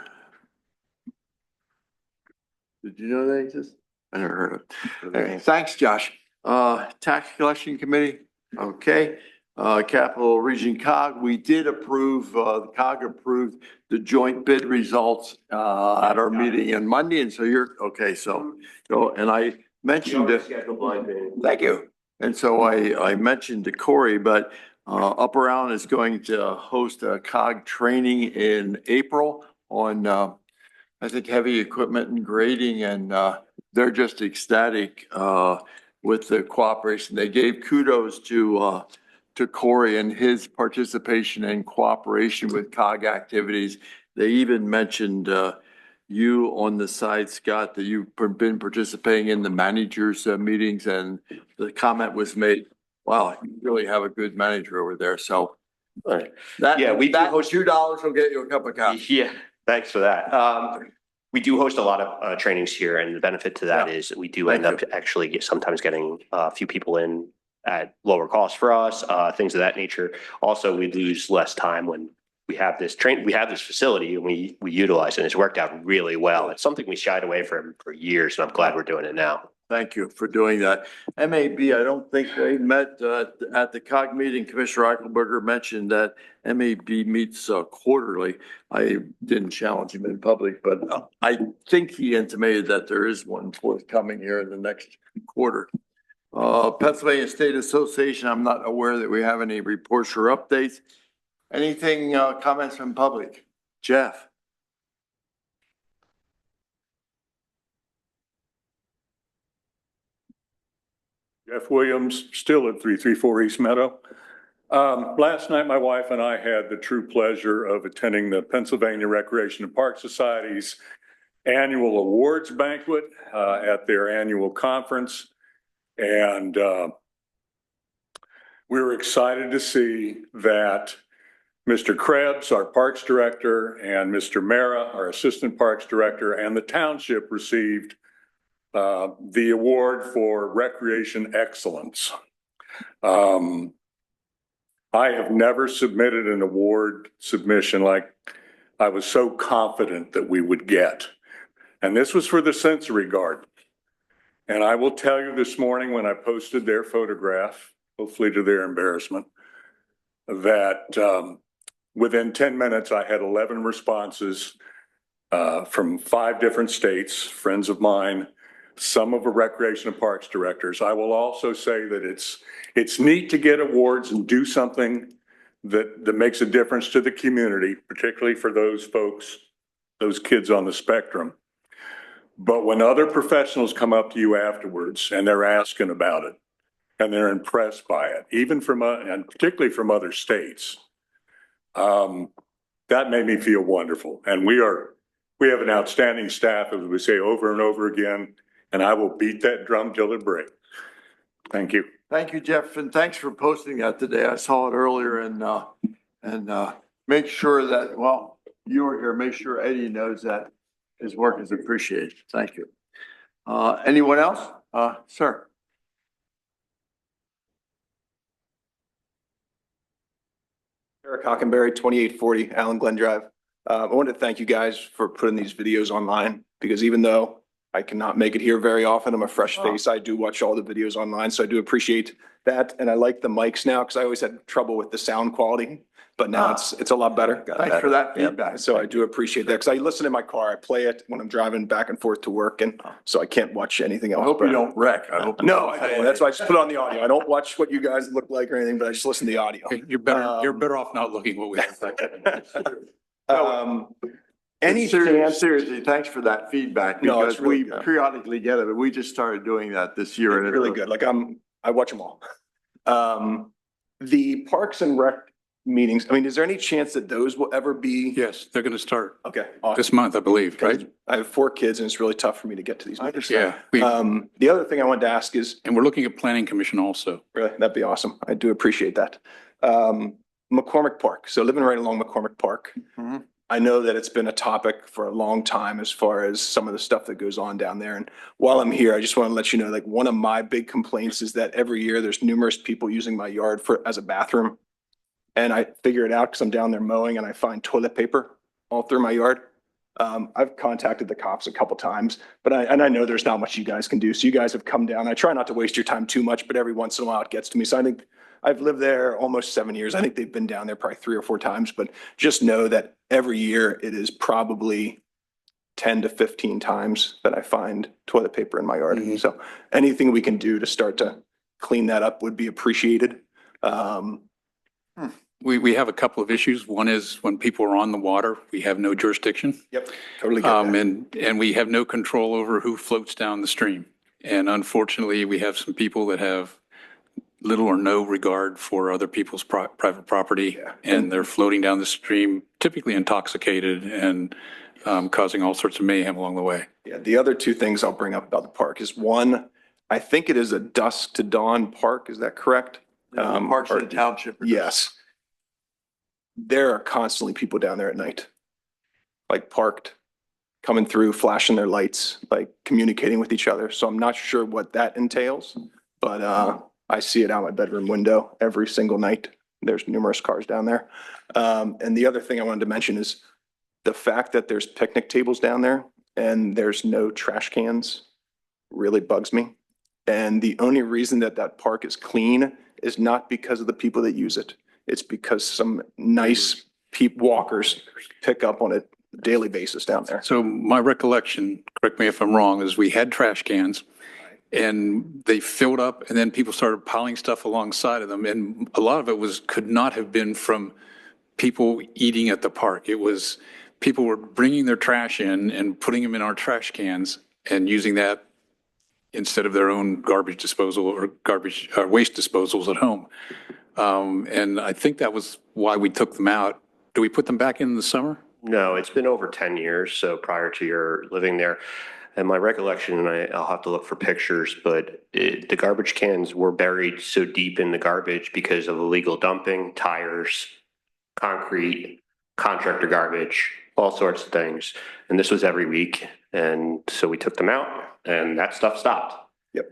Did you know that exists? I never heard of it. Okay, thanks, Josh. Tax Collection Committee. Okay. Capital Region COG, we did approve, the COG approved the joint bid results at our meeting on Monday. And so you're, okay, so, and I mentioned it. Thank you. And so I mentioned to Corey, but Upper Allen is going to host a COG training in April on, I think, heavy equipment and grading, and they're just ecstatic with the cooperation. They gave kudos to Corey and his participation and cooperation with COG activities. They even mentioned you on the side, Scott, that you've been participating in the managers' meetings, and the comment was made, wow, you really have a good manager over there. So Yeah, we do that host- $2 will get you a cup of coffee. Yeah, thanks for that. We do host a lot of trainings here, and the benefit to that is we do end up actually sometimes getting a few people in at lower cost for us, things of that nature. Also, we lose less time when we have this facility and we utilize it. It's worked out really well. It's something we shied away from for years, and I'm glad we're doing it now. Thank you for doing that. MAB, I don't think they met at the COG meeting. Commissioner Eichelberger mentioned that MAB meets quarterly. I didn't challenge him in public, but I think he intimated that there is one forthcoming here in the next quarter. Pennsylvania State Association, I'm not aware that we have any reports or updates. Anything, comments from public? Jeff? Jeff Williams, still at 334 East Meadow. Last night, my wife and I had the true pleasure of attending the Pennsylvania Recreation and Park Society's annual awards banquet at their annual conference. And we were excited to see that Mr. Krebs, our Parks Director, and Mr. Mara, our Assistant Parks Director, and the township received the award for recreation excellence. I have never submitted an award submission like I was so confident that we would get. And this was for the sensory garden. And I will tell you this morning when I posted their photograph, hopefully to their embarrassment, that within 10 minutes, I had 11 responses from 5 different states, friends of mine, some of the recreation and parks directors. I will also say that it's neat to get awards and do something that makes a difference to the community, particularly for those folks, those kids on the spectrum. But when other professionals come up to you afterwards and they're asking about it and they're impressed by it, even from, and particularly from other states, that made me feel wonderful. And we have an outstanding staff, as we say over and over again, and I will beat that drum till it breaks. Thank you. Thank you, Jeff, and thanks for posting that today. I saw it earlier, and make sure that, well, you were here, make sure Eddie knows that his work is appreciated. Thank you. Anyone else? Sir. Eric Hockenberry, 2840 Allen Glen Drive. I wanted to thank you guys for putting these videos online, because even though I cannot make it here very often, I'm a fresh face, I do watch all the videos online, so I do appreciate that. And I like the mics now, because I always had trouble with the sound quality, but now it's a lot better. Thanks for that feedback. So I do appreciate that, because I listen in my car, I play it when I'm driving back and forth to work, and so I can't watch anything else. I hope you don't wreck. I hope. No, I don't. That's why I just put on the audio. I don't watch what you guys look like or anything, but I just listen to the audio. You're better off not looking what we have. Any seriously, thanks for that feedback, No, because it's really we good. periodically get it, but we just started doing that this year. It's really good. Like I watch them all. The Parks and Rec meetings, I mean, is there any chance that those will ever be? Yes, they're going to start Okay. this month, I believe, right? I have 4 kids and it's really tough for me to get to these meetings. Yeah. The other thing I wanted to ask is, And we're looking at planning commission also. really, that'd be awesome. I do appreciate that. McCormick Park. So living right along McCormick Park. Mhm. I know that it's been a topic for a long time as far as some of the stuff that goes on down there. And while I'm here, I just want to let you know, like, one of my big complaints is that every year there's numerous people using my yard as a bathroom. And I figure it out because I'm down there mowing and I find toilet paper all through my yard. I've contacted the cops a couple times, but I know there's not much you guys can do. So you guys have come down. I try not to waste your time too much, but every once in a while it gets to me. So I think I've lived there almost 7 years. I think they've been down there probably 3 or 4 times, but just know that every year it is probably 10 to 15 times that I find toilet paper in my yard. Mhm. So anything we can do to start to clean that up would be appreciated. We have a couple of issues. One is when people are on the water, we have no jurisdiction. Yep, totally get that. And we have no control over who floats down the stream. And unfortunately, we have some people that have little or no regard for other people's private property. Yeah. And they're floating down the stream, typically intoxicated. And causing all sorts of mayhem along the way. Yeah, the other two things I'll bring up about the park is one, I think it is a dusk to dawn park. Is that correct? Parks in the township. Yes. There are constantly people down there at night, like parked, coming through, flashing their lights, like communicating with each other. So I'm not sure what that entails, but I see it out my bedroom window every single night. There's numerous cars down there. And the other thing I wanted to mention is the fact that there's picnic tables down there and there's no trash cans really bugs me. And the only reason that that park is clean is not because of the people that use it. It's because some nice walkers pick up on a daily basis down there. So my recollection, correct me if I'm wrong, is we had trash cans and they filled up and then people started piling stuff alongside of them. And a lot of it could not have been from people eating at the park. It was people were bringing their trash in and putting them in our trash cans and using that instead of their own garbage disposal or waste disposals at home. And I think that was why we took them out. Do we put them back in the summer? No, it's been over 10 years, so prior to your living there. And my recollection, and I'll have to look for pictures, but the garbage cans were buried so deep in the garbage because of illegal dumping, tires, concrete, contractor garbage, all sorts of things. And this was every week. And so we took them out and that stuff stopped. Yep.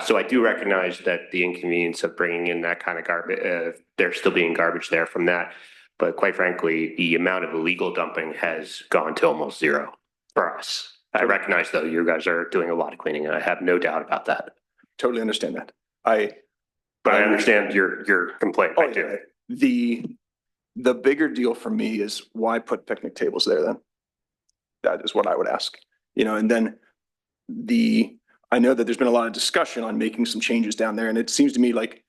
So I do recognize that the inconvenience of bringing in that kind of garbage, there still being garbage there from that. But quite frankly, the amount of illegal dumping has gone to almost zero for us. I recognize though, you guys are doing a lot of cleaning and I have no doubt about that. Totally understand that. But I understand your complaint. Oh, yeah. The bigger deal for me is why put picnic tables there then? That is what I would ask. And then I know that there's been a lot of discussion on making some changes down there, and it seems to me like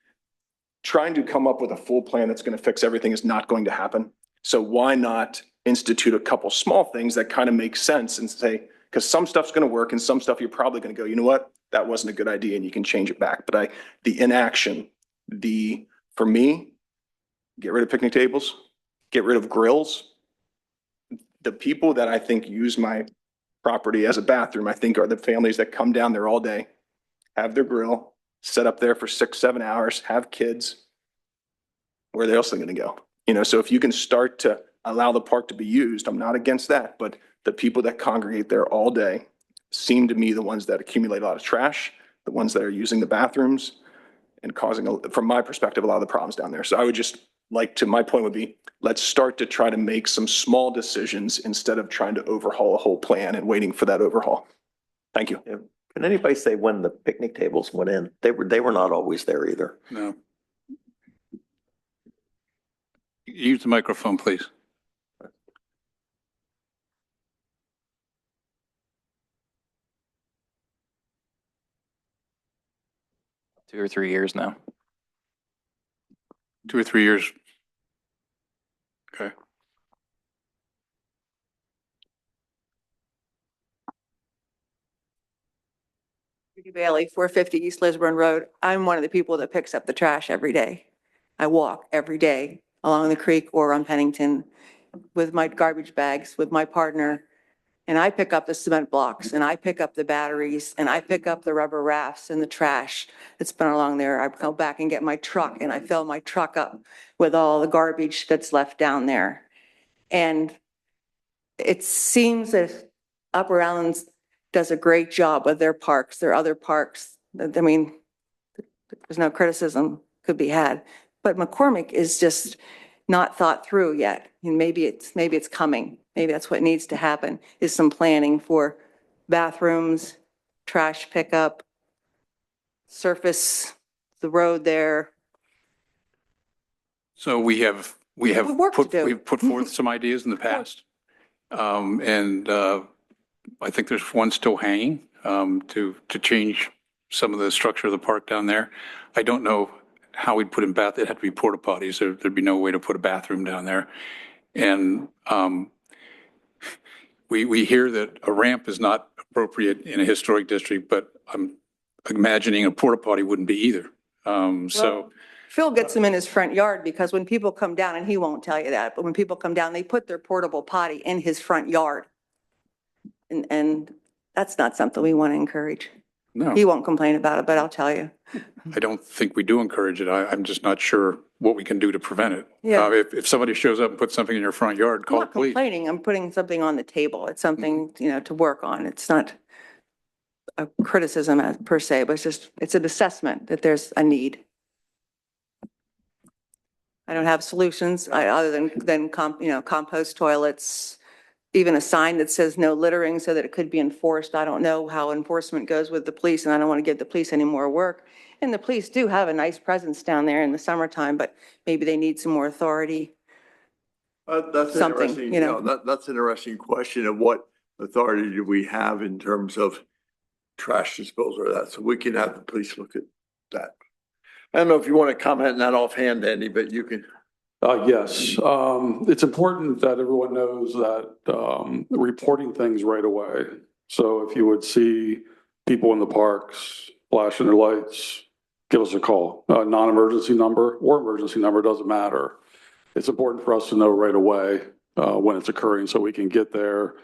trying to come up with a full plan that's going to fix everything is not going to happen. So why not institute a couple small things that kind of make sense and say, because some stuff's going to work and some stuff you're probably going to go, you know what, that wasn't a good idea and you can change it back. But the inaction, for me, get rid of picnic tables, get rid of grills. The people that I think use my property as a bathroom, I think are the families that come down there all day, have their grill, set up there for 6-7 hours, have kids. Where else are they going to go? So if you can start to allow the park to be used, I'm not against that, but the people that congregate there all day seem to me the ones that accumulate a lot of trash, the ones that are using the bathrooms and causing, from my perspective, a lot of the problems down there. So I would just my point would be, let's start to try to make some small decisions instead of trying to overhaul a whole plan and waiting for that overhaul. Thank you. Yeah. Can anybody say when the picnic tables went in? They were not always there either. No. Use the microphone, please. Two or 3 years now. 2 or 3 years. Okay. Judy Bailey, 450 East Lisburn Road. I'm one of the people that picks up the trash every day. I walk every day along the creek or on Pennington with my garbage bags with my partner. And I pick up the cement blocks and I pick up the batteries and I pick up the rubber rafts and the trash that's been along there. I go back and get my truck and I fill my truck up with all the garbage that's left down there. And it seems that Upper Islands does a great job with their parks, their other parks. I mean, there's no criticism could be had, but McCormick is just not thought through yet. And maybe it's coming. Maybe that's what needs to happen, is some planning for bathrooms, trash pickup, surface the road there. So we've put forth some ideas in the past. And I think there's one still hanging to change some of the structure of the park down there. I don't know how we'd put in it'd have to be porta potties. There'd be no way to put a bathroom down there. And we hear that a ramp is not appropriate in a historic district, but I'm imagining a porta potty wouldn't be either. Phil gets them in his front yard because when people come down, and he won't tell you that, but when people come down, they put their portable potty in his front yard. And that's not something we want to encourage. No, He won't complain about it, but I'll tell you. I don't think we do encourage it. I'm just not sure what we can do to prevent it. Yeah. If somebody shows up and puts something in your front yard, I'm call the not police. complaining. I'm putting something on the table. It's something, to work on. It's not a criticism per se, but it's an assessment that there's a need. I don't have solutions other than compost toilets, even a sign that says no littering so that it could be enforced. I don't know how enforcement goes with the police, and I don't want to give the police any more work. And the police do have a nice presence down there in the summertime, but maybe they need some more authority. That's Something, interesting, that's an interesting question of what authority do we have in terms of trash disposal or that, so we can have the police look at that. I don't know if you want to comment on that offhand, Andy, but you can. Yes, it's important that everyone knows that reporting things right away. So if you would see people in the parks flashing their lights, give us a call. Non-emergency number or emergency number, doesn't matter. It's important for us to know right away when it's occurring so we can get there,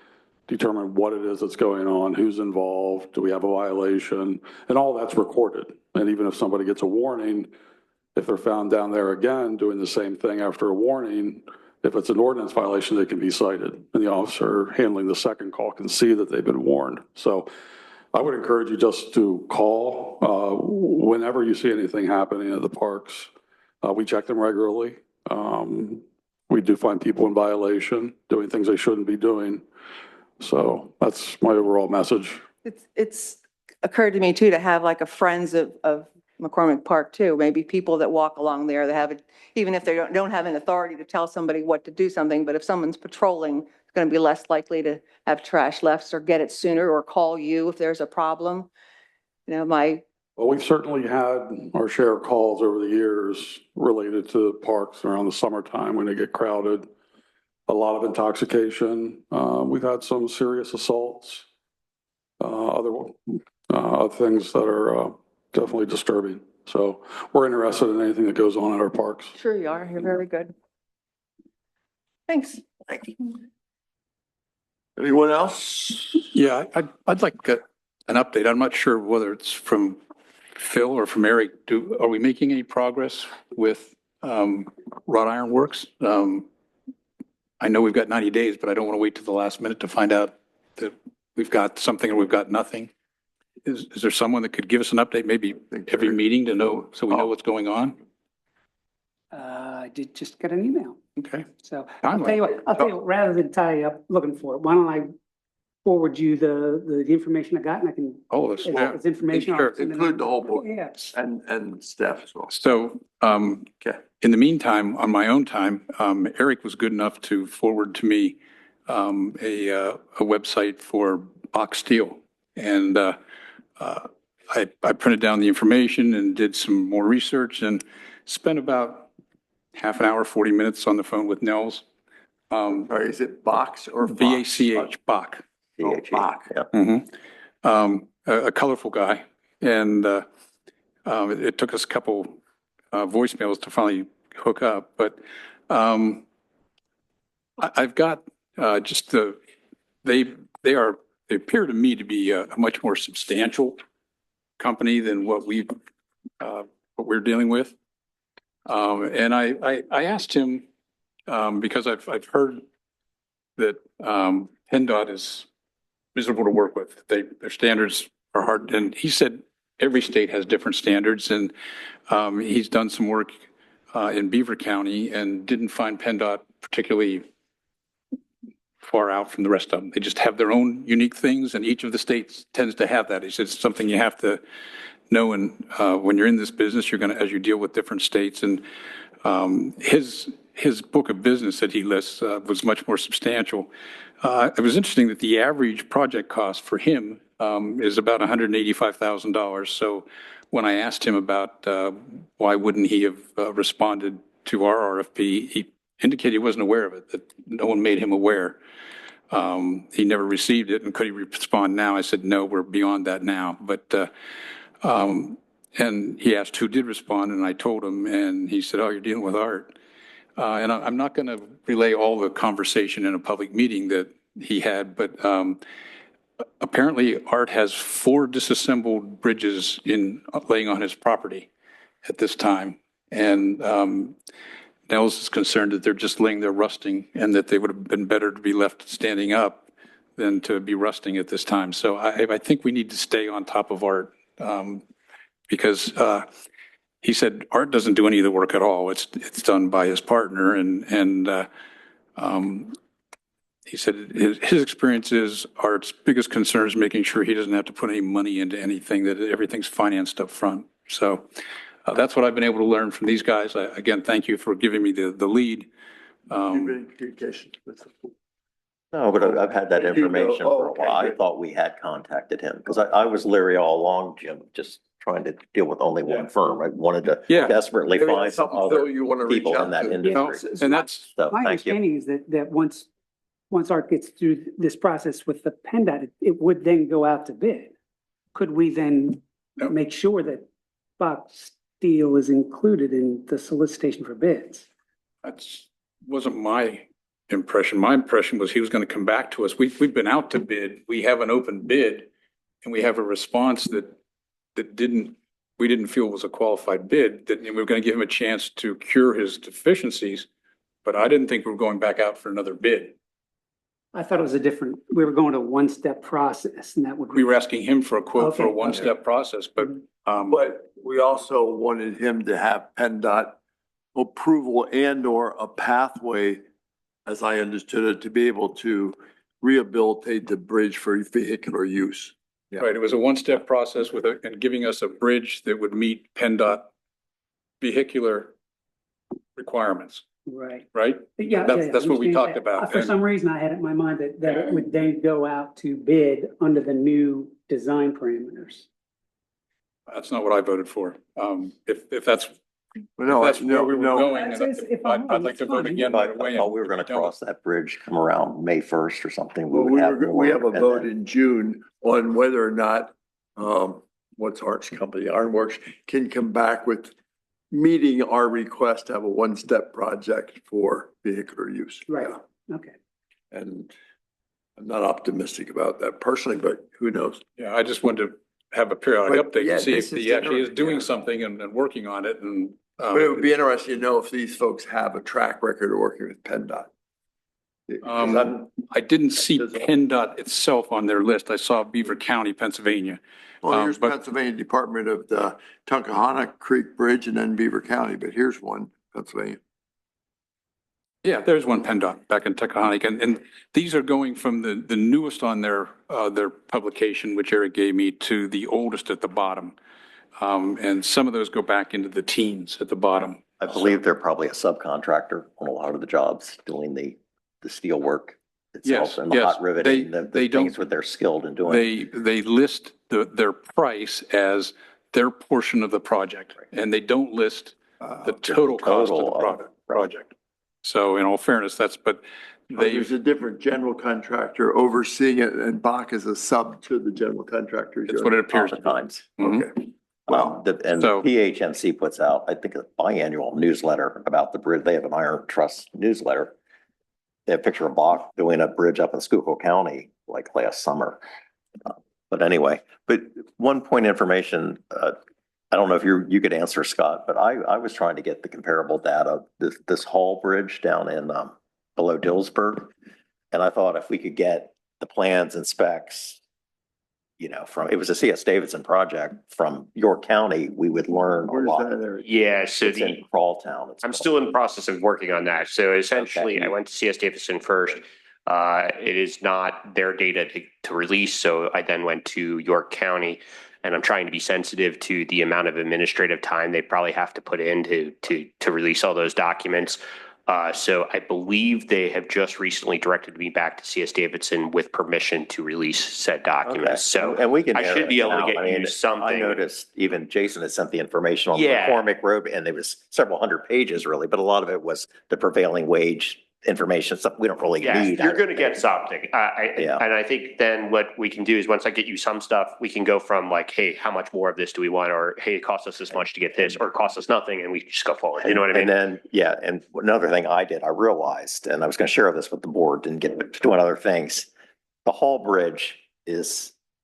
determine what it is that's going on, who's involved, do we have a violation, and all that's recorded. And even if somebody gets a warning, if they're found down there again doing the same thing after a warning, if it's an ordinance violation, they can be cited. And the officer handling the second call can see that they've been warned. So I would encourage you just to call whenever you see anything happening at the parks. We check them regularly. We do find people in violation, doing things they shouldn't be doing. So that's my overall message. It's occurred to me too, to have like a friends of McCormick Park too, maybe people that walk along there that have it, even if they don't have an authority to tell somebody what to do something, but if someone's patrolling, it's going to be less likely to have trash left or get it sooner or call you if there's a problem. Well, we've certainly had our share of calls over the years related to parks around the summertime when they get crowded. A lot of intoxication. We've had some serious assaults, other things that are definitely disturbing. So we're interested in anything that goes on at our parks. Sure you are. You're very good. Thanks. Thank you. Anyone else? Yeah, I'd like an update. I'm not sure whether it's from Phil or from Eric. Are we making any progress with wrought iron works? I know we've got 90 days, but I don't want to wait till the last minute to find out that we've got something or we've got nothing. Is there someone that could give us an update, maybe every meeting to know, so we know what's going on? I did just get an email. Okay. So I'll tell you what, rather than tie you up looking for it, why don't I forward you the information I got and I can. Oh, that's, yeah. It's information. Sure, include the whole book. Yes. And staff as well. So, in the meantime, on my own time, Eric was good enough to forward to me a website for box steel. And I printed down the information and did some more research and spent about half an hour, 40 minutes on the phone with Nels. Sorry, is it box or BACH, Bach. Oh, Bach. Yeah. Mm-hmm. A colorful guy. And it took us a couple voicemails to finally hook up. But I've got just they appear to me to be a much more substantial company than what we're dealing with. And I asked him, because I've heard that PennDOT is miserable to work with. Their standards are hard. And he said every state has different standards. And he's done some work in Beaver County and didn't find PennDOT particularly far out from the rest of them. They just have their own unique things, and each of the states tends to have that. He said it's something you have to know. And when you're in this business, you're going to, as you deal with different states. And his book of business that he lists was much more substantial. It was interesting that the average project cost for him is about $185,000. So when I asked him about why wouldn't he have responded to our RFP, he indicated he wasn't aware of it, that no one made him aware. He never received it, and could he respond now? I said, no, we're beyond that now. But and he asked who did respond, and I told him, and he said, oh, you're dealing with Art. And I'm not going to relay all the conversation in a public meeting that he had, but apparently Art has 4 disassembled bridges laying on his property at this time. And Nels is concerned that they're just laying there rusting and that they would have been better to be left standing up than to be rusting at this time. So I think we need to stay on top of Art because he said Art doesn't do any of the work at all. It's done by his partner. He said his experience is Art's biggest concern is making sure he doesn't have to put any money into anything, that everything's financed up front. So that's what I've been able to learn from these guys. Again, thank you for giving me the lead. Communication. No, but I've had that information for a while. I thought we had contacted him because I was leery all along, Jim, just trying to deal with only one firm. I wanted to desperately find some other people in that industry. And that's, So, My thank you. understanding is that once Art gets through this process with the PennDOT, it would then go out to bid. Could we then make sure that box steel is included in the solicitation for bids? That wasn't my impression. My impression was he was going to come back to us. We've been out to bid. We have an open bid and we have a response that we didn't feel was a qualified bid, that we were going to give him a chance to cure his deficiencies, but I didn't think we were going back out for another bid. I thought it was we were going to a one-step process and that would. We were asking him for a quote for a Okay. one-step process, but we also wanted him to have PennDOT approval and/or a pathway, as I understood it, to be able to rehabilitate the bridge for vehicular use. right, it was a one-step process and giving us a bridge that would meet PennDOT vehicular requirements, Right. right? Yeah. That's what we understand talked that. about. For some reason, I had it in my mind that it would then go out to bid under the new design parameters. That's not what I voted for. If that's No, where we were going, If I'm I'd like to vote again right I away. thought we were going to cross that bridge, come around May 1st or something. Well, would have we have a more, and vote then- in June on whether or not, what's Art's company, Ironworks, can come back with meeting our request to have a one-step project for vehicular use. Right. Okay. And I'm not optimistic about that personally, but who knows? Yeah, I just wanted to have a periodic But, update yeah, to see this if is he actually is interesting, doing yeah. something and working on it and. But it would be interesting to know if these folks have a track record of working with PennDOT. Because I didn't see PennDOT itself on their list. I saw Beaver County, Pennsylvania. Well, here's but- Pennsylvania Department of the Tunkahana Creek Bridge and then Beaver County, but here's one, Pennsylvania. Yeah, there's one PennDOT back in Taconic, and these are going from the newest on their publication, which Eric gave me, to the oldest at the bottom. And some of those go back into the teens at the bottom. I believe they're probably a subcontractor on a lot of the jobs doing the steel work itself Yes, and the yes. hot riveting, the They don't- things what they're skilled in doing. They list their price as their portion of the project, and they don't list the total cost of the project. So in all fairness, but There's a different general contractor overseeing it and Bach is a sub to the general contractor. It's what it appears to be. Oftentimes. Okay. Well, and So- PHMC puts out, I think, a biannual newsletter about the bridge. They have an Iron Trust newsletter. They have a picture of Bach doing a bridge up in Schuylkill County like last summer. But anyway, one point of information, I don't know if you could answer, Scott, but I was trying to get the comparable data, this Hall Bridge down in below Dillsburg. And I thought if we could get the plans and specs, it was a CS Davidson project from York County, we would learn a Where's lot. that area? Yeah, so It's in Crawltown. I'm still in the process of working on that. So essentially, I went to CS Davidson first. It is not their data to release, so I then went to York County, and I'm trying to be sensitive to the amount of administrative time they probably have to put in to release all those documents. So I believe they have just recently directed me back to CS Davidson with permission to release said documents. So And we can. I should be able to get you I something. noticed even Jason had sent the information on the Yeah. McCormick Road, and it was several hundred pages really, but a lot of it was the prevailing wage information, stuff we don't really Yeah, need. you're going to get something. Yeah. And I think then what we can do is once I get you some stuff, we can go from like, hey, how much more of this do we want? Or, hey, it costs us this much to get this, or it costs us nothing, and we just go forward. You know what I mean? And then, and another thing I realized, and I was going to share this with the board, didn't get to doing other things. The Hall Bridge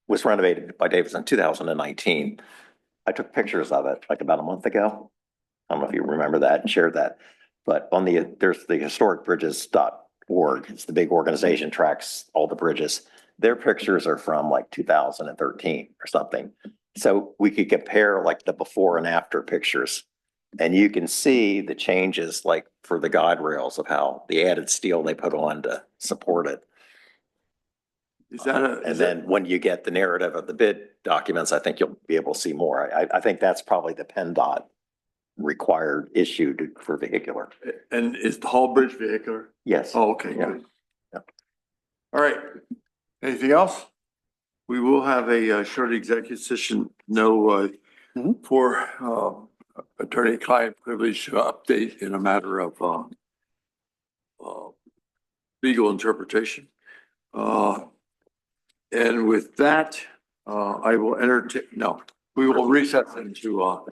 was renovated by Davis in 2019. I took pictures of it like about a month ago. I don't know if you remember that and shared that, but there's the historicbridges.org. It's the big organization, tracks all the bridges. Their pictures are from like 2013 or something. So we could compare like the before and after pictures. And you can see the changes like for the guide rails of how the added steel they put on to support it. And then when you get the narrative of the bid documents, I think you'll be able to see more. I think that's probably the PennDOT required issue for vehicular. And is the Hall Bridge vehicular? Yes. Oh, okay, Yeah. good. All right. Anything else? We will have a short executive session, for attorney-client privilege update in a matter of legal interpretation. And with that, I will we will recess into